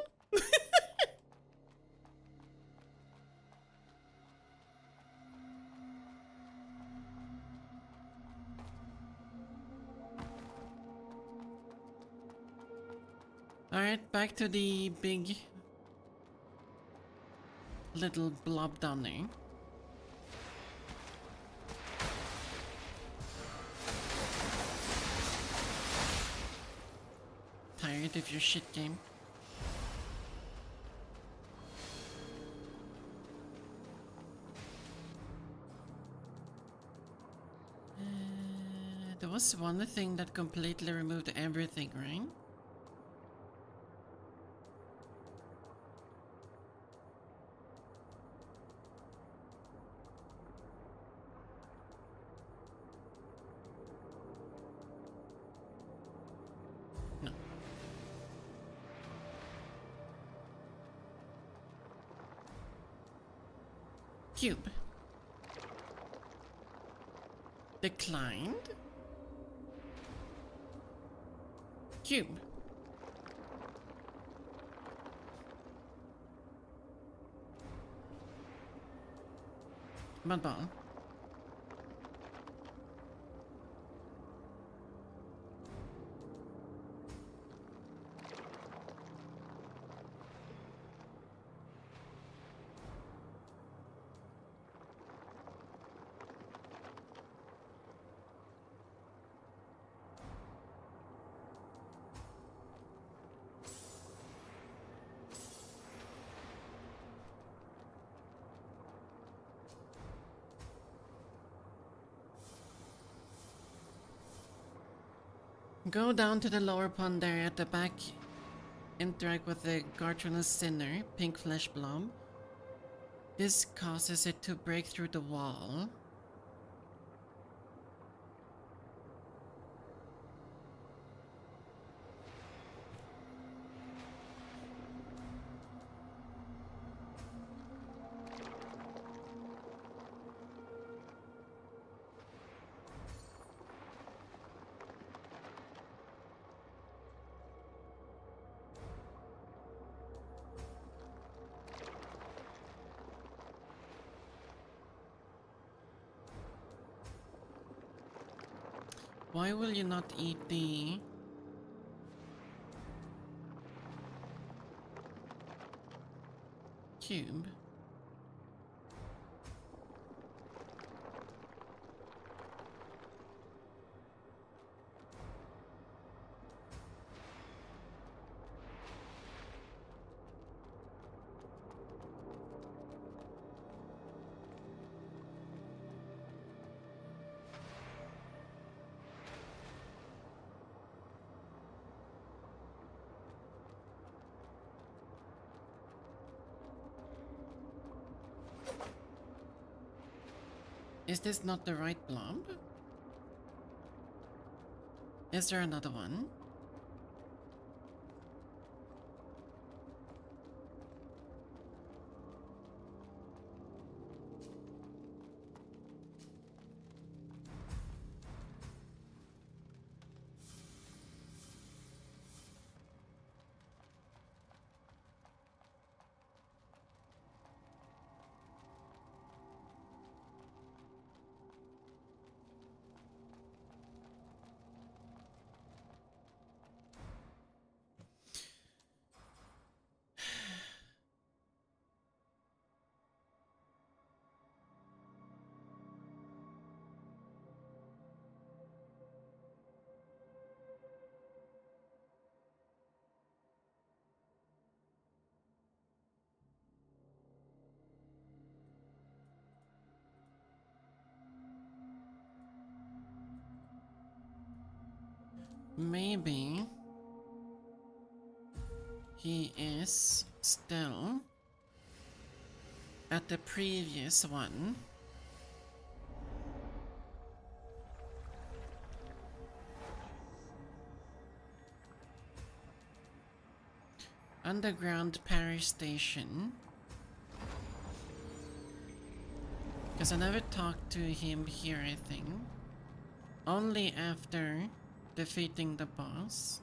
Alright, back to the big little blob down there. Tired of your shit game. There was one thing that completely removed everything, right? No. Cube. Declined. Cube. Mud ball. Go down to the lower pond there at the back. Interact with the Gartronus Sinner, pink flesh blob. This causes it to break through the wall. Why will you not eat the... cube? Is this not the right blob? Is there another one? Maybe he is still at the previous one. Underground parish station. Because I never talked to him here, I think. Only after defeating the boss.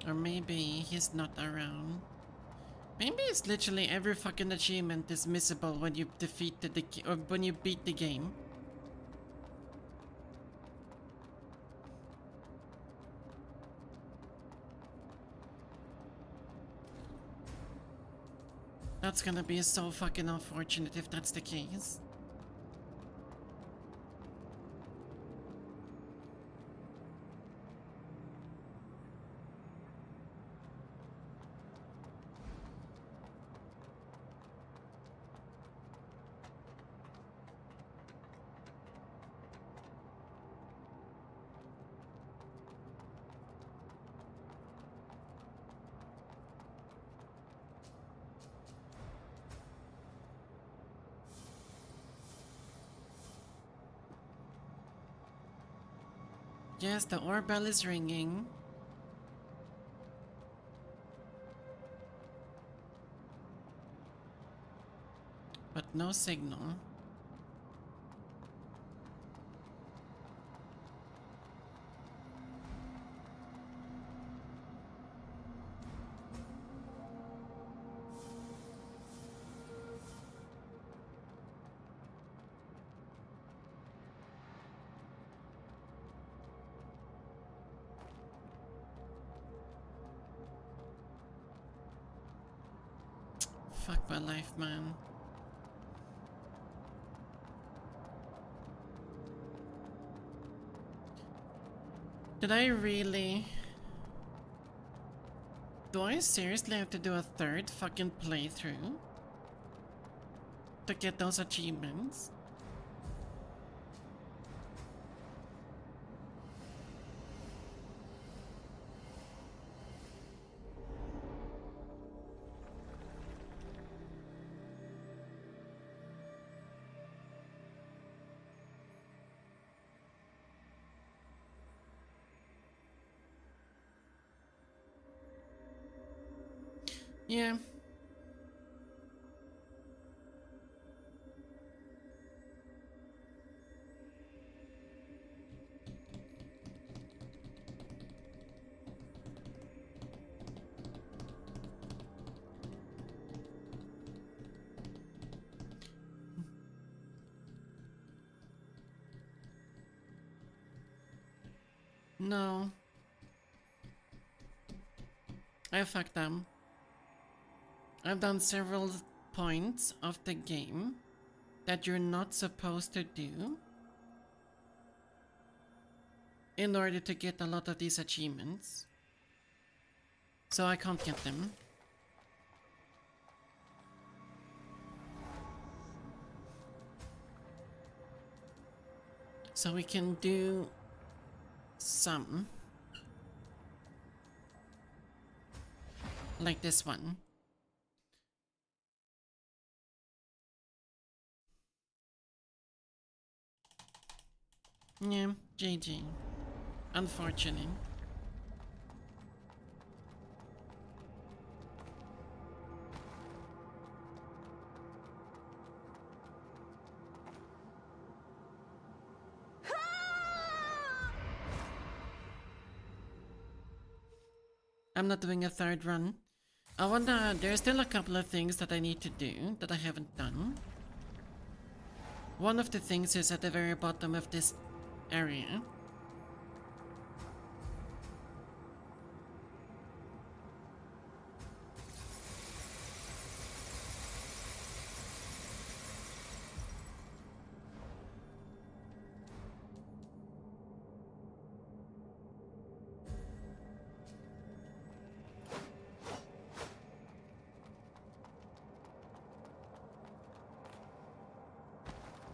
Or maybe he's not around. Maybe it's literally every fucking achievement is missable when you defeated the or when you beat the game. That's gonna be so fucking unfortunate if that's the case. Yes, the ore bell is ringing. But no signal. Fuck my life, man. Did I really? Do I seriously have to do a third fucking playthrough to get those achievements? Yeah. No. I fucked them. I've done several points of the game that you're not supposed to do in order to get a lot of these achievements. So I can't get them. So we can do some like this one. Yeah, GG. Unfortunate. I'm not doing a third run. I wonder, there's still a couple of things that I need to do that I haven't done. One of the things is at the very bottom of this area.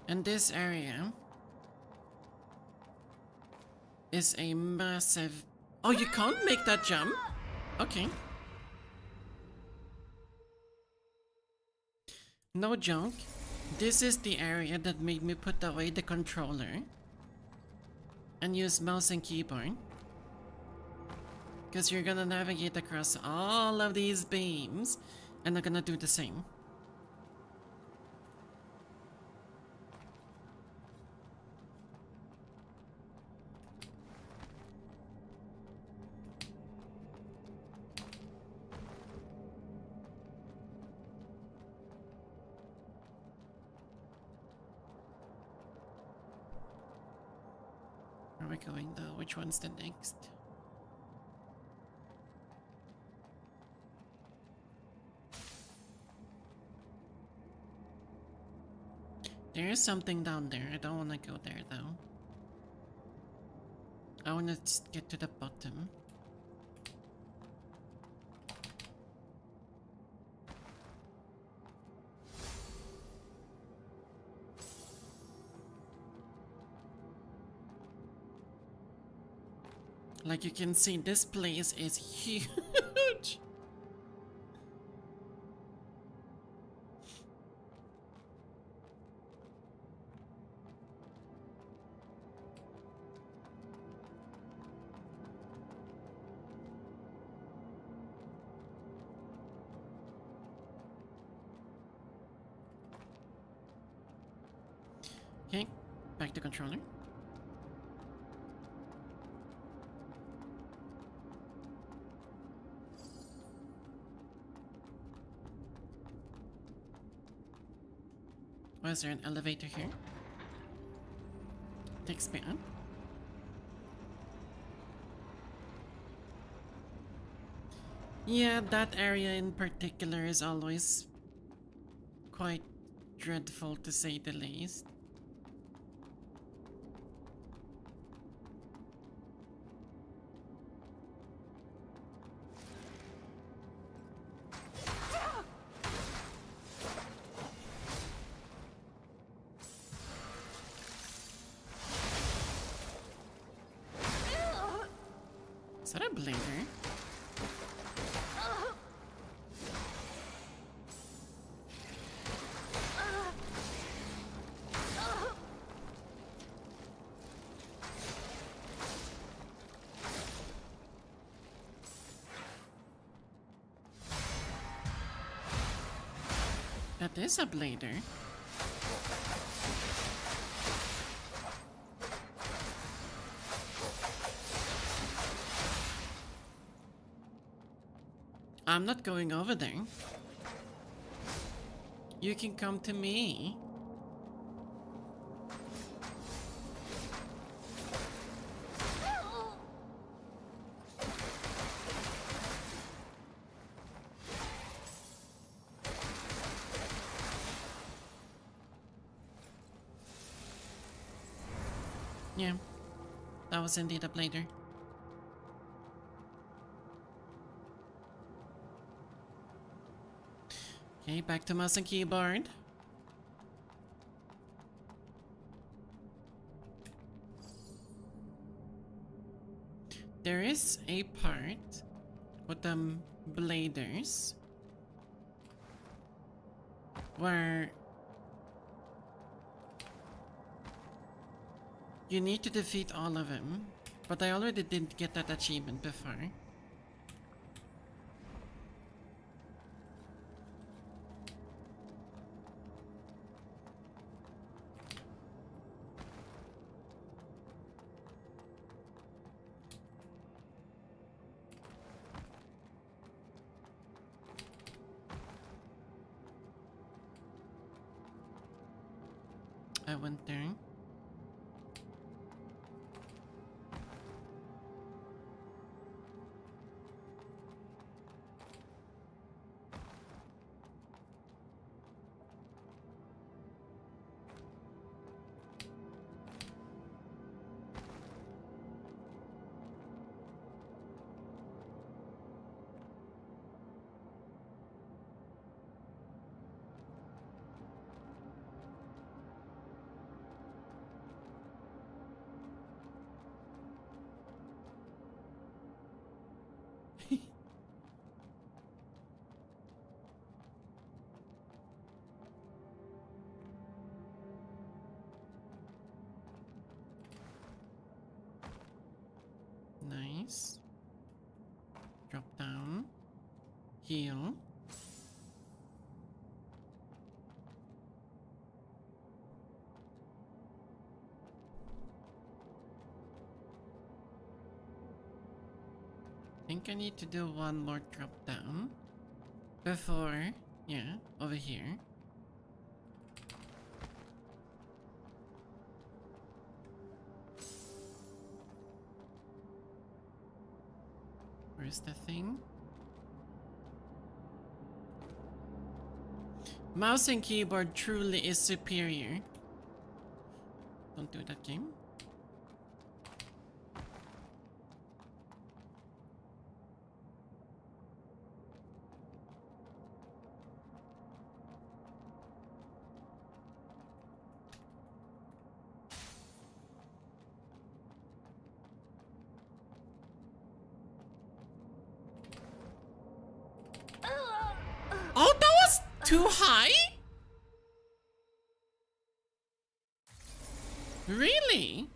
And this area is a massive... Oh, you can't make that jump? Okay. No joke. This is the area that made me put away the controller and use mouse and keyboard. Because you're gonna navigate across all of these beams, and I'm gonna do the same. Where are we going though? Which one's the next? There is something down there. I don't want to go there though. I want to just get to the bottom. Like you can see, this place is huge. Okay, back to controller. Why is there an elevator here? Takes me up. Yeah, that area in particular is always quite dreadful to say the least. Is that a blader? That is a blader. I'm not going over there. You can come to me. Yeah, that was indeed a blader. Okay, back to mouse and keyboard. There is a part with the bladers where you need to defeat all of them, but I already did get that achievement before. I went there. Nice. Drop down. Heal. Think I need to do one more drop down before, yeah, over here. Where's the thing? Mouse and keyboard truly is superior. Don't do that, game. Oh, that was too high? Really?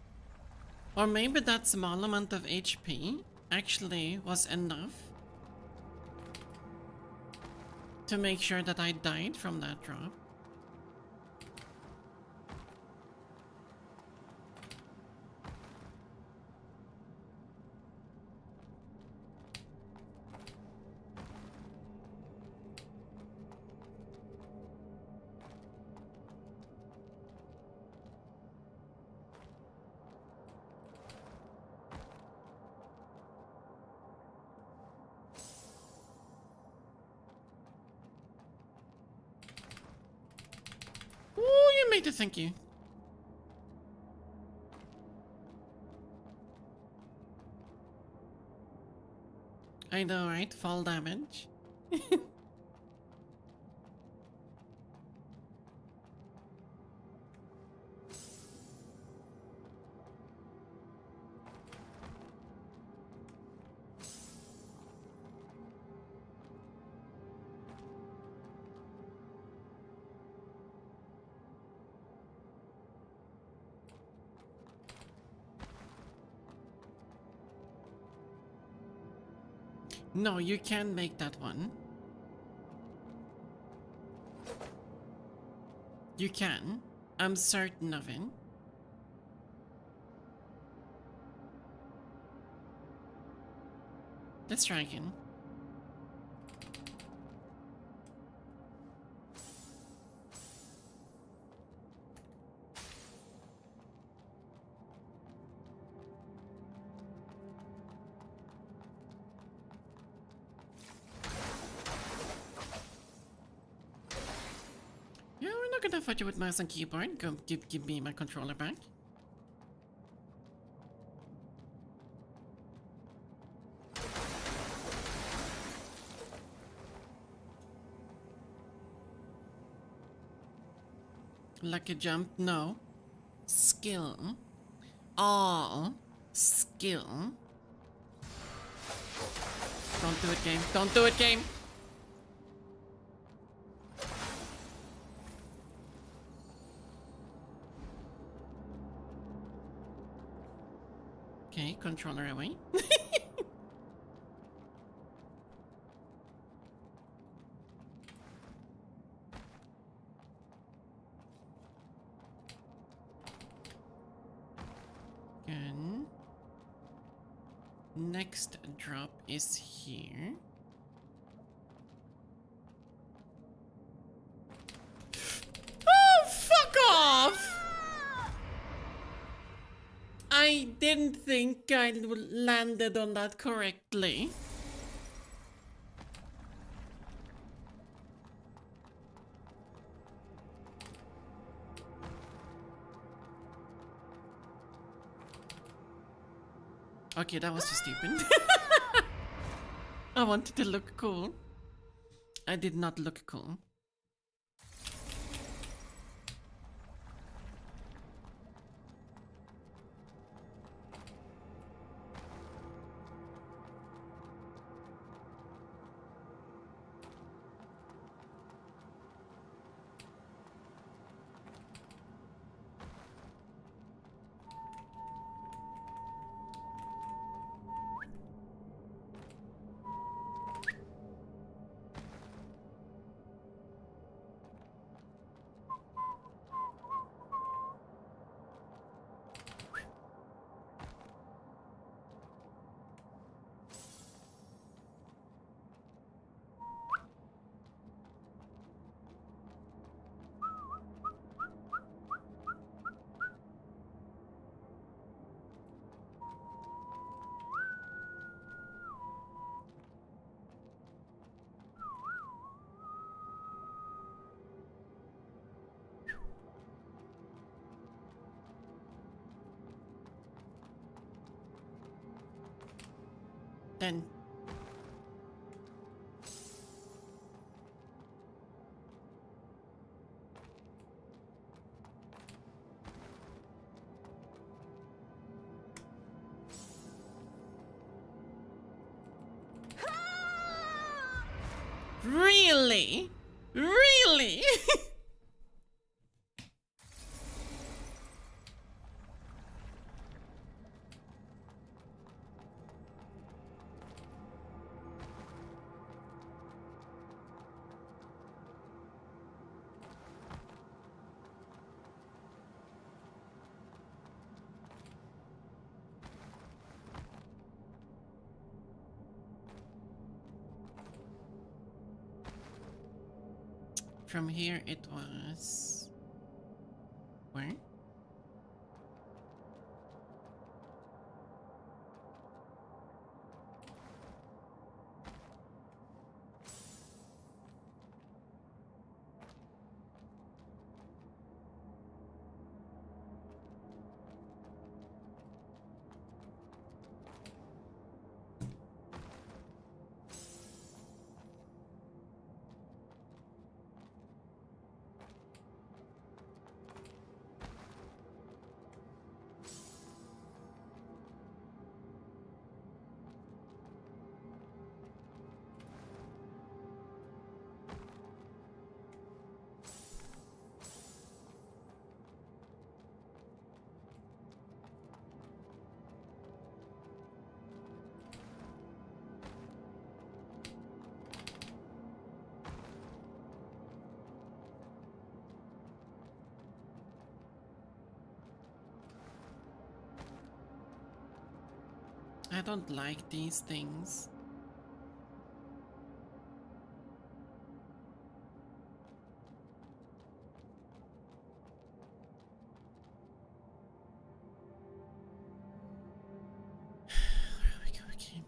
Or maybe that small amount of HP actually was enough to make sure that I died from that drop. Ooh, you made it, thank you. I know, right? Fall damage. No, you can make that one. You can. I'm certain of it. Let's try again. Yeah, we're not gonna fight you with mouse and keyboard. Go, give me my controller back. Lucky jump? No. Skill. All skill. Don't do it, game. Don't do it, game. Okay, controller away. Good. Next drop is here. Oh, fuck off! I didn't think I landed on that correctly. Okay, that was just stupid. I wanted to look cool. I did not look cool. Then really? Really? From here it was... Where? I don't like these things. Where we go again?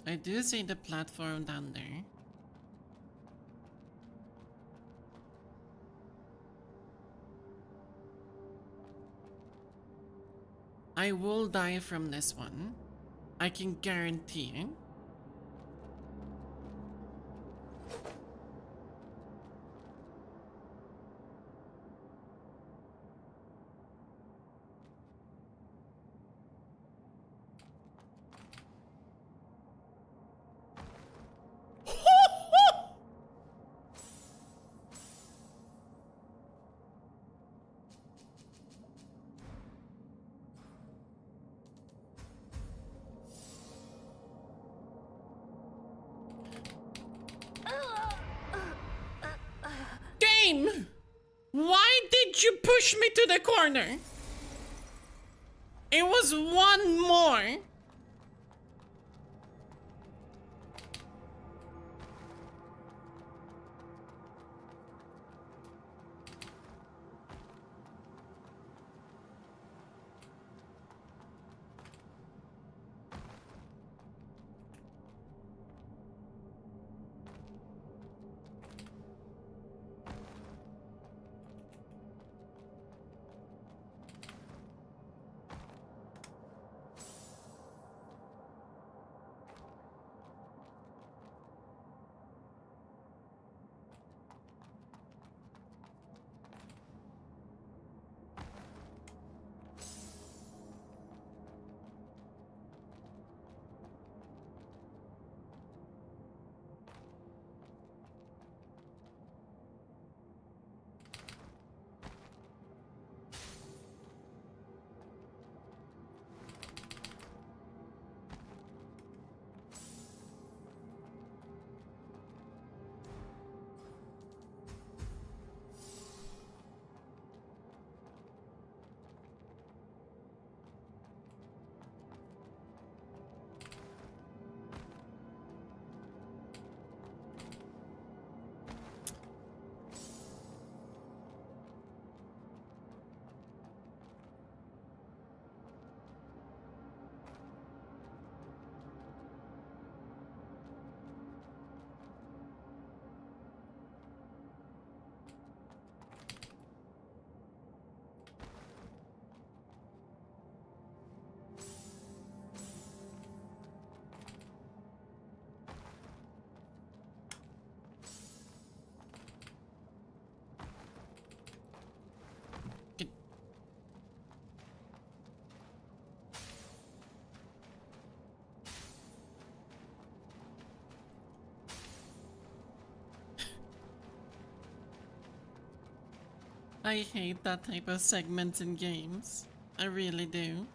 I do see the platform down there. I will die from this one. I can guarantee it. Game! Why did you push me to the corner? It was one more. I hate that type of segments in games. I really do.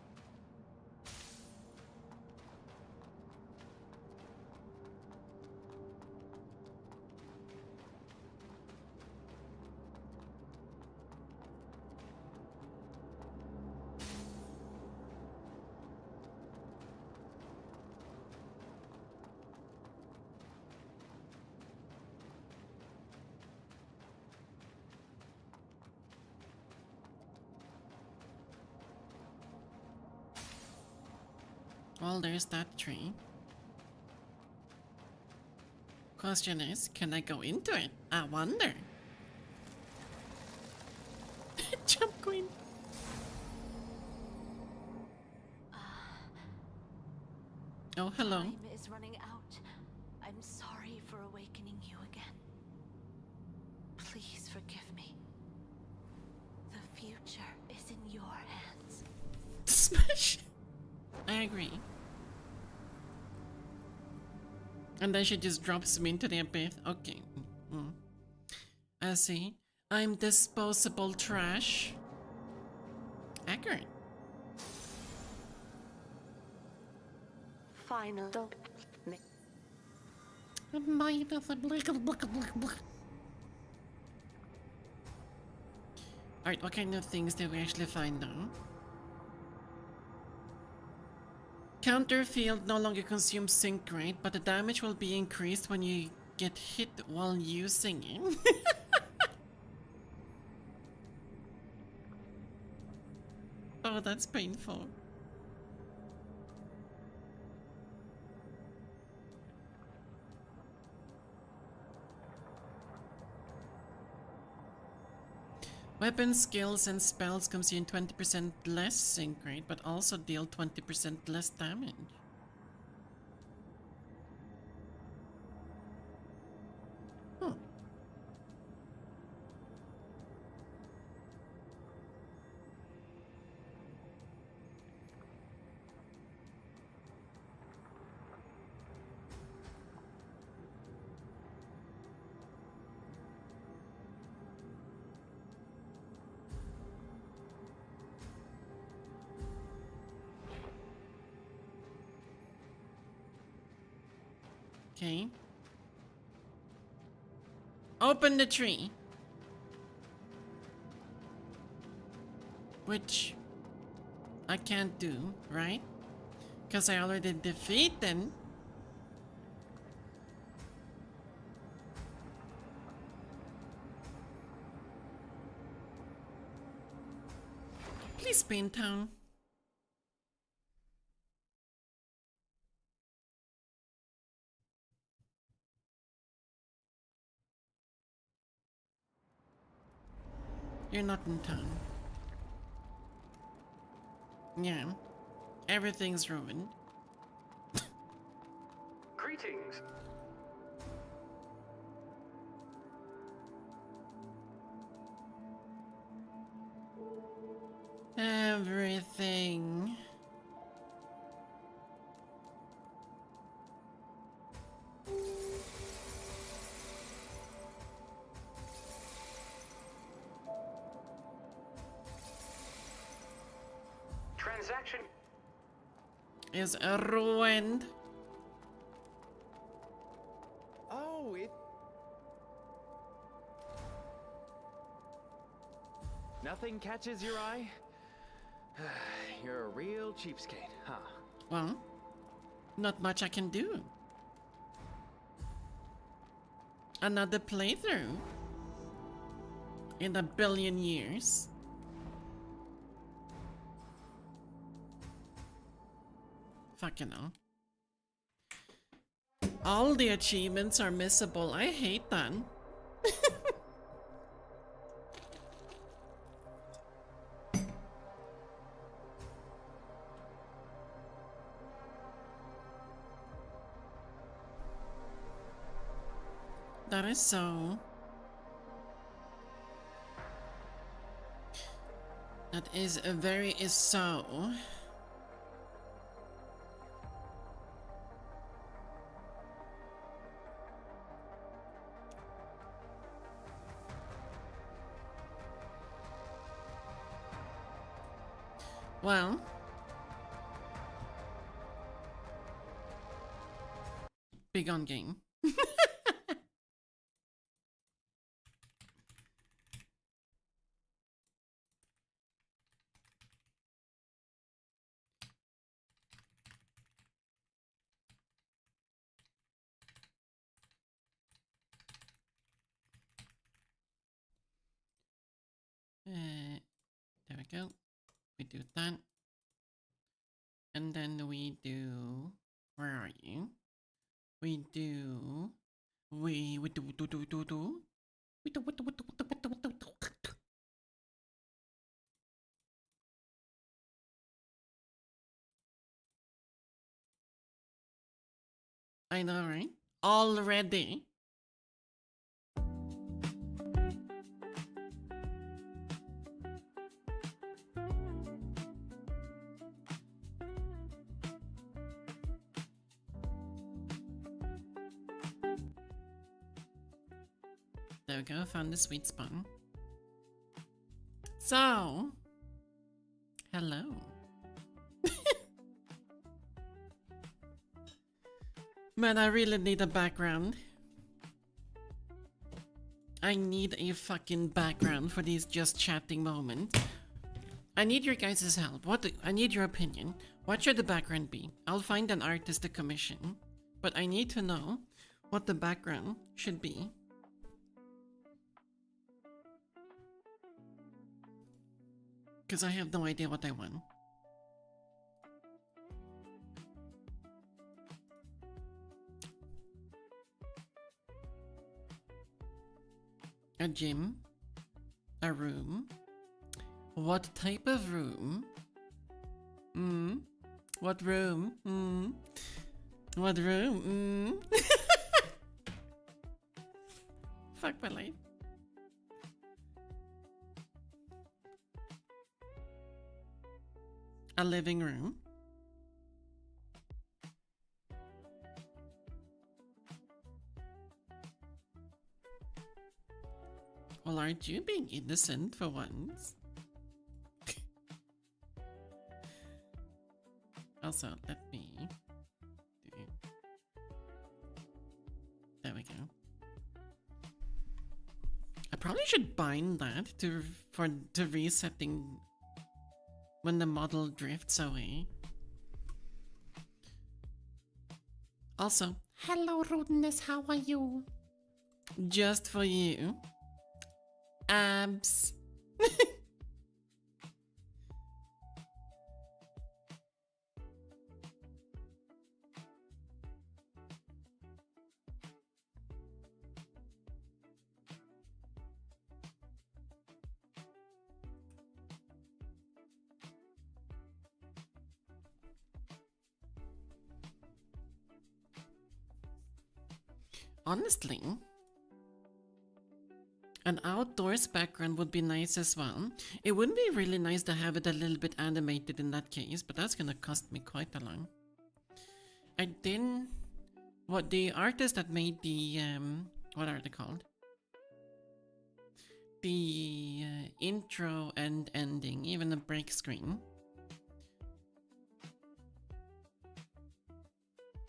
Well, there's that tree. Question is, can I go into it? I wonder. Jump queen. Oh, hello. Time is running out. I'm sorry for awakening you again. Please forgive me. The future is in your hands. Smash. I agree. And then she just drops me into the abyss. Okay. I see. I'm disposable trash. Accurate. Final. Alright, what kind of things did we actually find though? Counter field no longer consumes sync rate, but the damage will be increased when you get hit while using it. Oh, that's painful. Weapon skills and spells consume 20% less sync rate, but also deal 20% less damage. Hmm. Okay. Open the tree. Which I can't do, right? Because I already defeated. Please be in town. You're not in town. Yeah. Everything's ruined. Greetings. Everything. Transaction. Is ruined. Oh, it. Nothing catches your eye? You're a real cheapskate, huh? Well, not much I can do. Another playthrough. In a billion years. Fucking hell. All the achievements are missable. I hate that. That is so. That is very so. Well, big on game. There we go. We do that. And then we do, where are you? We do, we do. I know, right? Already. There we go, found the sweet spot. So, hello. Man, I really need a background. I need a fucking background for these just chatting moments. I need your guys' help. I need your opinion. What should the background be? I'll find an artist to commission, but I need to know what the background should be. Because I have no idea what I want. A gym. A room? What type of room? What room? What room? Fuck my life. A living room? Well, aren't you being innocent for once? Also, let me do... There we go. I probably should bind that to resetting when the model drifts away. Also, hello rudeness, how are you? Just for you. Abs. Honestly, an outdoors background would be nice as well. It would be really nice to have it a little bit animated in that case, but that's gonna cost me quite a lot. I didn't... What, the artist that made the, what are they called? The intro and ending, even the break screen.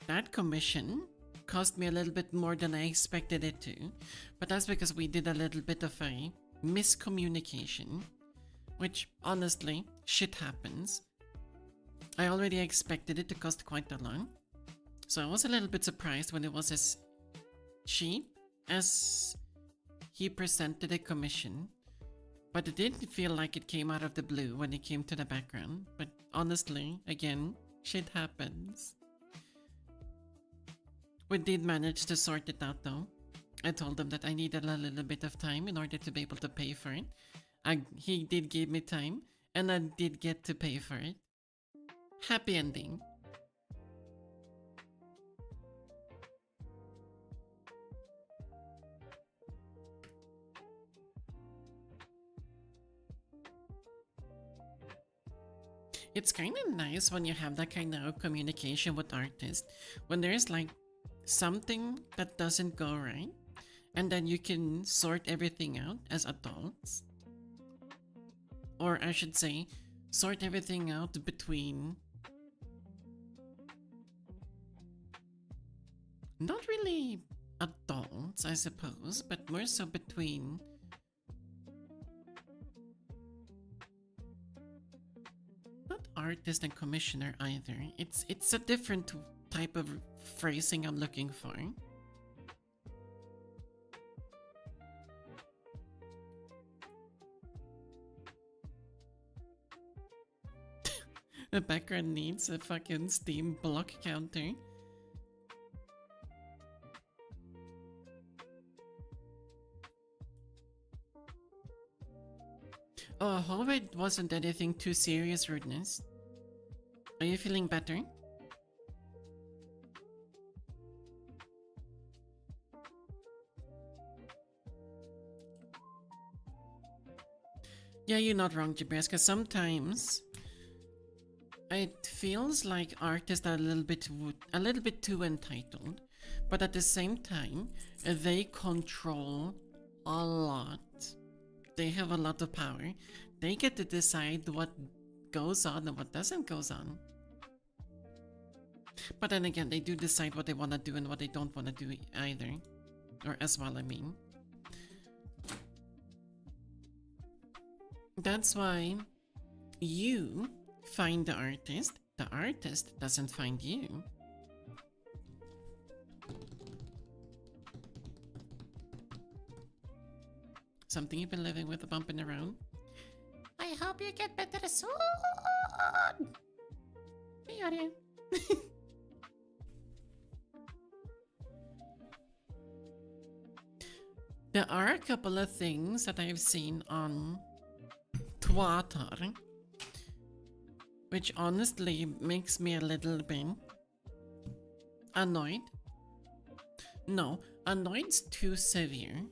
That commission cost me a little bit more than I expected it to, but that's because we did a little bit of a miscommunication, which honestly, shit happens. I already expected it to cost quite a lot, so I was a little bit surprised when it was as cheap as he presented a commission, but it didn't feel like it came out of the blue when it came to the background. But honestly, again, shit happens. We did manage to sort it out though. I told him that I needed a little bit of time in order to be able to pay for it. He did give me time, and I did get to pay for it. Happy ending. It's kind of nice when you have that kind of communication with artists, when there's like something that doesn't go right, and then you can sort everything out as adults. Or I should say, sort everything out between... Not really adults, I suppose, but more so between... Not artist and commissioner either. It's a different type of phrasing I'm looking for. The background needs a fucking Steam block counter. Oh, I hope it wasn't anything too serious, rudeness. Are you feeling better? Yeah, you're not wrong, Jabez, because sometimes it feels like artists are a little bit too entitled, but at the same time, they control a lot. They have a lot of power. They get to decide what goes on and what doesn't goes on. But then again, they do decide what they want to do and what they don't want to do either. Or as well, I mean. That's why you find the artist doesn't find you. Something you've been living with, bumping around? I hope you get better soon! Hey, are you? There are a couple of things that I've seen on Twitter, which honestly makes me a little bit annoyed. No, annoyed's too severe.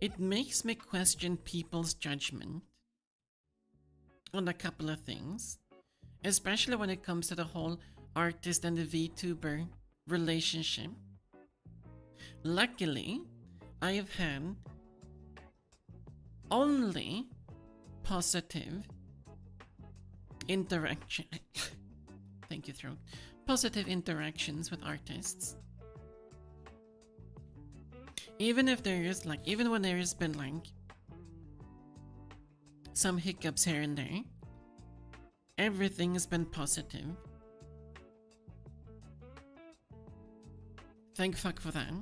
It makes me question people's judgment on a couple of things, especially when it comes to the whole artist and the VTuber relationship. Luckily, I've had only positive interaction. Thank you, throat. Positive interactions with artists. Even if there is even when there has been some hiccups here and there, everything has been positive. Thank fuck for that.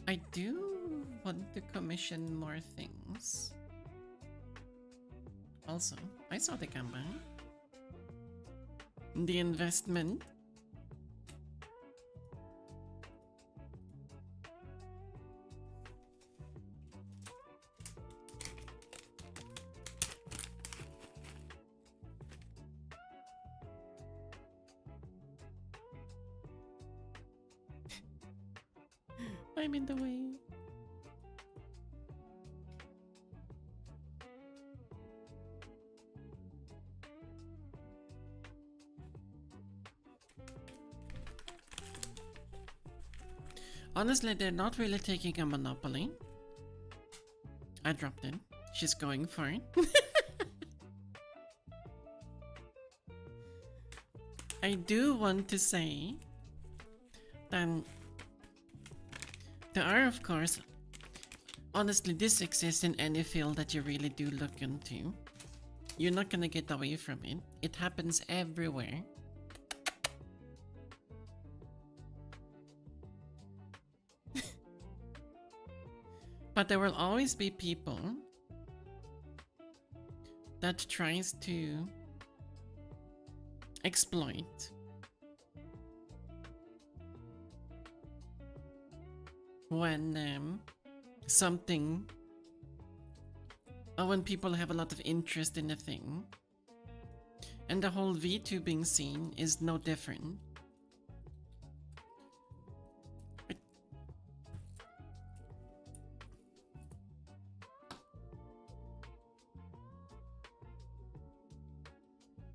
I do want to commission more things. Also, I saw the camera. The investment. I'm in the way. Honestly, they're not really taking a monopoly. I dropped it. She's going for it. I do want to say that there are, of course, honestly, this exists in any field that you really do look into. You're not gonna get away from it. It happens everywhere. But there will always be people that tries to exploit when something or when people have a lot of interest in a thing. And the whole VTubing scene is no different.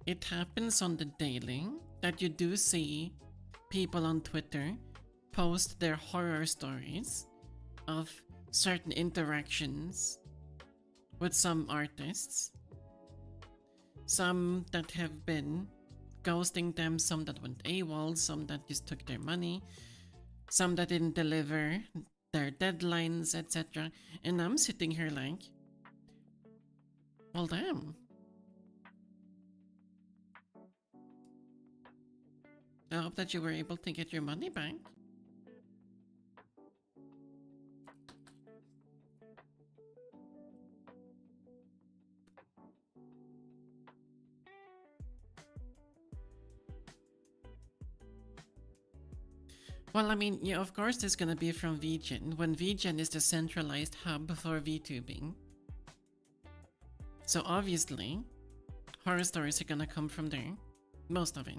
It happens on the daily that you do see people on Twitter post their horror stories of certain interactions with some artists. Some that have been ghosting them, some that went AWOL, some that just took their money, some that didn't deliver their deadlines, etc. And I'm sitting here like, well, damn. I hope that you were able to get your money back. Well, I mean, yeah, of course there's gonna be from VGen, when VGen is the centralized hub for VTubing. So obviously, horror stories are gonna come from there. Most of it.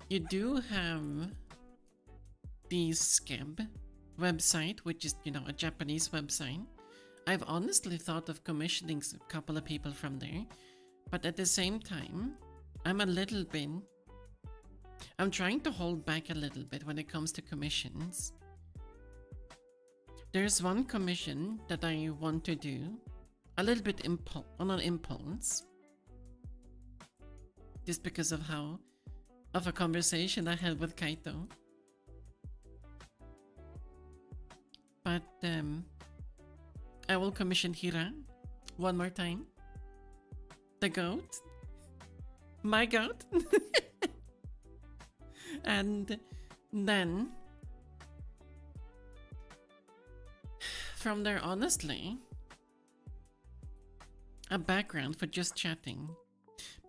You do have the Skeb website, which is, you know, a Japanese website. I've honestly thought of commissioning a couple of people from there, but at the same time, I'm trying to hold back a little bit when it comes to commissions. There's one commission that I want to do a little bit on an impulse, just because of a conversation I had with Kaito. But I will commission Hira one more time. The goat. My goat. And then from there, honestly, a background for just chatting.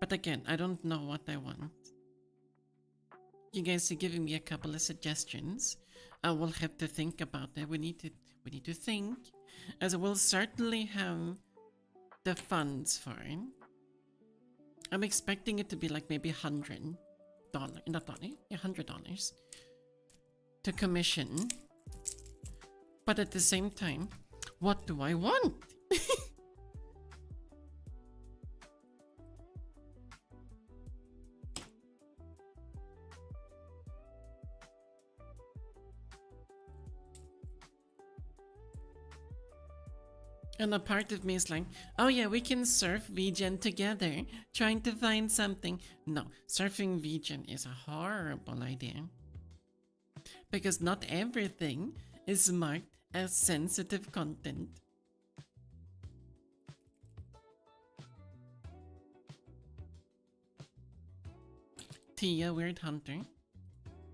But again, I don't know what I want. You guys are giving me a couple of suggestions. I will have to think about it. We need to think, as we'll certainly have the funds for it. I'm expecting it to be like maybe $100, not $100, yeah, $100 to commission. But at the same time, what do I want? And a part of me is like, oh yeah, we can surf VGen together, trying to find something. No, surfing VGen is a horrible idea. Because not everything is marked as sensitive content. Tia, Weird Hunter.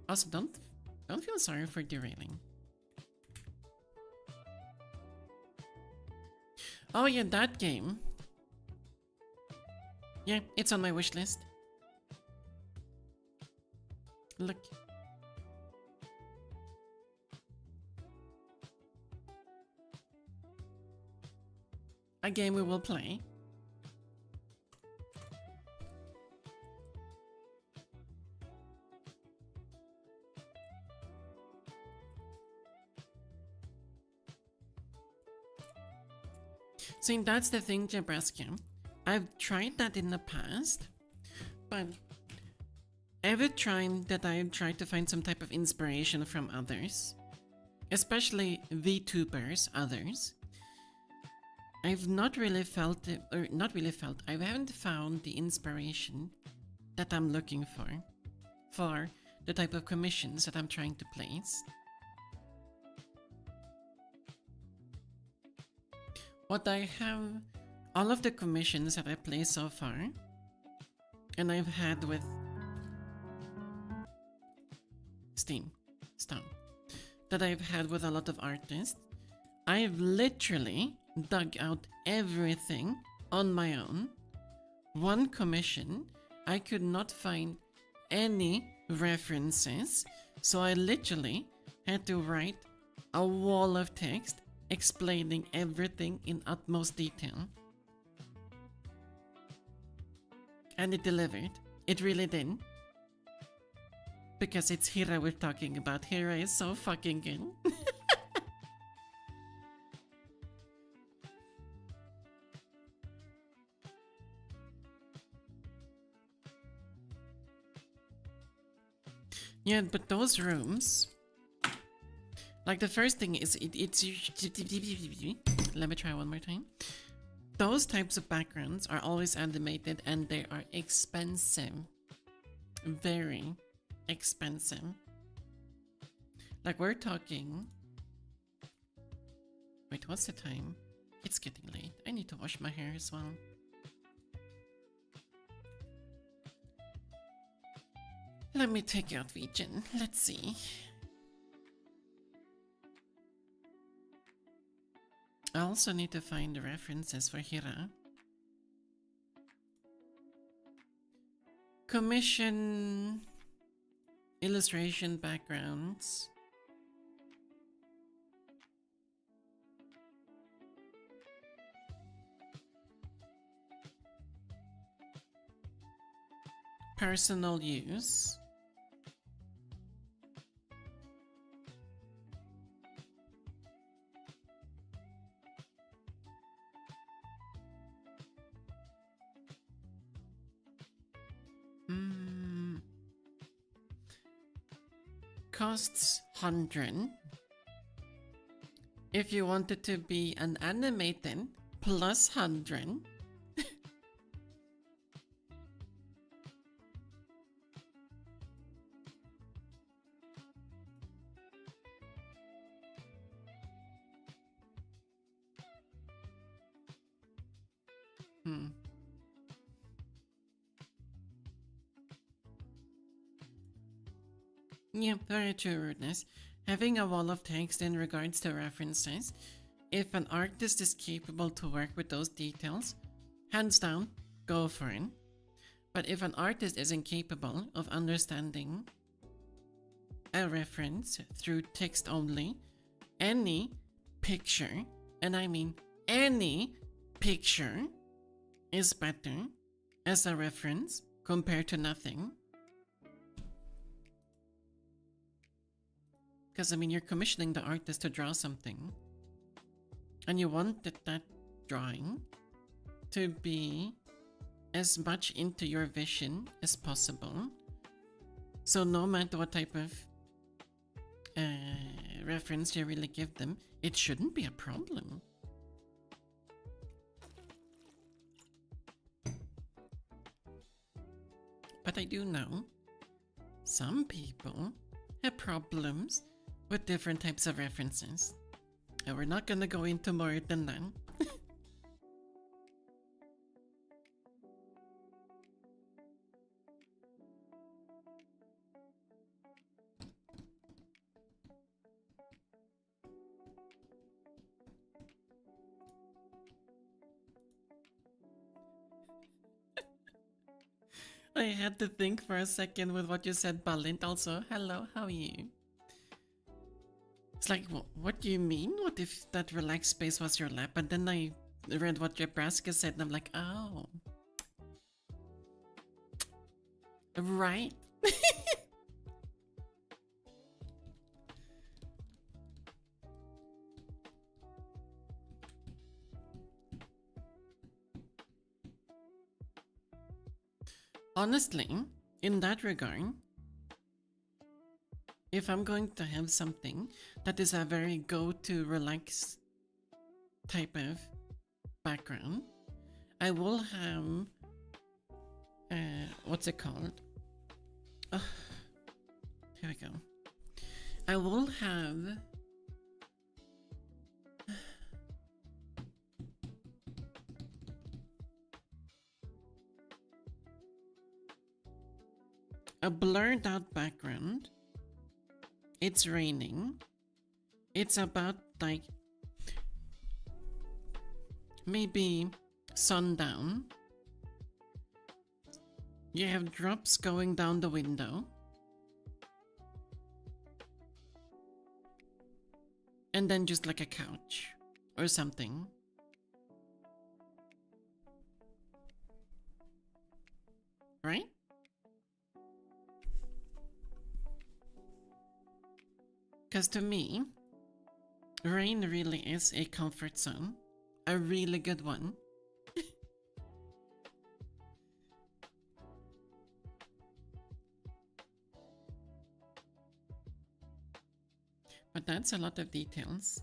Also, don't feel sorry for derailing. Oh yeah, that game. Yeah, it's on my wish list. Look. A game we will play. See, that's the thing, Jabraska. I've tried that in the past, but every time that I've tried to find some type of inspiration from others, especially Vtubers, others, I've not really felt it, or not really felt, I haven't found the inspiration that I'm looking for the type of commissions that I'm trying to place. What I have, all of the commissions that I placed so far, and I've had with Stone, that I've had with a lot of artists, I've literally dug out everything on my own. One commission, I could not find any references, so I literally had to write a wall of text explaining everything in utmost detail. And it delivered. It really did. Because it's Hira we're talking about. Hira is so fucking good. Yeah, but those rooms, like the first thing is it's let me try one more time. Those types of backgrounds are always animated and they are expensive. Very expensive. Like we're talking. Wait, what's the time? It's getting late. I need to wash my hair as well. Let me take out Vision. Let's see. I also need to find the references for Hira. Commission illustration backgrounds. Personal use. Costs 100. If you want it to be an animated, plus 100. Yeah, very true, Rudeness. Having a wall of text in regards to references, if an artist is capable to work with those details, hands down, go for it. But if an artist is incapable of understanding a reference through text only, any picture, and I mean any picture, is better as a reference compared to nothing. Because, I mean, you're commissioning the artist to draw something, and you want that drawing to be as much into your vision as possible. So no matter what type of reference you really give them, it shouldn't be a problem. But I do know some people have problems with different types of references. And we're not gonna go into more than that. I had to think for a second with what you said, Balint. Also, hello, how are you? It's like, what do you mean? What if that relaxed space was your lap? And then I read what Nebraska said, and I'm like, oh. Right. Honestly, in that regard, if I'm going to have something that is a very go-to relax type of background, I will have, what's it called? Here we go. I will have a blurred out background. It's raining. It's about like maybe sundown. You have drops going down the window. And then just like a couch or something. Right? Because to me, rain really is a comfort zone. A really good one. But that's a lot of details.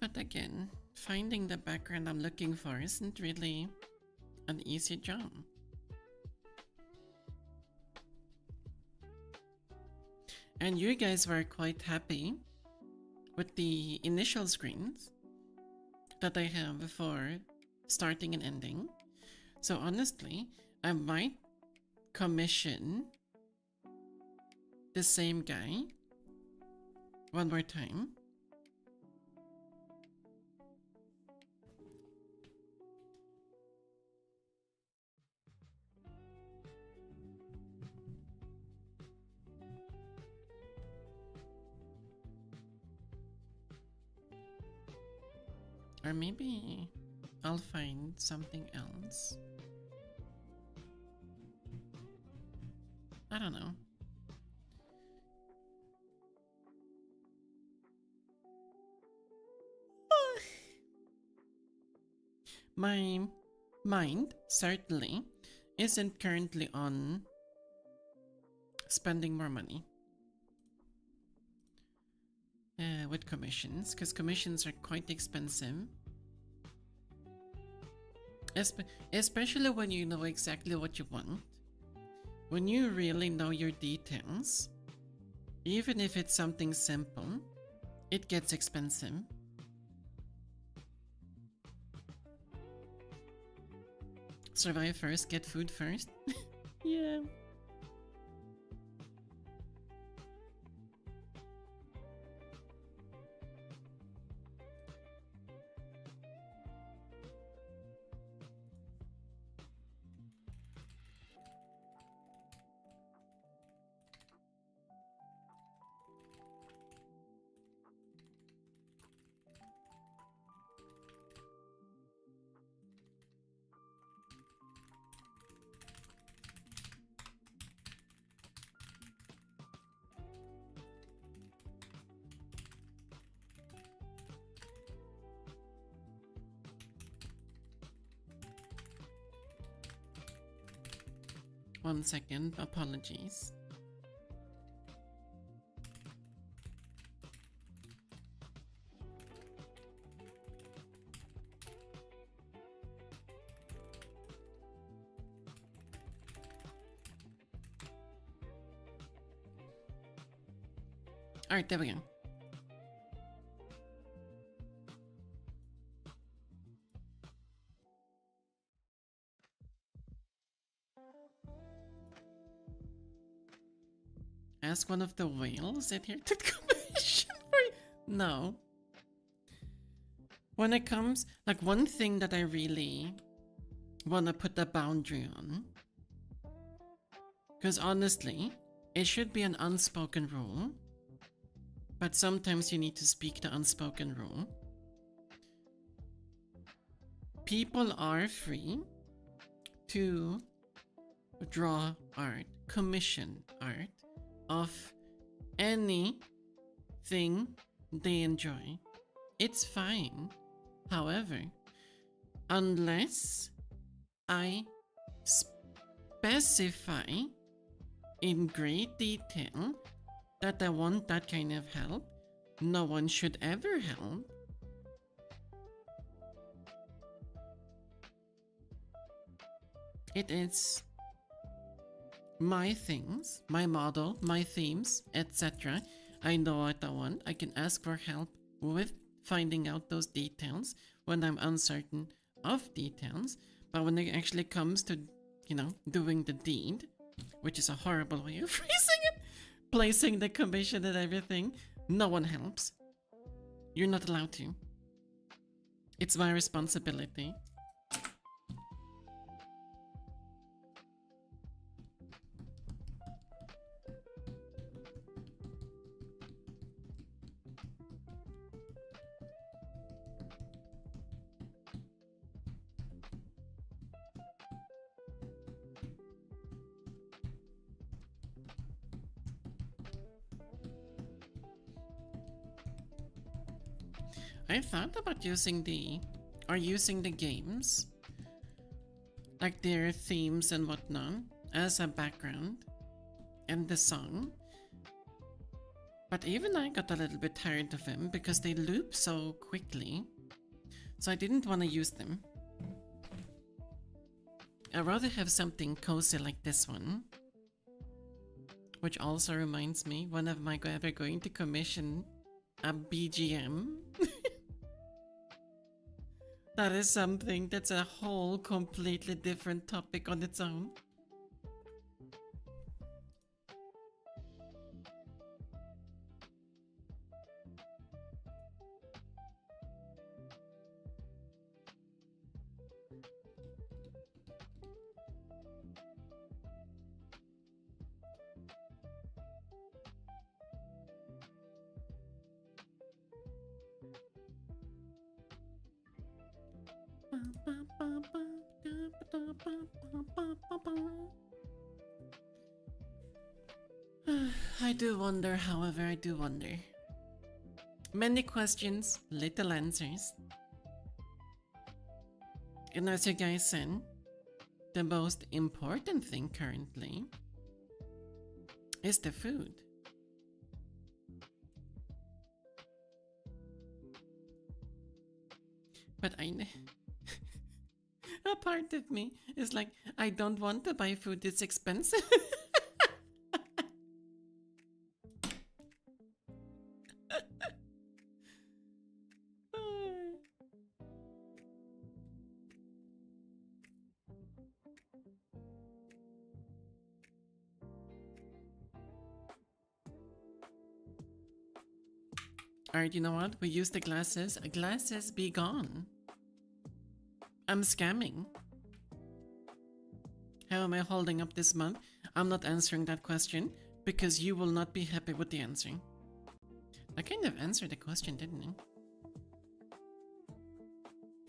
But again, finding the background I'm looking for isn't really an easy job. And you guys were quite happy with the initial screens that I have for starting and ending. So honestly, I might commission the same guy one more time. Or maybe I'll find something else. I don't know. My mind certainly isn't currently on spending more money with commissions, because commissions are quite expensive. Especially when you know exactly what you want. When you really know your details, even if it's something simple, it gets expensive. Survive first, get food first. Yeah. One second, apologies. Alright, there we go. Ask one of the whales it here to commission for you. No. When it comes, like, one thing that I really wanna put a boundary on, because honestly, it should be an unspoken rule, but sometimes you need to speak the unspoken rule. People are free to draw art, commission art of anything they enjoy. It's fine. However, unless I specify in great detail that I want that kind of help, no one should ever help. It is my things, my model, my themes, etc. I know what I want. I can ask for help with finding out those details when I'm uncertain of details. But when it actually comes to, you know, doing the deed, which is a horrible way of phrasing it, placing the commission and everything, no one helps. You're not allowed to. It's my responsibility. I thought about using the games, like their themes and whatnot, as a background, and the song. But even I got a little bit tired of them because they loop so quickly, so I didn't want to use them. I'd rather have something cozy like this one. Which also reminds me, when am I ever going to commission a BGM? That is something that's a whole completely different topic on its own. I do wonder, however, I do wonder. Many questions, little answers. And as you guys said, the most important thing currently is the food. But A part of me is like, I don't want to buy food, it's expensive. Alright, you know what? We use the glasses. Glasses be gone. I'm scamming. How am I holding up this month? I'm not answering that question because you will not be happy with the answer. I kind of answered the question, didn't I?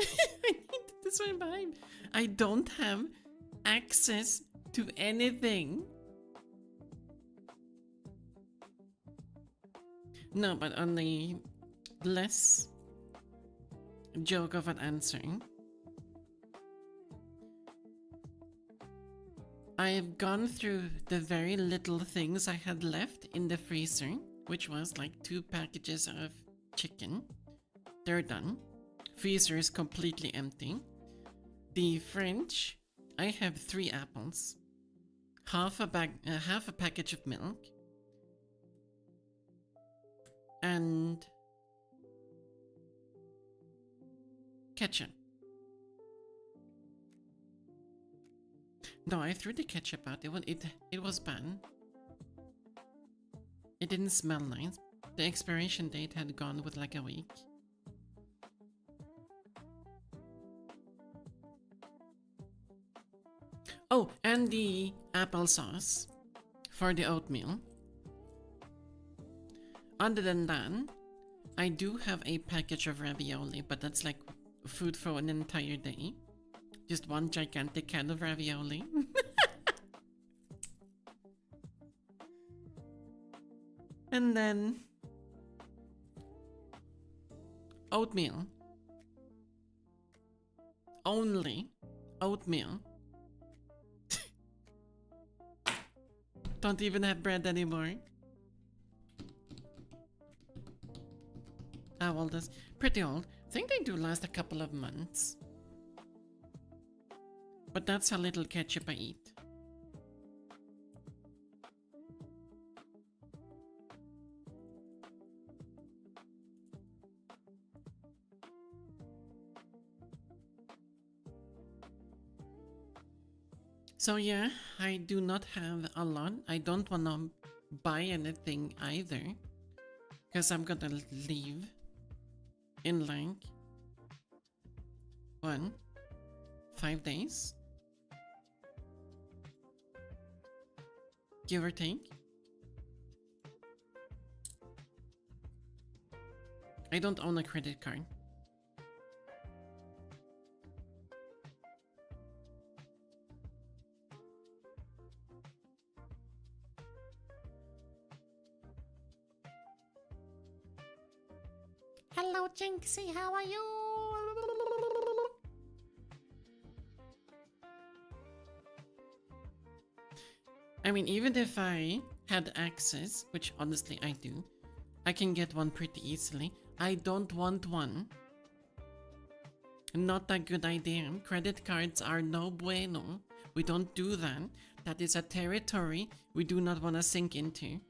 I need to survive. I don't have access to anything. No, but on the less joke of an answering, I've gone through the very little things I had left in the freezer, which was like 2 packages of chicken. They're done. Freezer is completely empty. The fridge, I have 3 apples, half a package of milk, and ketchup. No, I threw the ketchup out. It was bad. It didn't smell nice. The expiration date had gone with like a week. Oh, and the applesauce for the oatmeal. Other than that, I do have a package of ravioli, but that's like food for an entire day. Just one gigantic can of ravioli. And then oatmeal. Only oatmeal. Don't even have bread anymore. How old is? Pretty old. Think they do last a couple of months. But that's how little ketchup I eat. So yeah, I do not have a lot. I don't wanna buy anything either, because I'm gonna leave in like 5 days, give or take. I don't own a credit card. Hello, Jinxie, how are you? I mean, even if I had access, which honestly I do, I can get one pretty easily. I don't want one. Not a good idea. Credit cards are no bueno. We don't do that. That is a territory we do not want to sink into.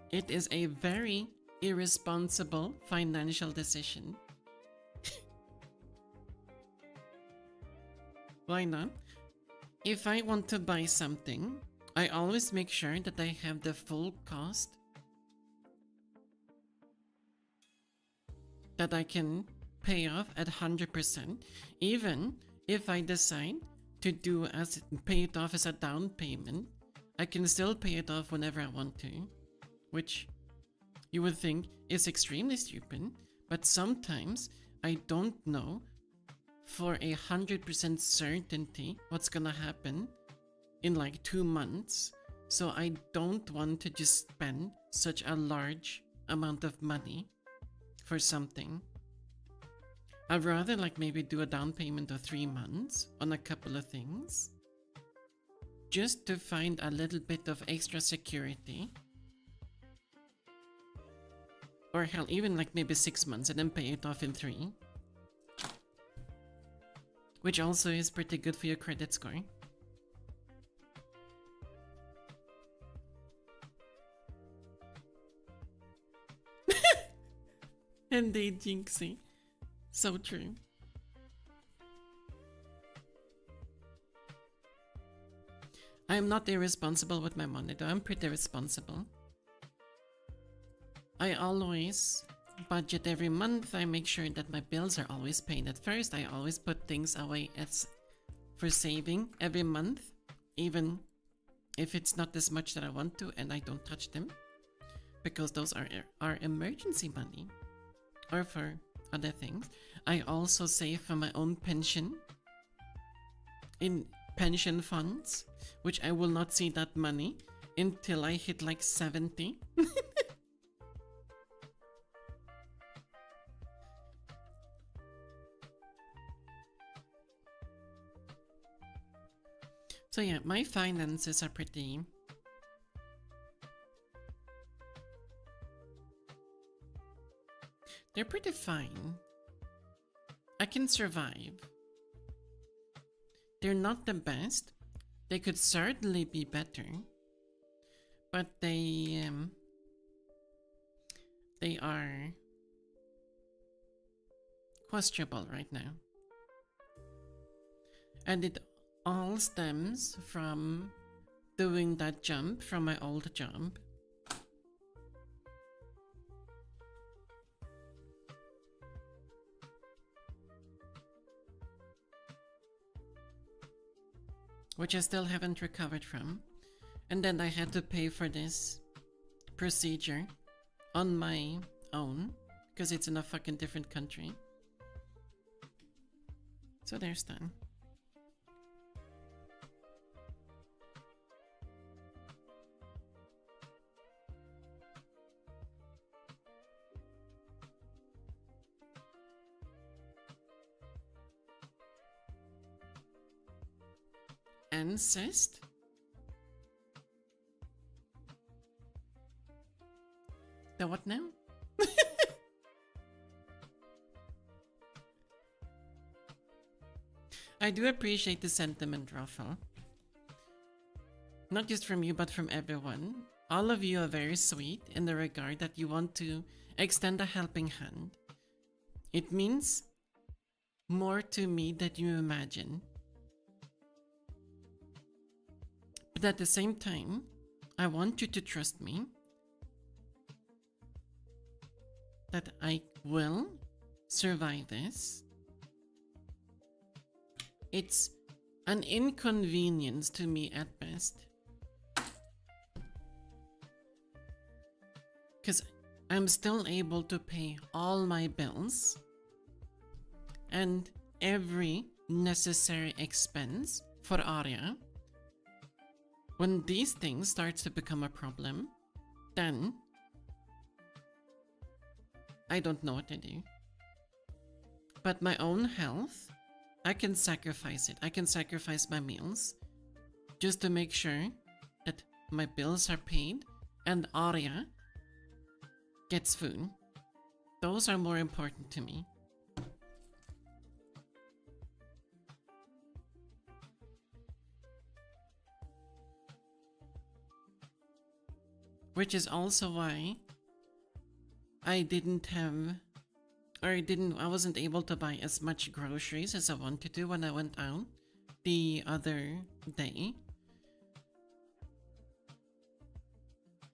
It is a very irresponsible financial decision. Why not? If I want to buy something, I always make sure that I have the full cost, that I can pay off at 100%, even if I decide to pay it off as a down payment. I can still pay it off whenever I want to, which you would think is extremely stupid, but sometimes I don't know for 100% certainty what's gonna happen in like 2 months, so I don't want to just spend such a large amount of money for something. I'd rather like maybe do a down payment of 3 months on a couple of things, just to find a little bit of extra security. Or hell, even like maybe 6 months and then pay it off in 3. Which also is pretty good for your credit score. Indeed, Jinxie. So true. I am not irresponsible with my money though, I'm pretty responsible. I always budget every month. I make sure that my bills are always paid at first. I always put things away as for saving every month, even if it's not as much that I want to, and I don't touch them because those are our emergency money or for other things. I also save for my own pension in pension funds, which I will not see that money until I hit like 70. So yeah, my finances are pretty... They're pretty fine. I can survive. They're not the best. They could certainly be better. But they are questionable right now. And it all stems from doing that jump from my old job. Which I still haven't recovered from. And then I had to pay for this procedure on my own because it's in a fucking different country. So there's that. Incest? The what now? I do appreciate the sentiment, Ruffle. Not just from you, but from everyone. All of you are very sweet in the regard that you want to extend a helping hand. It means more to me than you imagine. But at the same time, I want you to trust me that I will survive this. It's an inconvenience to me at best. Because I'm still able to pay all my bills and every necessary expense for Arya. When these things start to become a problem, then I don't know what to do. But my own health, I can sacrifice it. I can sacrifice my meals just to make sure that my bills are paid and Arya gets food. Those are more important to me. Which is also why I I wasn't able to buy as much groceries as I wanted to when I went out the other day.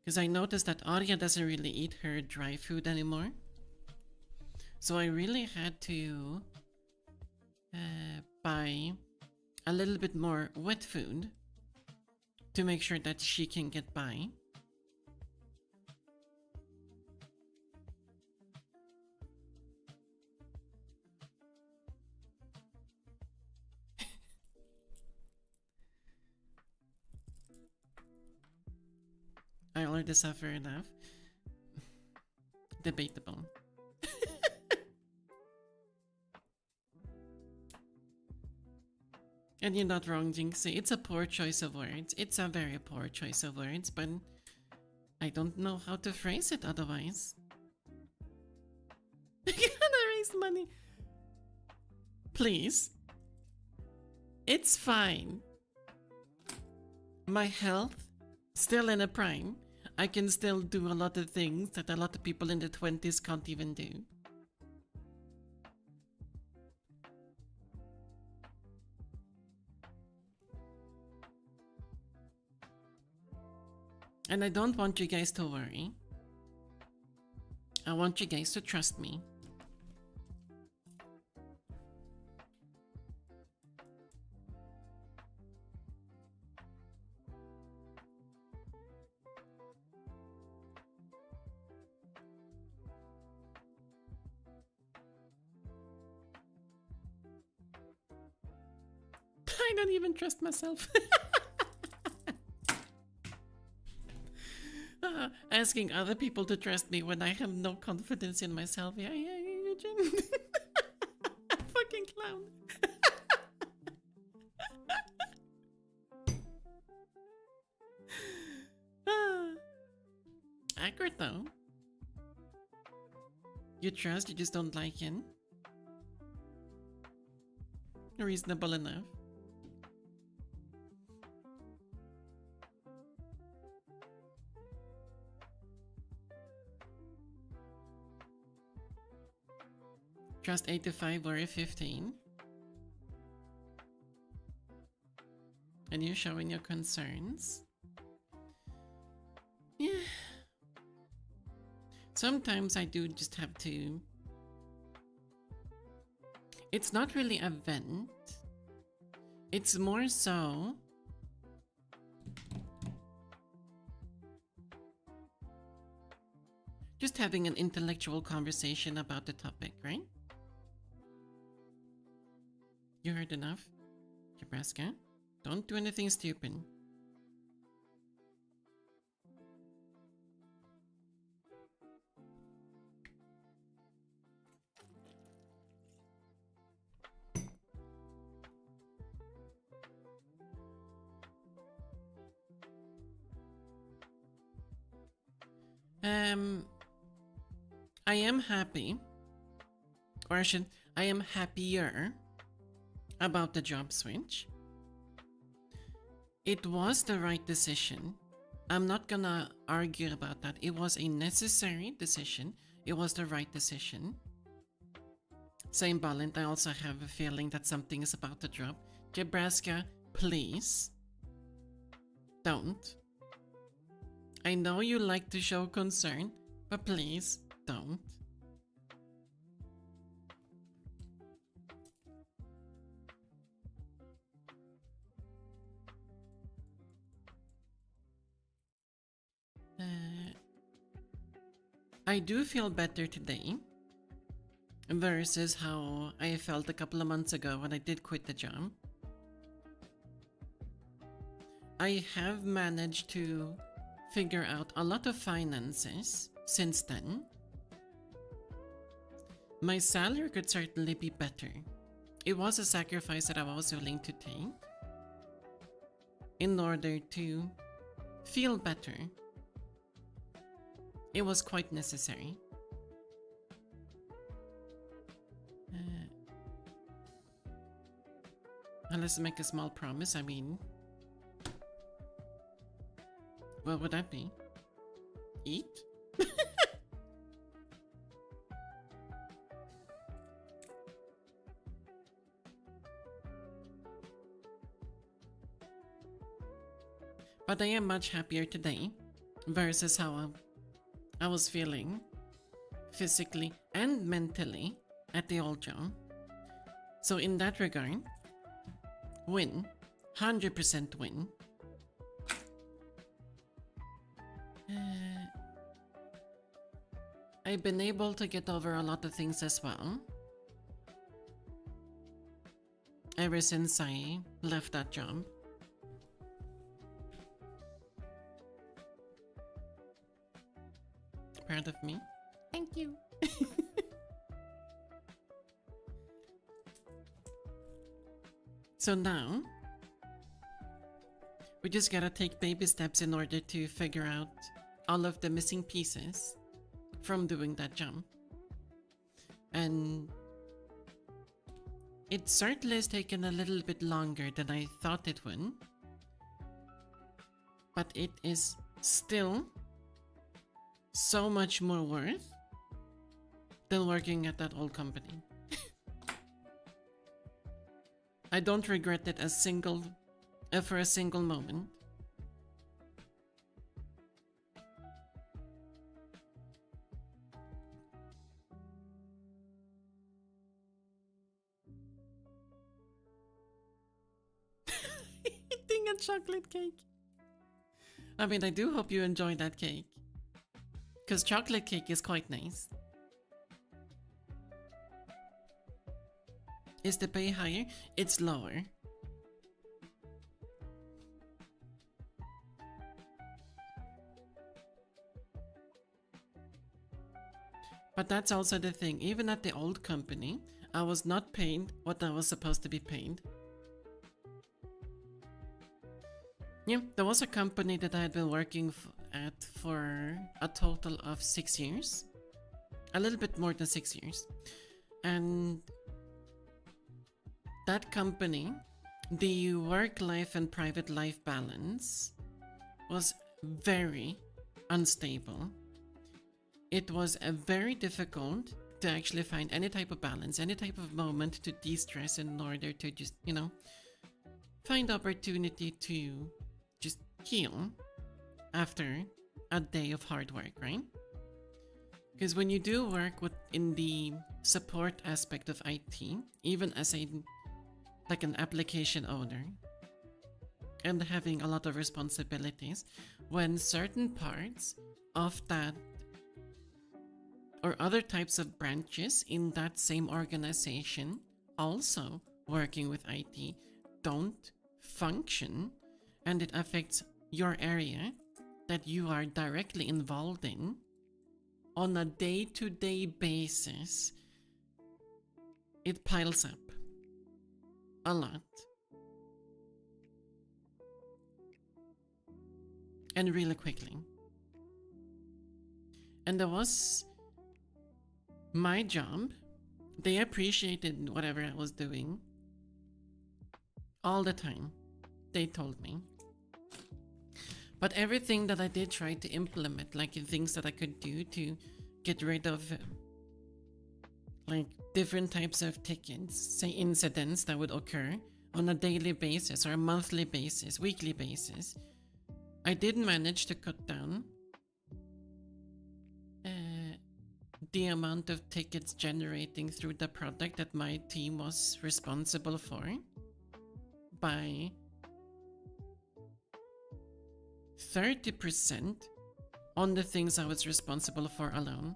Because I noticed that Arya doesn't really eat her dry food anymore. So I really had to buy a little bit more wet food to make sure that she can get by. I already suffer enough. Debatable. And you're not wrong, Jinxie. It's a poor choice of words. It's a very poor choice of words, but I don't know how to phrase it otherwise. money. Please. It's fine. My health still in a prime. I can still do a lot of things that a lot of people in the 20s can't even do. And I don't want you guys to worry. I want you guys to trust me. I don't even trust myself. Asking other people to trust me when I have no confidence in myself. Yeah, Eugene. Fucking clown. Accurate though. You trust, you just don't like it. Reasonable enough. Trust 8 to 5, worry 15. And you're showing your concerns. Yeah. Sometimes I do just have to... It's not really a vent. It's more so... just having an intellectual conversation about the topic, right? You heard enough? Nebraska? Don't do anything stupid. I am happy, or I am happier about the job switch. It was the right decision. I'm not gonna argue about that. It was a necessary decision. It was the right decision. Same Balint, I also have a feeling that something is about to drop. Nebraska, please. Don't. I know you like to show concern, but please don't. I do feel better today versus how I felt a couple of months ago when I did quit the job. I have managed to figure out a lot of finances since then. My salary could certainly be better. It was a sacrifice that I was willing to take in order to feel better. It was quite necessary. Let's make a small promise. I mean, what would that be? Eat? But I am much happier today versus how I was feeling physically and mentally at the old job. So in that regard, win. 100% win. I've been able to get over a lot of things as well. Ever since I left that job. Proud of me? Thank you. So now, we just gotta take baby steps in order to figure out all of the missing pieces from doing that jump. And It certainly has taken a little bit longer than I thought it would, but it is still so much more worth than working at that old company. I don't regret it for a single moment. Eating a chocolate cake. I mean, I do hope you enjoy that cake. Because chocolate cake is quite nice. Is the pay higher? It's lower. But that's also the thing. Even at the old company, I was not paid what I was supposed to be paid. Yeah, there was a company that I had been working at for a total of 6 years. A little bit more than 6 years. And that company, the work-life and private life balance was very unstable. It was very difficult to actually find any type of balance, any type of moment to de-stress in order to just, you know, find opportunity to just heal after a day of hard work, right? Because when you do work in the support aspect of IT, even as an application owner, and having a lot of responsibilities, when certain parts of that or other types of branches in that same organization also working with IT don't function, and it affects your area that you are directly involved in on a day-to-day basis, it piles up a lot. And really quickly. And there was my job. They appreciated whatever I was doing all the time. They told me. But everything that I did try to implement, like things that I could do to get rid of like different types of tickets, say incidents that would occur on a daily basis or a monthly basis, weekly basis, I did manage to cut down the amount of tickets generating through the product that my team was responsible for by 30% on the things I was responsible for alone.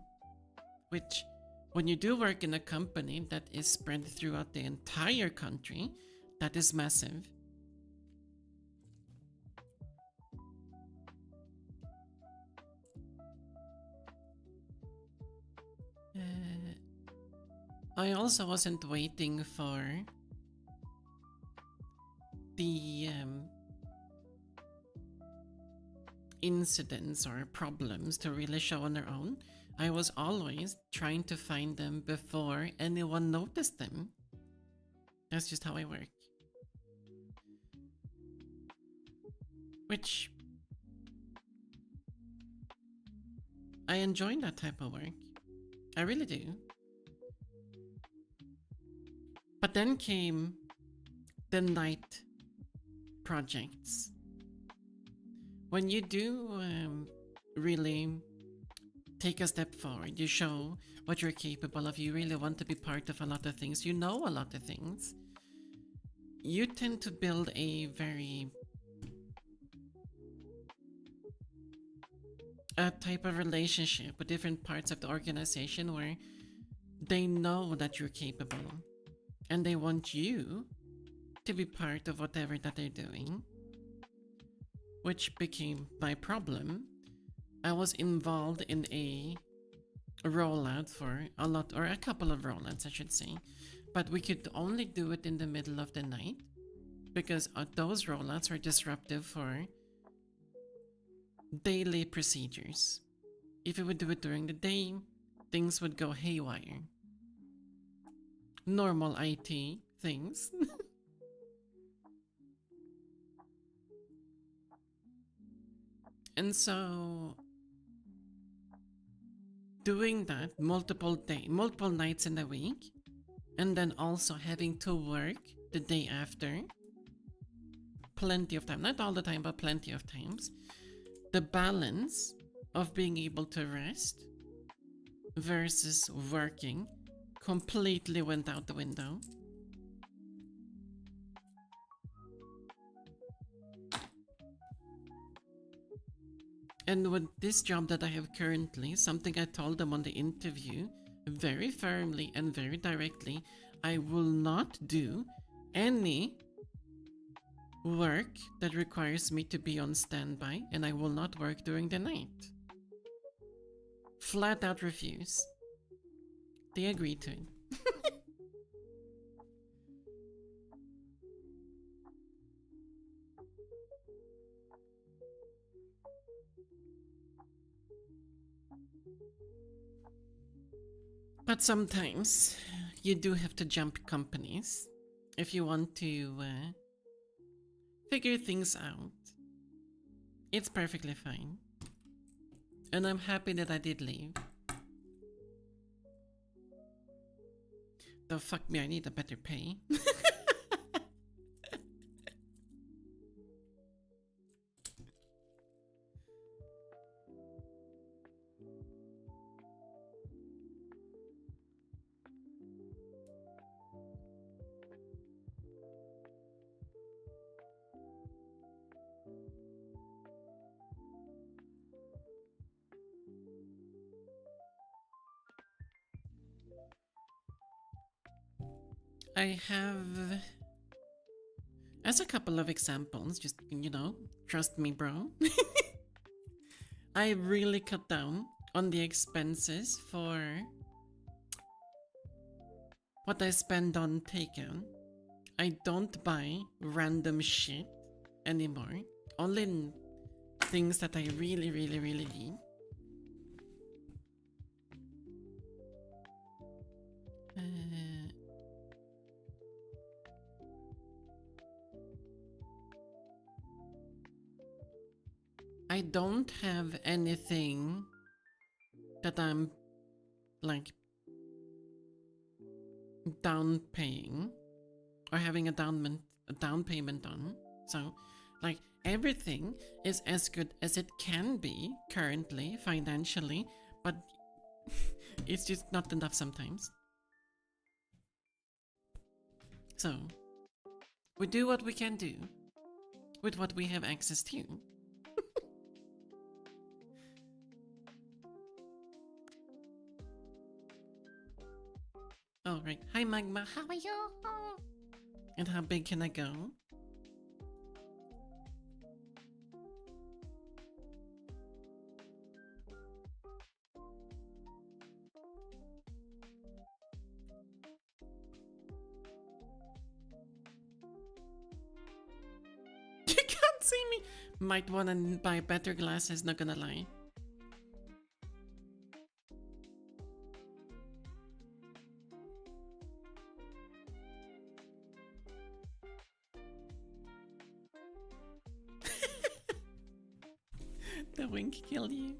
Which, when you do work in a company that is spread throughout the entire country, that is massive. I also wasn't waiting for the incidents or problems to really show on their own. I was always trying to find them before anyone noticed them. That's just how I work. Which I enjoy that type of work. I really do. But then came the night projects. When you do really take a step forward, you show what you're capable of, you really want to be part of a lot of things, you know a lot of things, you tend to build a type of relationship with different parts of the organization where they know that you're capable and they want you to be part of whatever that they're doing, which became my problem. I was involved in a rollout for a couple of rollouts, I should say, but we could only do it in the middle of the night because those rollouts were disruptive for daily procedures. If we would do it during the day, things would go haywire. Normal IT things. And so doing that multiple nights in a week, and then also having to work the day after, plenty of time, not all the time, but plenty of times, the balance of being able to rest versus working completely went out the window. And with this job that I have currently, something I told them on the interview very firmly and very directly, I will not do any work that requires me to be on standby, and I will not work during the night. Flat out refuse. They agreed to it. But sometimes you do have to jump companies if you want to figure things out. It's perfectly fine. And I'm happy that I did leave. Though fuck me, I need a better pay. I have, as a couple of examples, just, you know, trust me, bro. I really cut down on the expenses for what I spend on takeout. I don't buy random shit anymore. Only things that I really need. I don't have anything that I'm like down paying or having a down payment on. So like everything is as good as it can be currently financially, but it's just not enough sometimes. So we do what we can do with what we have access to. All right. Hi, Magma. How are you? And how big can I go? You can't see me. Might wanna buy better glasses, not gonna lie. The wink killed you.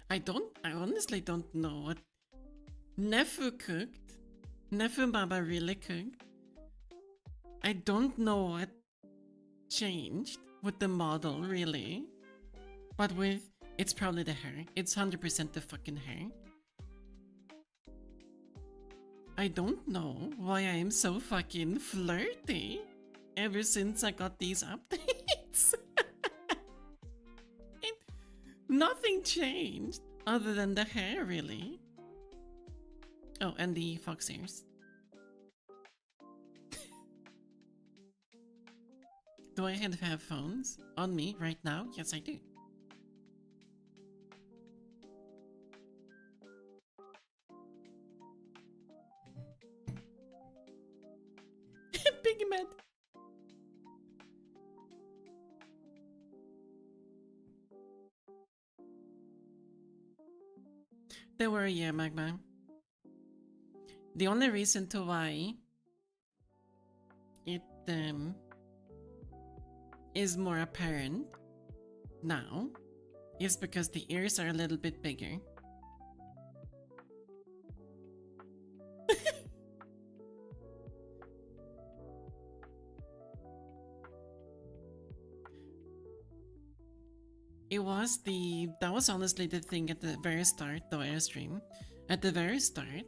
I honestly don't know what Nefu cooked. Nefu Baba really cooked. I don't know what changed with the model, really. But with, it's probably the hair. It's 100% the fucking hair. I don't know why I am so fucking flirty ever since I got these updates. Nothing changed other than the hair, really. Oh, and the fox ears. Do I have phones on me right now? Yes, I do. Big Med. Don't worry, yeah, Magma. The only reason to why it is more apparent now is because the ears are a little bit bigger. That was honestly the thing at the very start, the airstream. At the very start,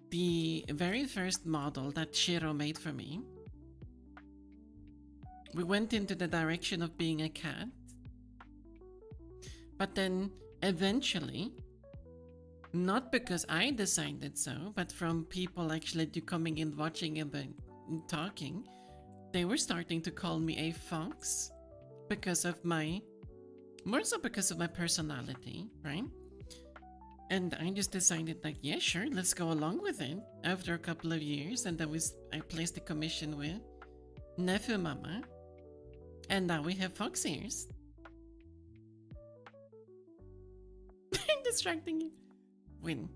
the very first model that Shiro made for me, we went into the direction of being a cat. But then eventually, not because I decided so, but from people actually coming in, watching and talking, they were starting to call me a fox because of my, more so because of my personality, right? And I just decided like, yeah, sure, let's go along with it after a couple of years. And then I placed a commission with Nefu Mama. And now we have fox ears. I'm distracting you. Win.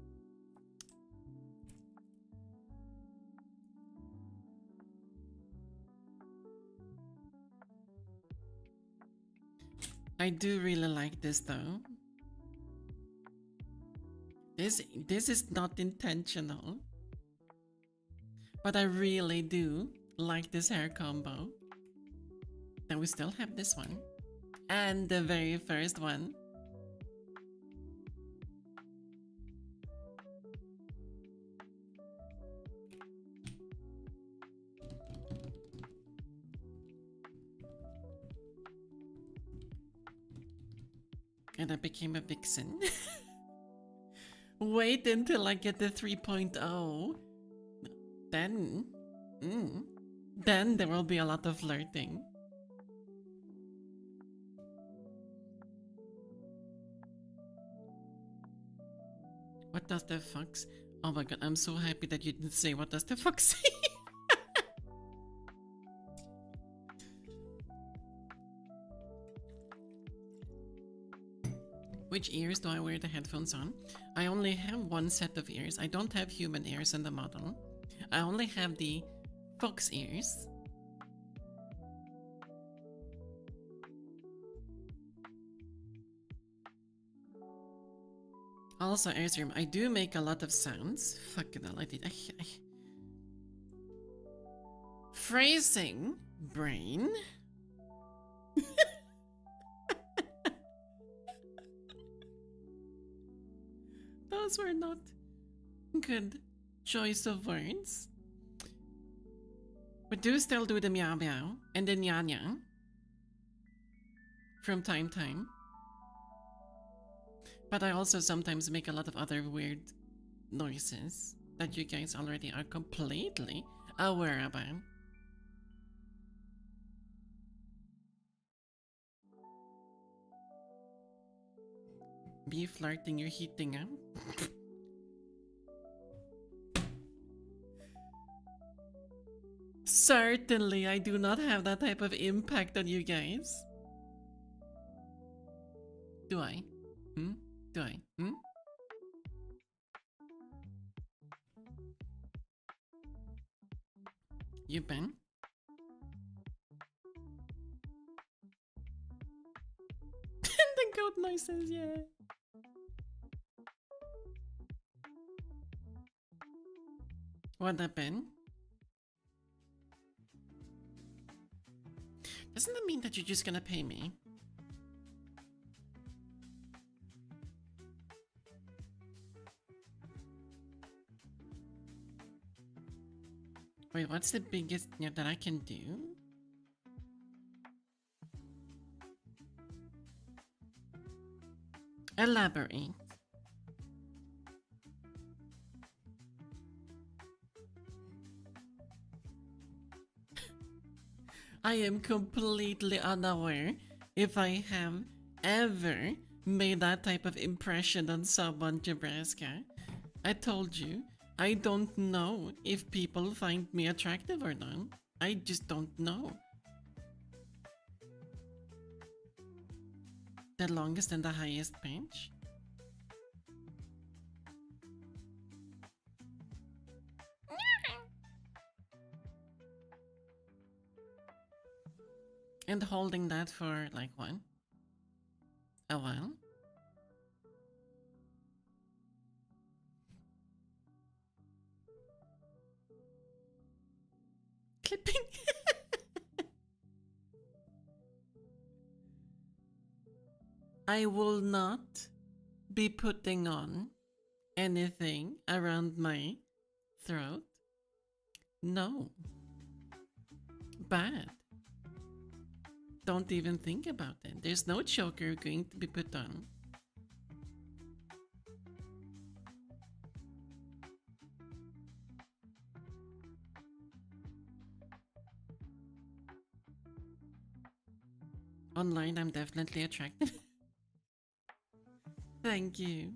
I do really like this though. This is not intentional. But I really do like this hair combo. Then we still have this one. And the very first one. And I became a vixen. Wait until I get the 3.0. Then there will be a lot of flirting. What does the fox? Oh my god, I'm so happy that you didn't say what does the fox say. Which ears do I wear the headphones on? I only have one set of ears. I don't have human ears in the model. I only have the fox ears. Also, Airstream, I do make a lot of sounds. Fucking hell, I did. Phrasing, brain. Those were not good choice of words. We do still do the meow meow and the nya nya from time to time. But I also sometimes make a lot of other weird noises that you guys already are completely aware about. Be flirting, you're heating up. Certainly, I do not have that type of impact on you guys. Do I? Do I? You been? The goat noises, yeah. What happened? Doesn't that mean that you're just gonna pay me? Wait, what's the biggest that I can do? Elaborate. I am completely unaware if I have ever made that type of impression on someone, Nebraska. I told you, I don't know if people find me attractive or not. I just don't know. The longest and the highest pitch? And holding that for like what? A while? Clipping? I will not be putting on anything around my throat. No. Bad. Don't even think about it. There's no choker going to be put on. Online, I'm definitely attractive. Thank you.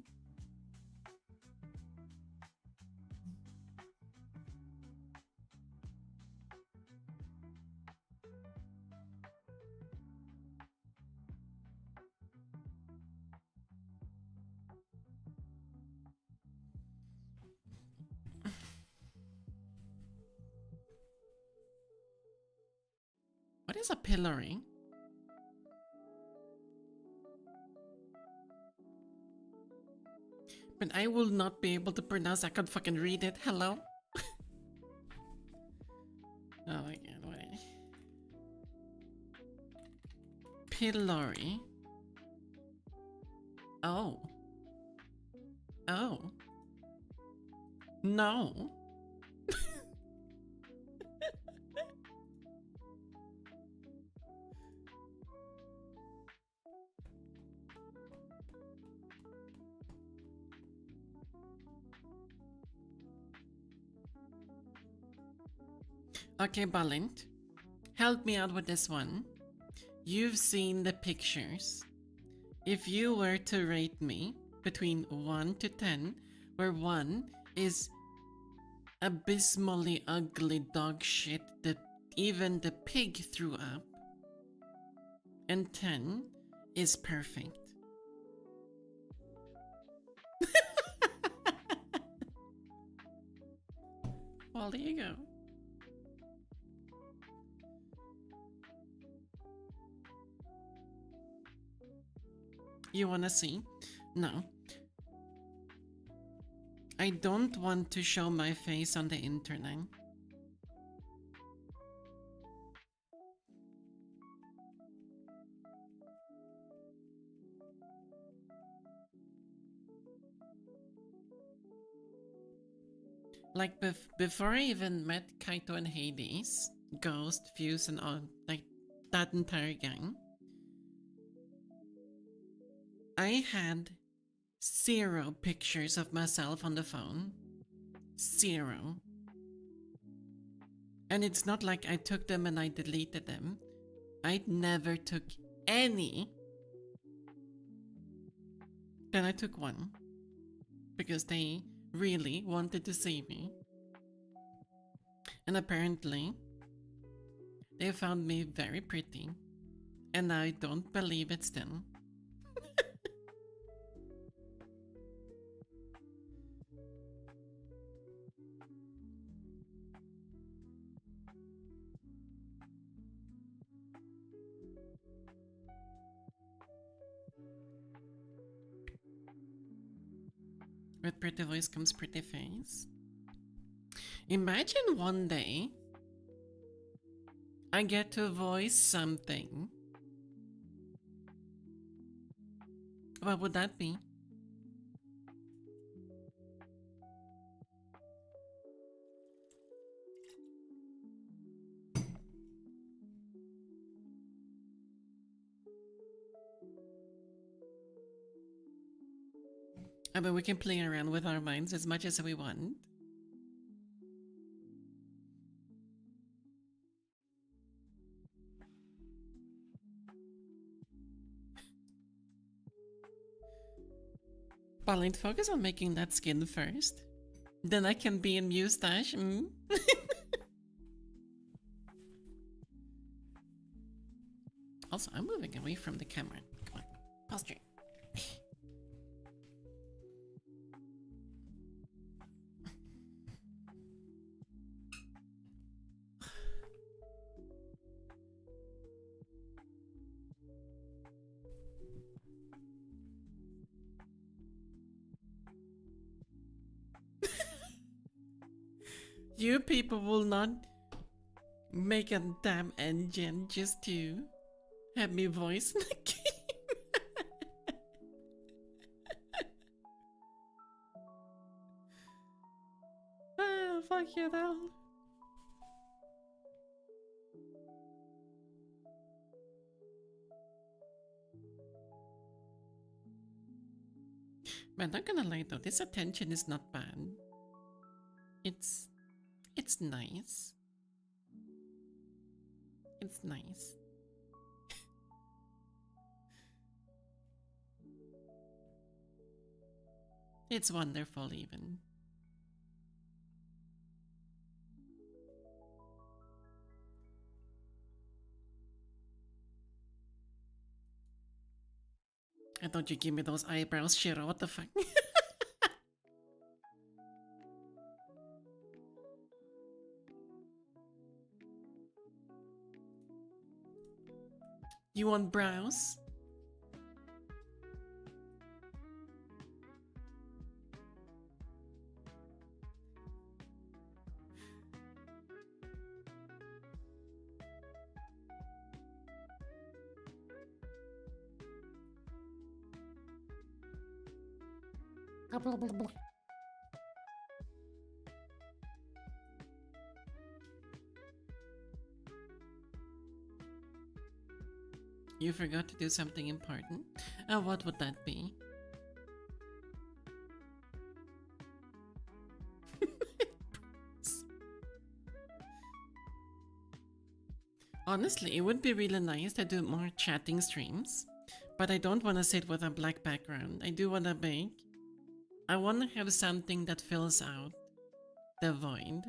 What is a pillory? But I will not be able to pronounce. I could fucking read it. Hello? Oh my god, what is... Pillory. Oh. Oh. No. Okay, Balint. Help me out with this one. You've seen the pictures. If you were to rate me between 1 to 10, where 1 is abysmally ugly dog shit that even the pig threw up, and 10 is perfect. Well, there you go. You wanna see? No. I don't want to show my face on the internet. Like before I even met Kaito and Hades, Ghost, Fuse, and all, like that entire gang, I had 0 pictures of myself on the phone. 0. And it's not like I took them and I deleted them. I never took any. Then I took one. Because they really wanted to see me. And apparently, they found me very pretty. And I don't believe it still. With pretty voice comes pretty face. Imagine one day I get to voice something. What would that be? I mean, we can play around with our minds as much as we want. Balint, focus on making that skin first. Then I can be in mustache. Also, I'm moving away from the camera. Come on, posture. You people will not make a damn engine just to have me voice in the game. Ah, fuck you though. Man, not gonna lie though, this attention is not bad. It's nice. It's nice. It's wonderful even. I thought you give me those eyebrows, Shiro. What the fuck? You want brows? You forgot to do something important? What would that be? Honestly, it would be really nice to do more chatting streams, but I don't want to sit with a black background. I do want to make... I want to have something that fills out the void.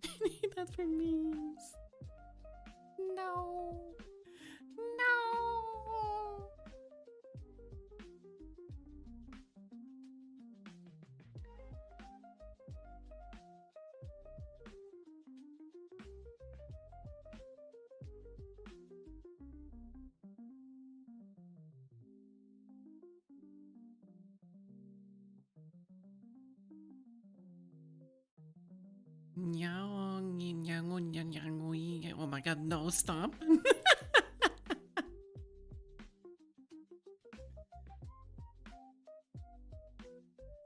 I need that for memes. No. No. Oh my god, no, stop.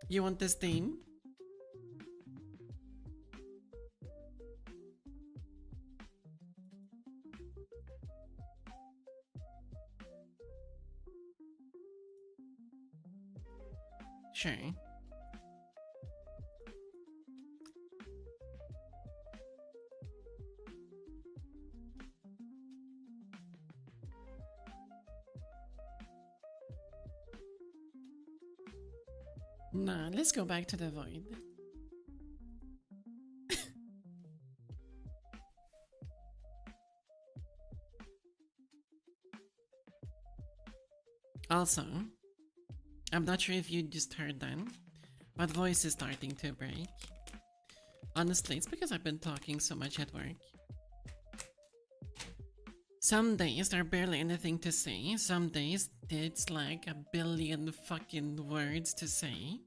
You want this theme? Sure. Nah, let's go back to the void. Also, I'm not sure if you just heard that, but voice is starting to break. Honestly, it's because I've been talking so much at work. Some days there are barely anything to say, some days it's like a billion fucking words to say.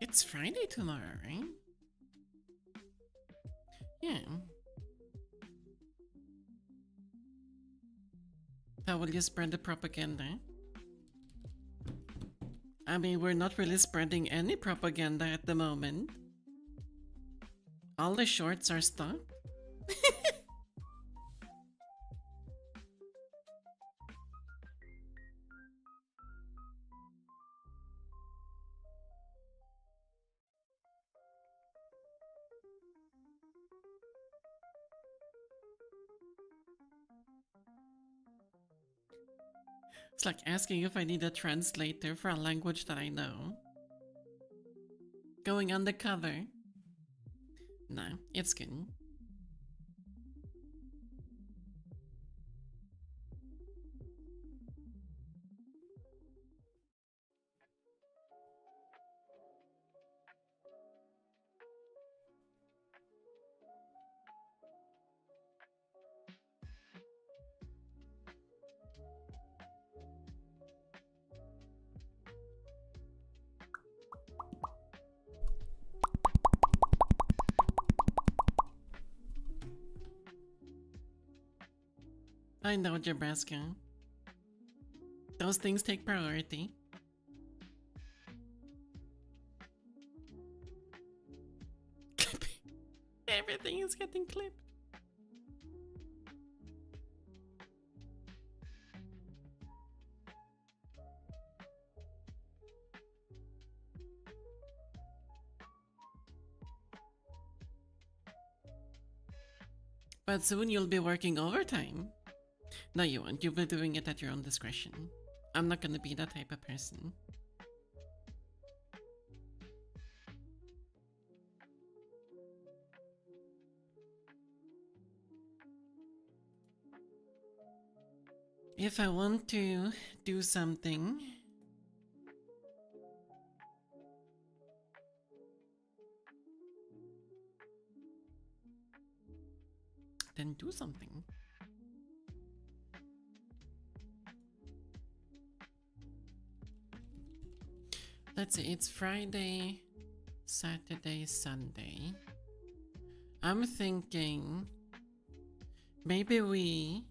It's Friday tomorrow, right? Yeah. How will you spread the propaganda? I mean, we're not really spreading any propaganda at the moment. All the shorts are stuck. It's like asking if I need a translator for a language that I know. Going undercover. Nah, it's good. I know, Nebraska. Those things take priority. Everything is getting clipped. But soon you'll be working overtime. No, you won't. You'll be doing it at your own discretion. I'm not gonna be that type of person. If I want to do something, then do something. Let's see, it's Friday, Saturday, Sunday. I'm thinking maybe we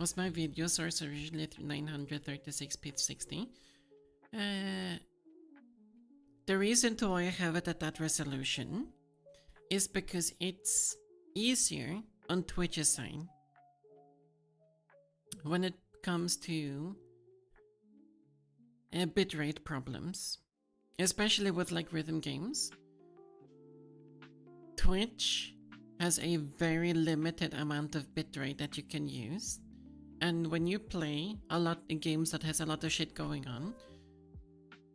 was my video source originally 936p60? The reason to why I have it at that resolution is because it's easier on Twitch's side when it comes to bitrate problems, especially with like rhythm games. Twitch has a very limited amount of bitrate that you can use, and when you play a lot in games that has a lot of shit going on,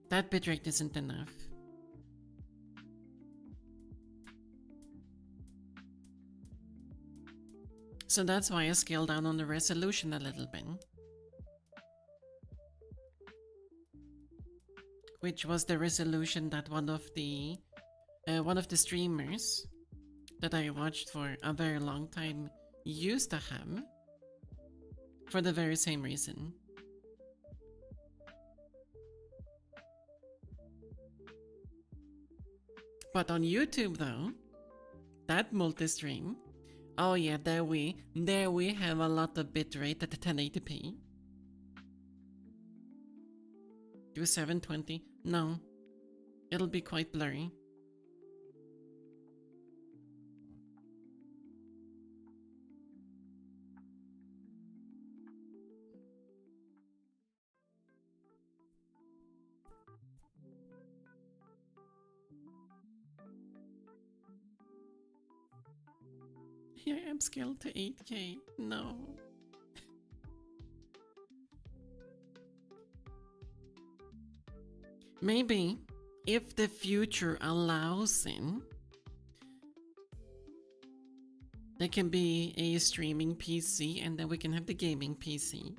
that bitrate isn't enough. So that's why I scaled down on the resolution a little bit. Which was the resolution that one of the streamers that I watched for a very long time used to have, for the very same reason. But on YouTube though, that multi-stream, oh yeah, there we have a lot of bitrate at 1080p. Do 720? No, it'll be quite blurry. Here I'm scaled to 8K. No. Maybe if the future allows it, there can be a streaming PC and then we can have the gaming PC.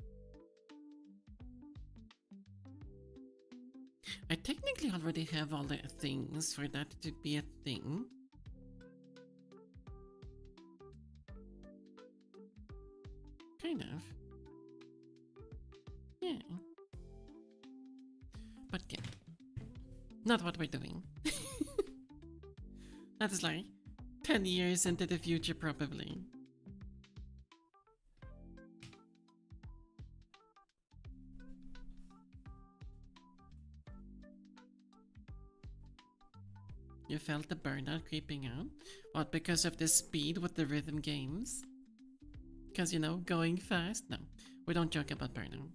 I technically already have all the things for that to be a thing. Kind of. Yeah. But yeah. Not what we're doing. That is like 10 years into the future probably. You felt the burnout creeping out? What, because of the speed with the rhythm games? Because, you know, going fast? No, we don't joke about burnout.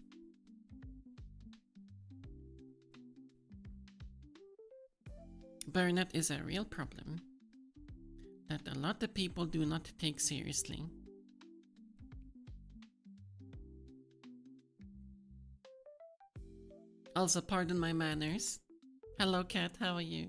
Burnout is a real problem that a lot of people do not take seriously. Also, pardon my manners. Hello, cat, how are you?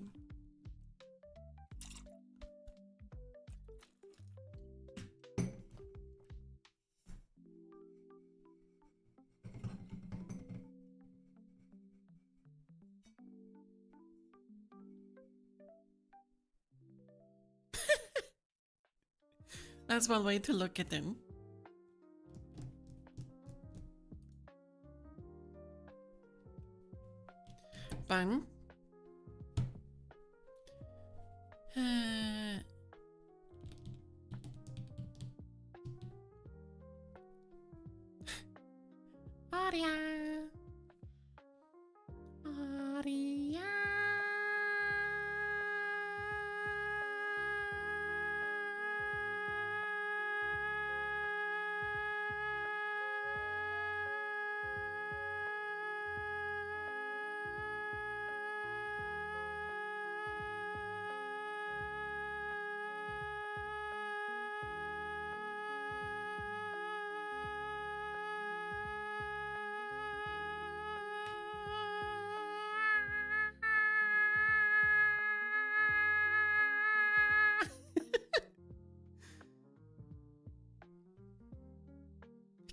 That's one way to look at them. But Aria. Aria.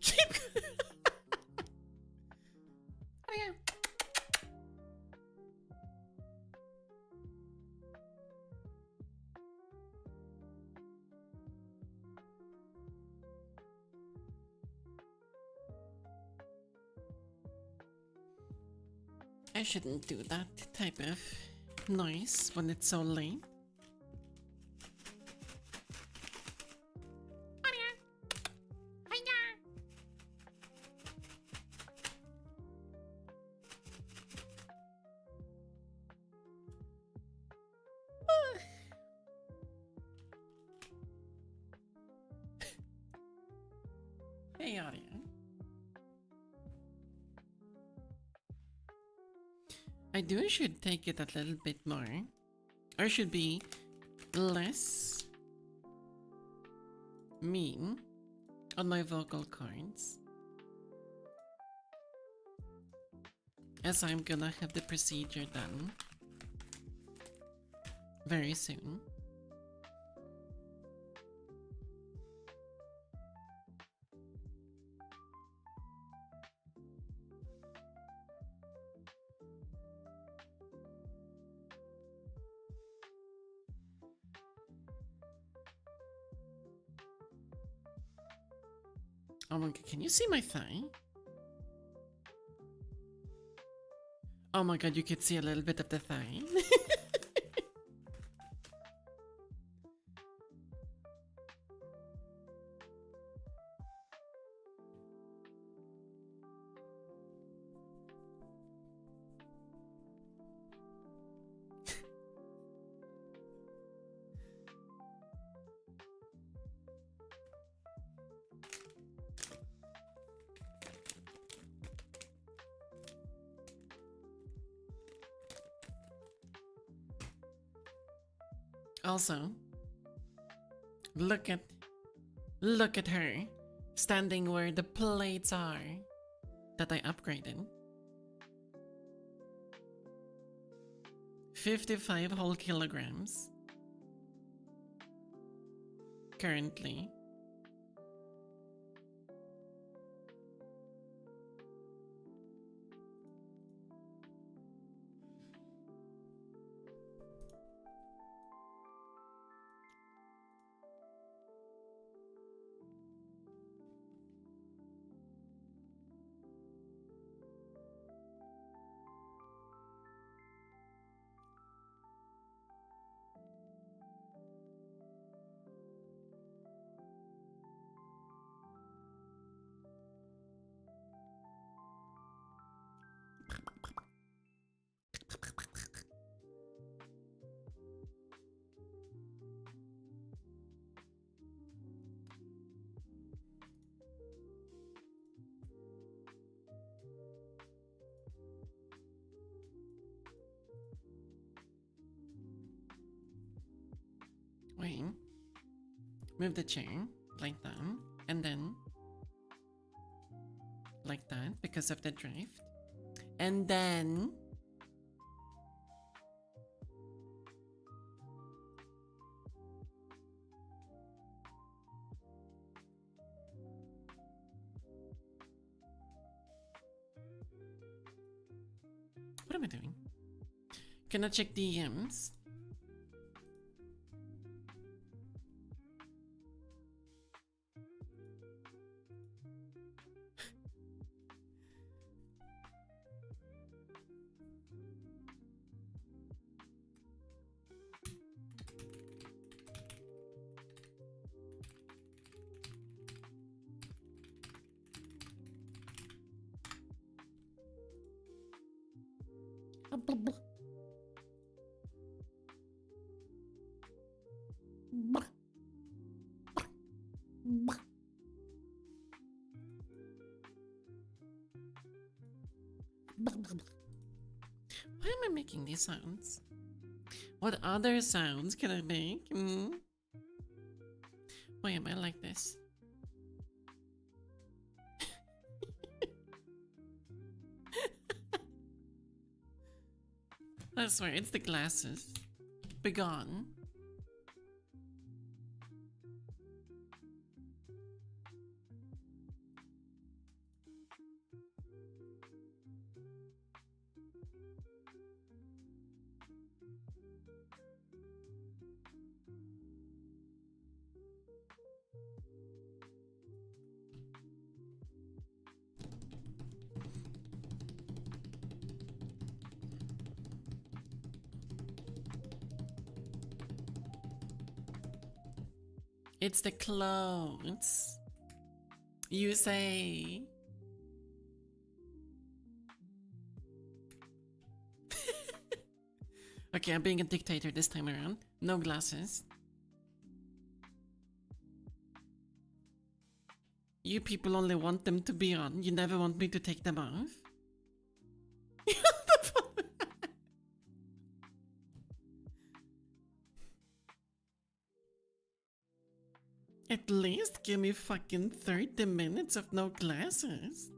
Keep. Aria. I shouldn't do that type of noise when it's so late. Hey, Aria. I should take it a little bit more. Or should be less mean on my vocal cords. As I'm gonna have the procedure done very soon. Oh my god, can you see my thigh? Oh my god, you could see a little bit of the thigh. Also, look at her standing where the plates are that I upgraded. 55 whole kilograms currently. Wait. Move the chair like that, and then like that because of the drift. And then what am I doing? Can I check DMs? Why am I making these sounds? What other sounds can I make? Why am I like this? I swear, it's the glasses. Begone. It's the clothes. You say. Okay, I'm being a dictator this time around. No glasses. You people only want them to be on. You never want me to take them off. At least give me fucking 30 minutes of no glasses.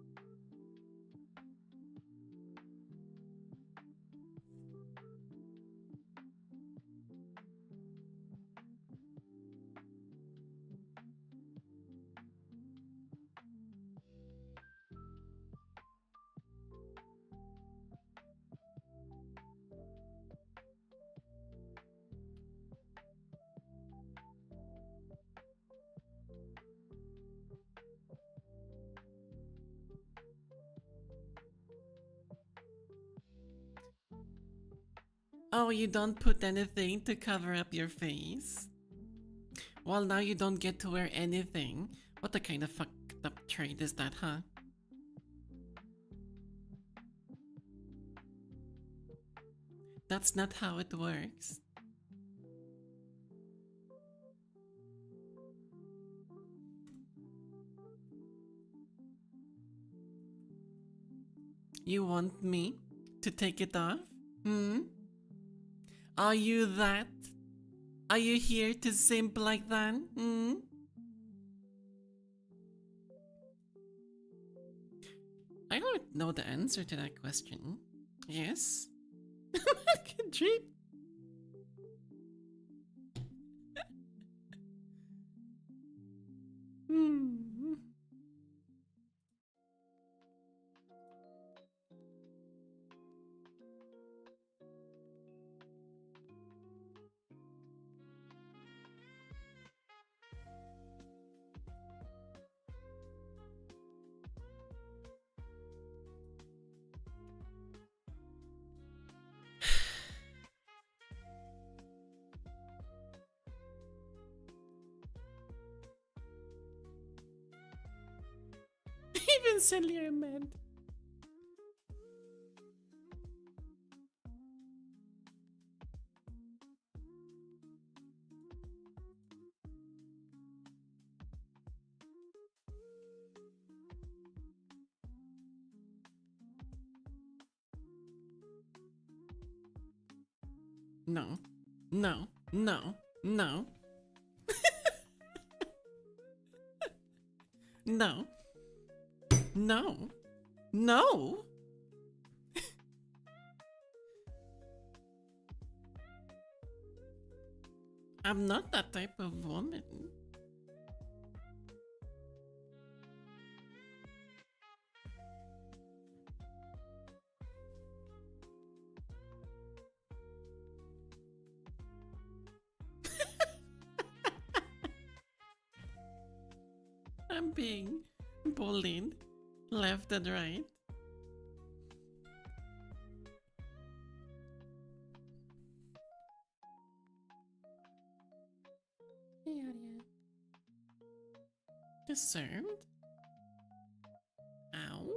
Oh, you don't put anything to cover up your face? Well, now you don't get to wear anything. What the kind of fucked up trade is that, huh? That's not how it works. You want me to take it off? Are you that? Are you here to simp like that? I don't know the answer to that question. Yes? Dream. Even sillier, man. No, no, no, no. No. No. No. I'm not that type of woman. I'm being bullied left and right. Yeah. Deserved? Ow.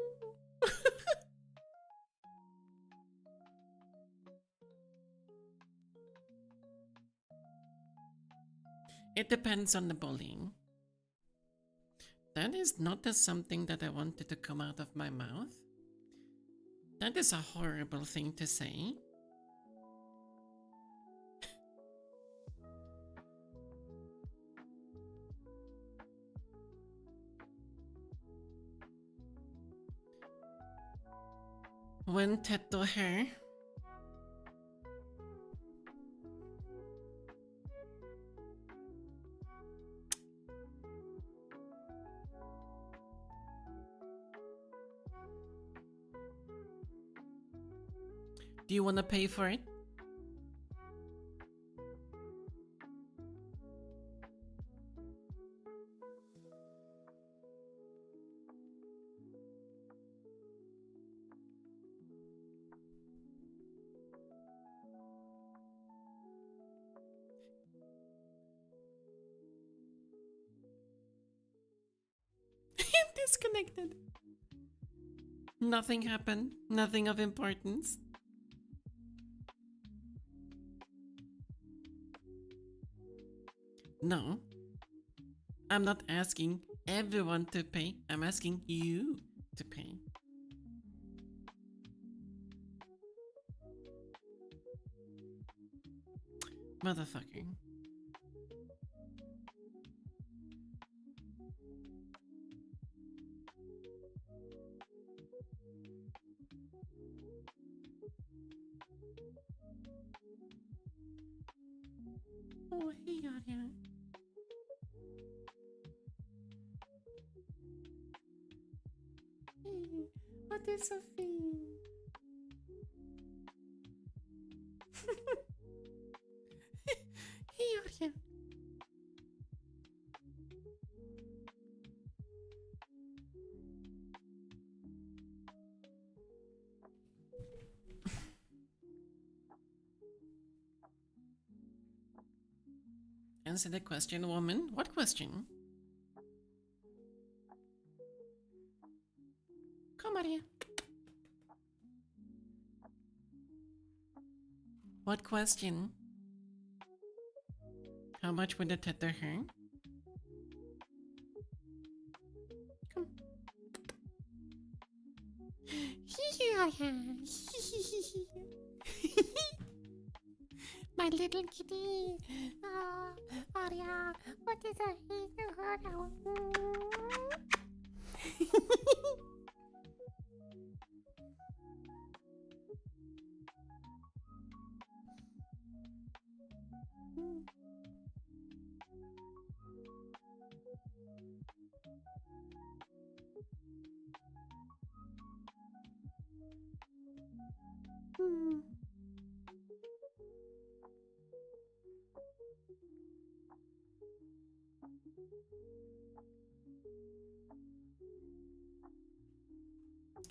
It depends on the bullying. That is not something that I wanted to come out of my mouth. That is a horrible thing to say. When Teto her. Do you want to pay for it? Disconnected. Nothing happened. Nothing of importance. No. I'm not asking everyone to pay. I'm asking you to pay. Motherfucker. Oh, hey, Arya. Hey, what is Sophie? Hey, Arya. Answer the question, woman. What question? Come, Maria. What question? How much would the tether hurt? Come. My little kitty. Arya, what is a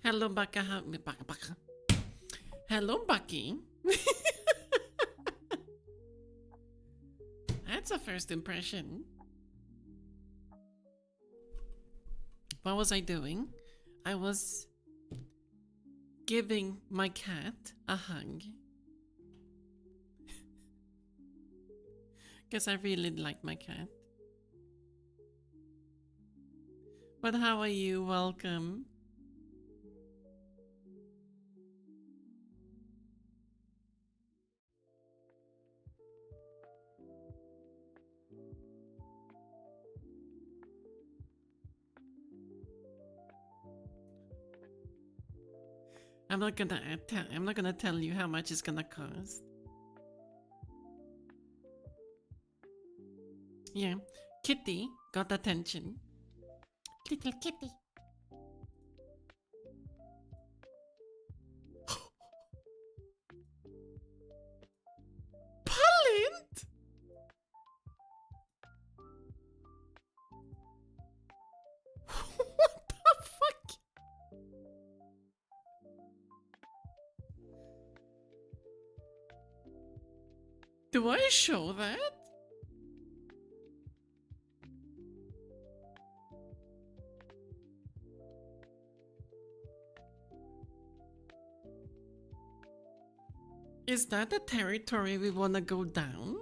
Hello, Baka. Baka. Hello, Bucky. That's a first impression. What was I doing? I was giving my cat a hug. Because I really like my cat. But how are you? Welcome. I'm not gonna tell you how much it's gonna cost. Yeah, Kitty got attention. Little kitty. Palint? What the fuck? Do I show that? Is that the territory we wanna go down?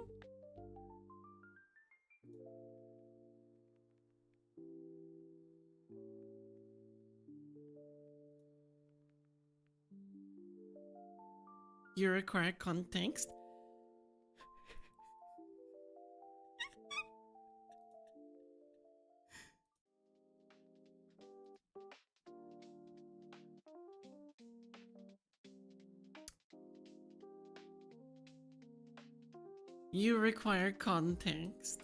You require context? You require context.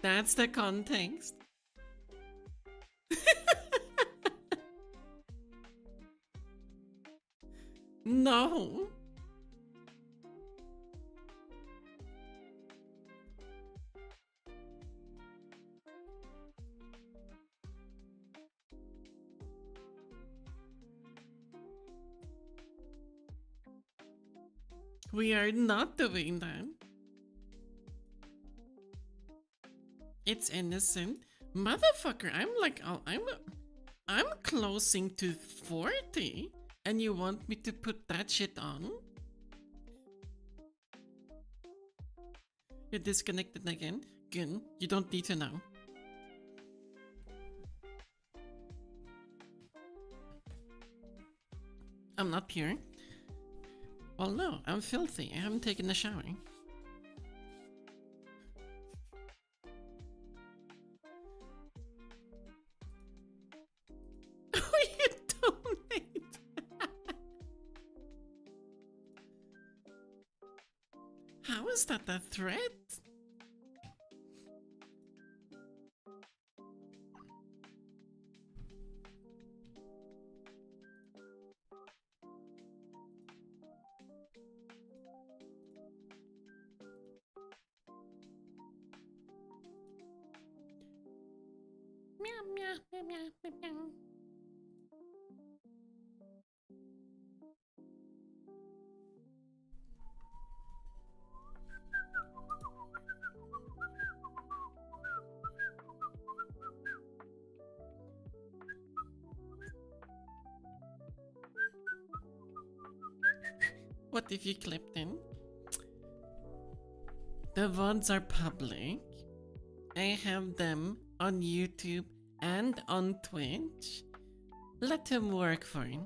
That's the context. No. We are not doing that. It's innocent. Motherfucker, I'm like, I'm closing to 40 and you want me to put that shit on? You're disconnected again? Good, you don't need to know. I'm not pure. Well, no, I'm filthy. I haven't taken a shower. Oh, you donate! How is that a threat? Meow, meow, meow, meow, meow, meow. What if you clipped in? The VODs are public. I have them on YouTube and on Twitch. Let him work for it.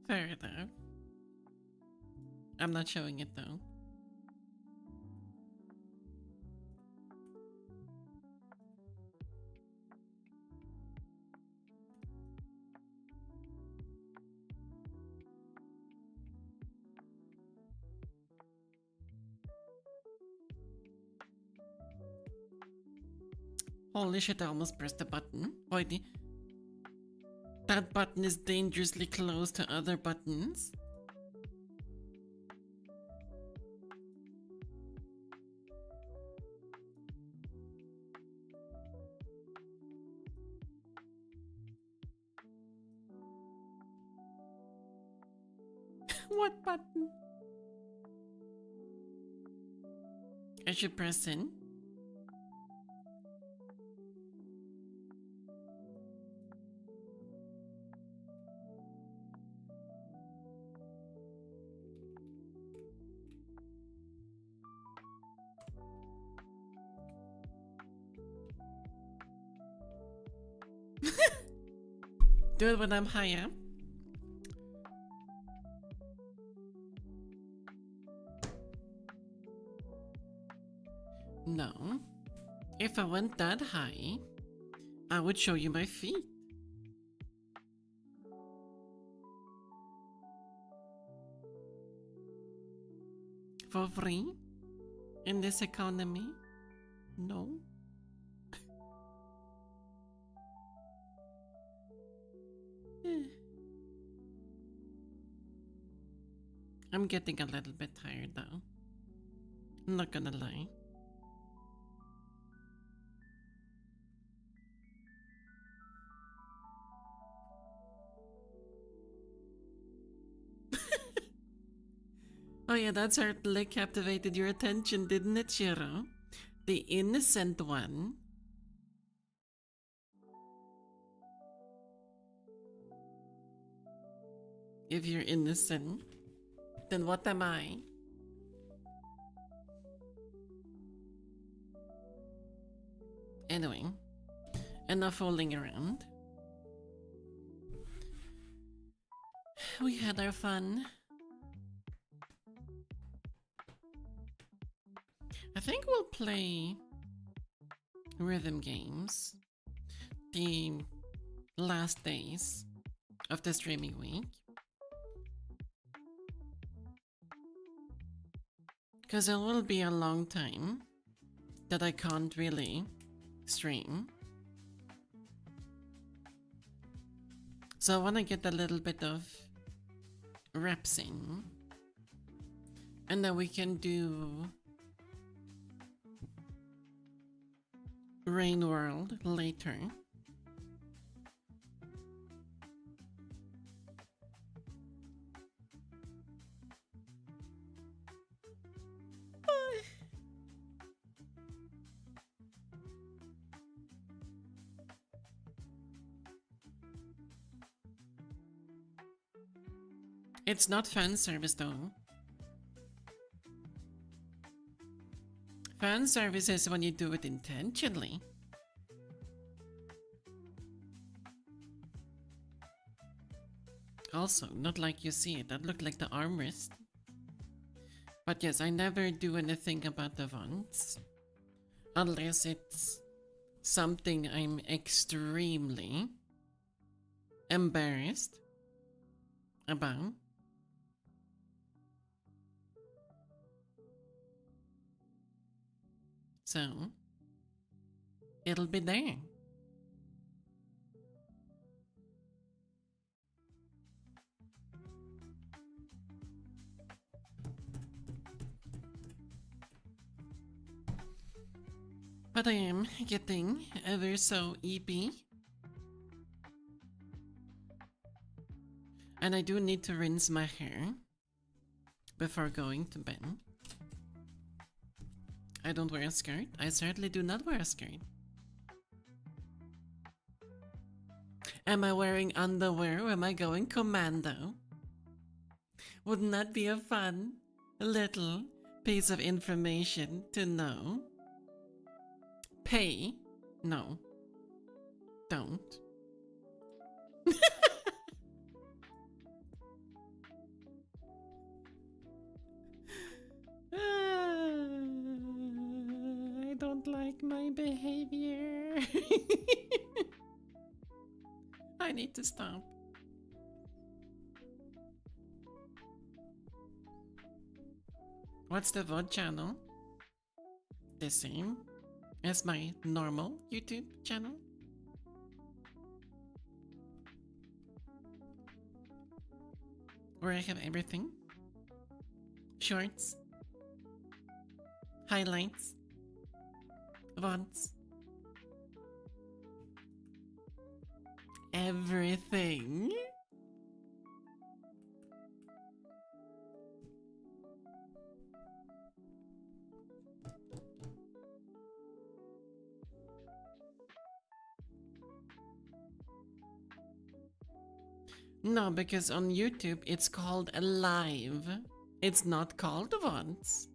Fair enough. I'm not showing it though. Holy shit, I almost pressed the button. Hoity. That button is dangerously close to other buttons. What button? I should press in. Do it when I'm high up. No. If I went that high, I would show you my feet. for free in this economy? No. I'm getting a little bit tired though. I'm not gonna lie. Oh yeah, that certainly captivated your attention, didn't it, Shiro? The innocent one. If you're innocent, then what am I? Anyway, enough fooling around. We had our fun. I think we'll play rhythm games the last days of the streaming week. Because it will be a long time that I can't really stream. So I want to get a little bit of reps in. And then we can do Rain World later. It's not fan service though. Fan service is when you do it intentionally. Also, not like you see it, that looked like the armrest. But yes, I never do anything about the fonts. Unless it's something I'm extremely embarrassed about. So, it'll be there. But I am getting ever so eepy. And I do need to rinse my hair before going to bed. I don't wear a skirt. I certainly do not wear a skirt. Am I wearing underwear or am I going commando? Wouldn't that be a fun little piece of information to know? Pay? No. Don't. I don't like my behavior. I need to stop. What's the VOD channel? The same as my normal YouTube channel? Where I have everything. Shorts. Highlights. VODs. Everything. No, because on YouTube it's called a live. It's not called VODs.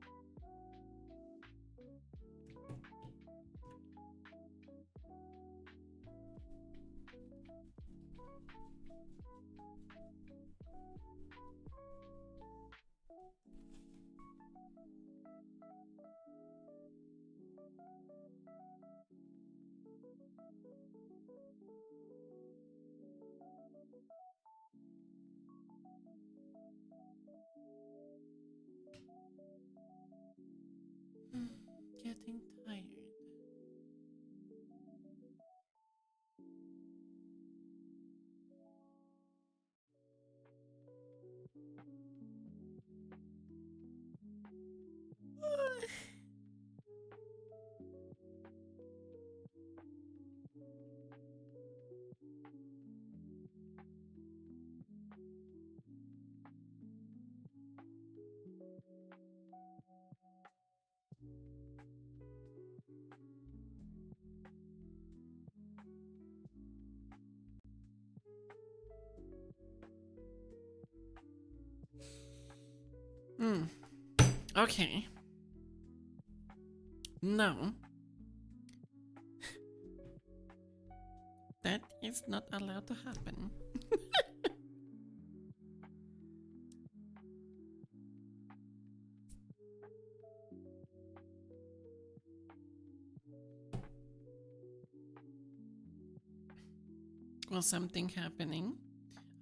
getting tired. Hmm. Okay. No. That is not allowed to happen. Was something happening?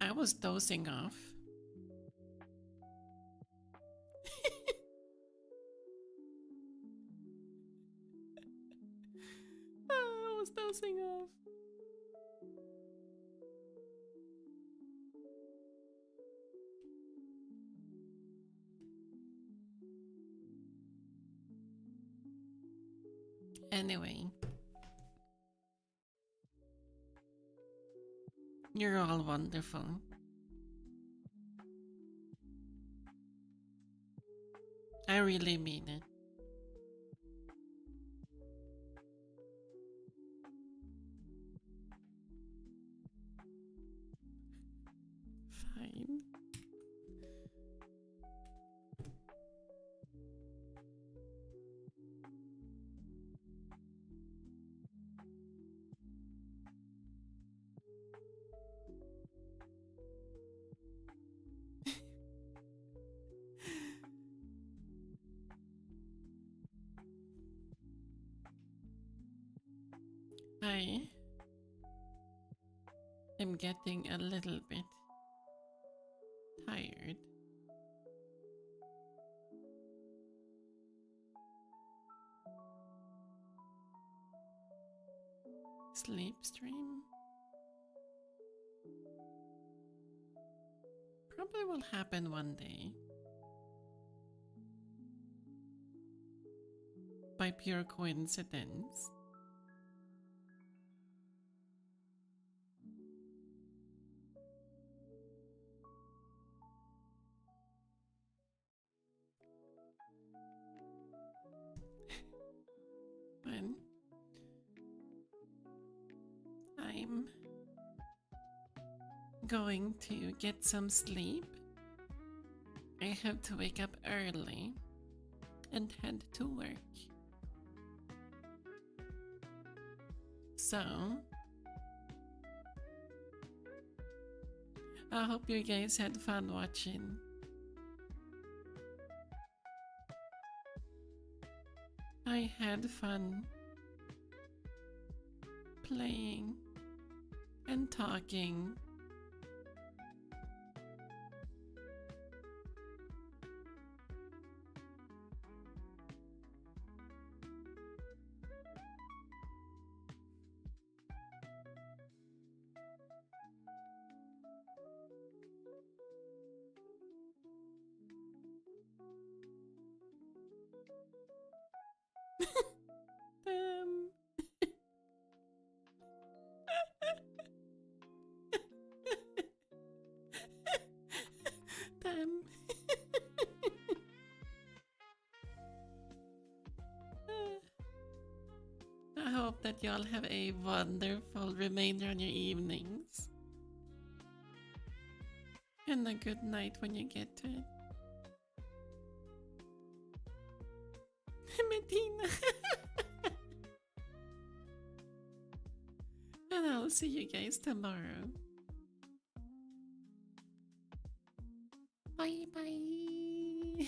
I was dozing off. I was dozing off. Anyway, you're all wonderful. I really mean it. Fine. I am getting a little bit tired. Sleep stream? Probably will happen one day. By pure coincidence. When I'm going to get some sleep, I have to wake up early and head to work. So, I hope you guys had fun watching. I had fun playing and talking. um, Damn. I hope that y'all have a wonderful remainder on your evenings. And a good night when you get to it. Medina. And I'll see you guys tomorrow. Bye bye.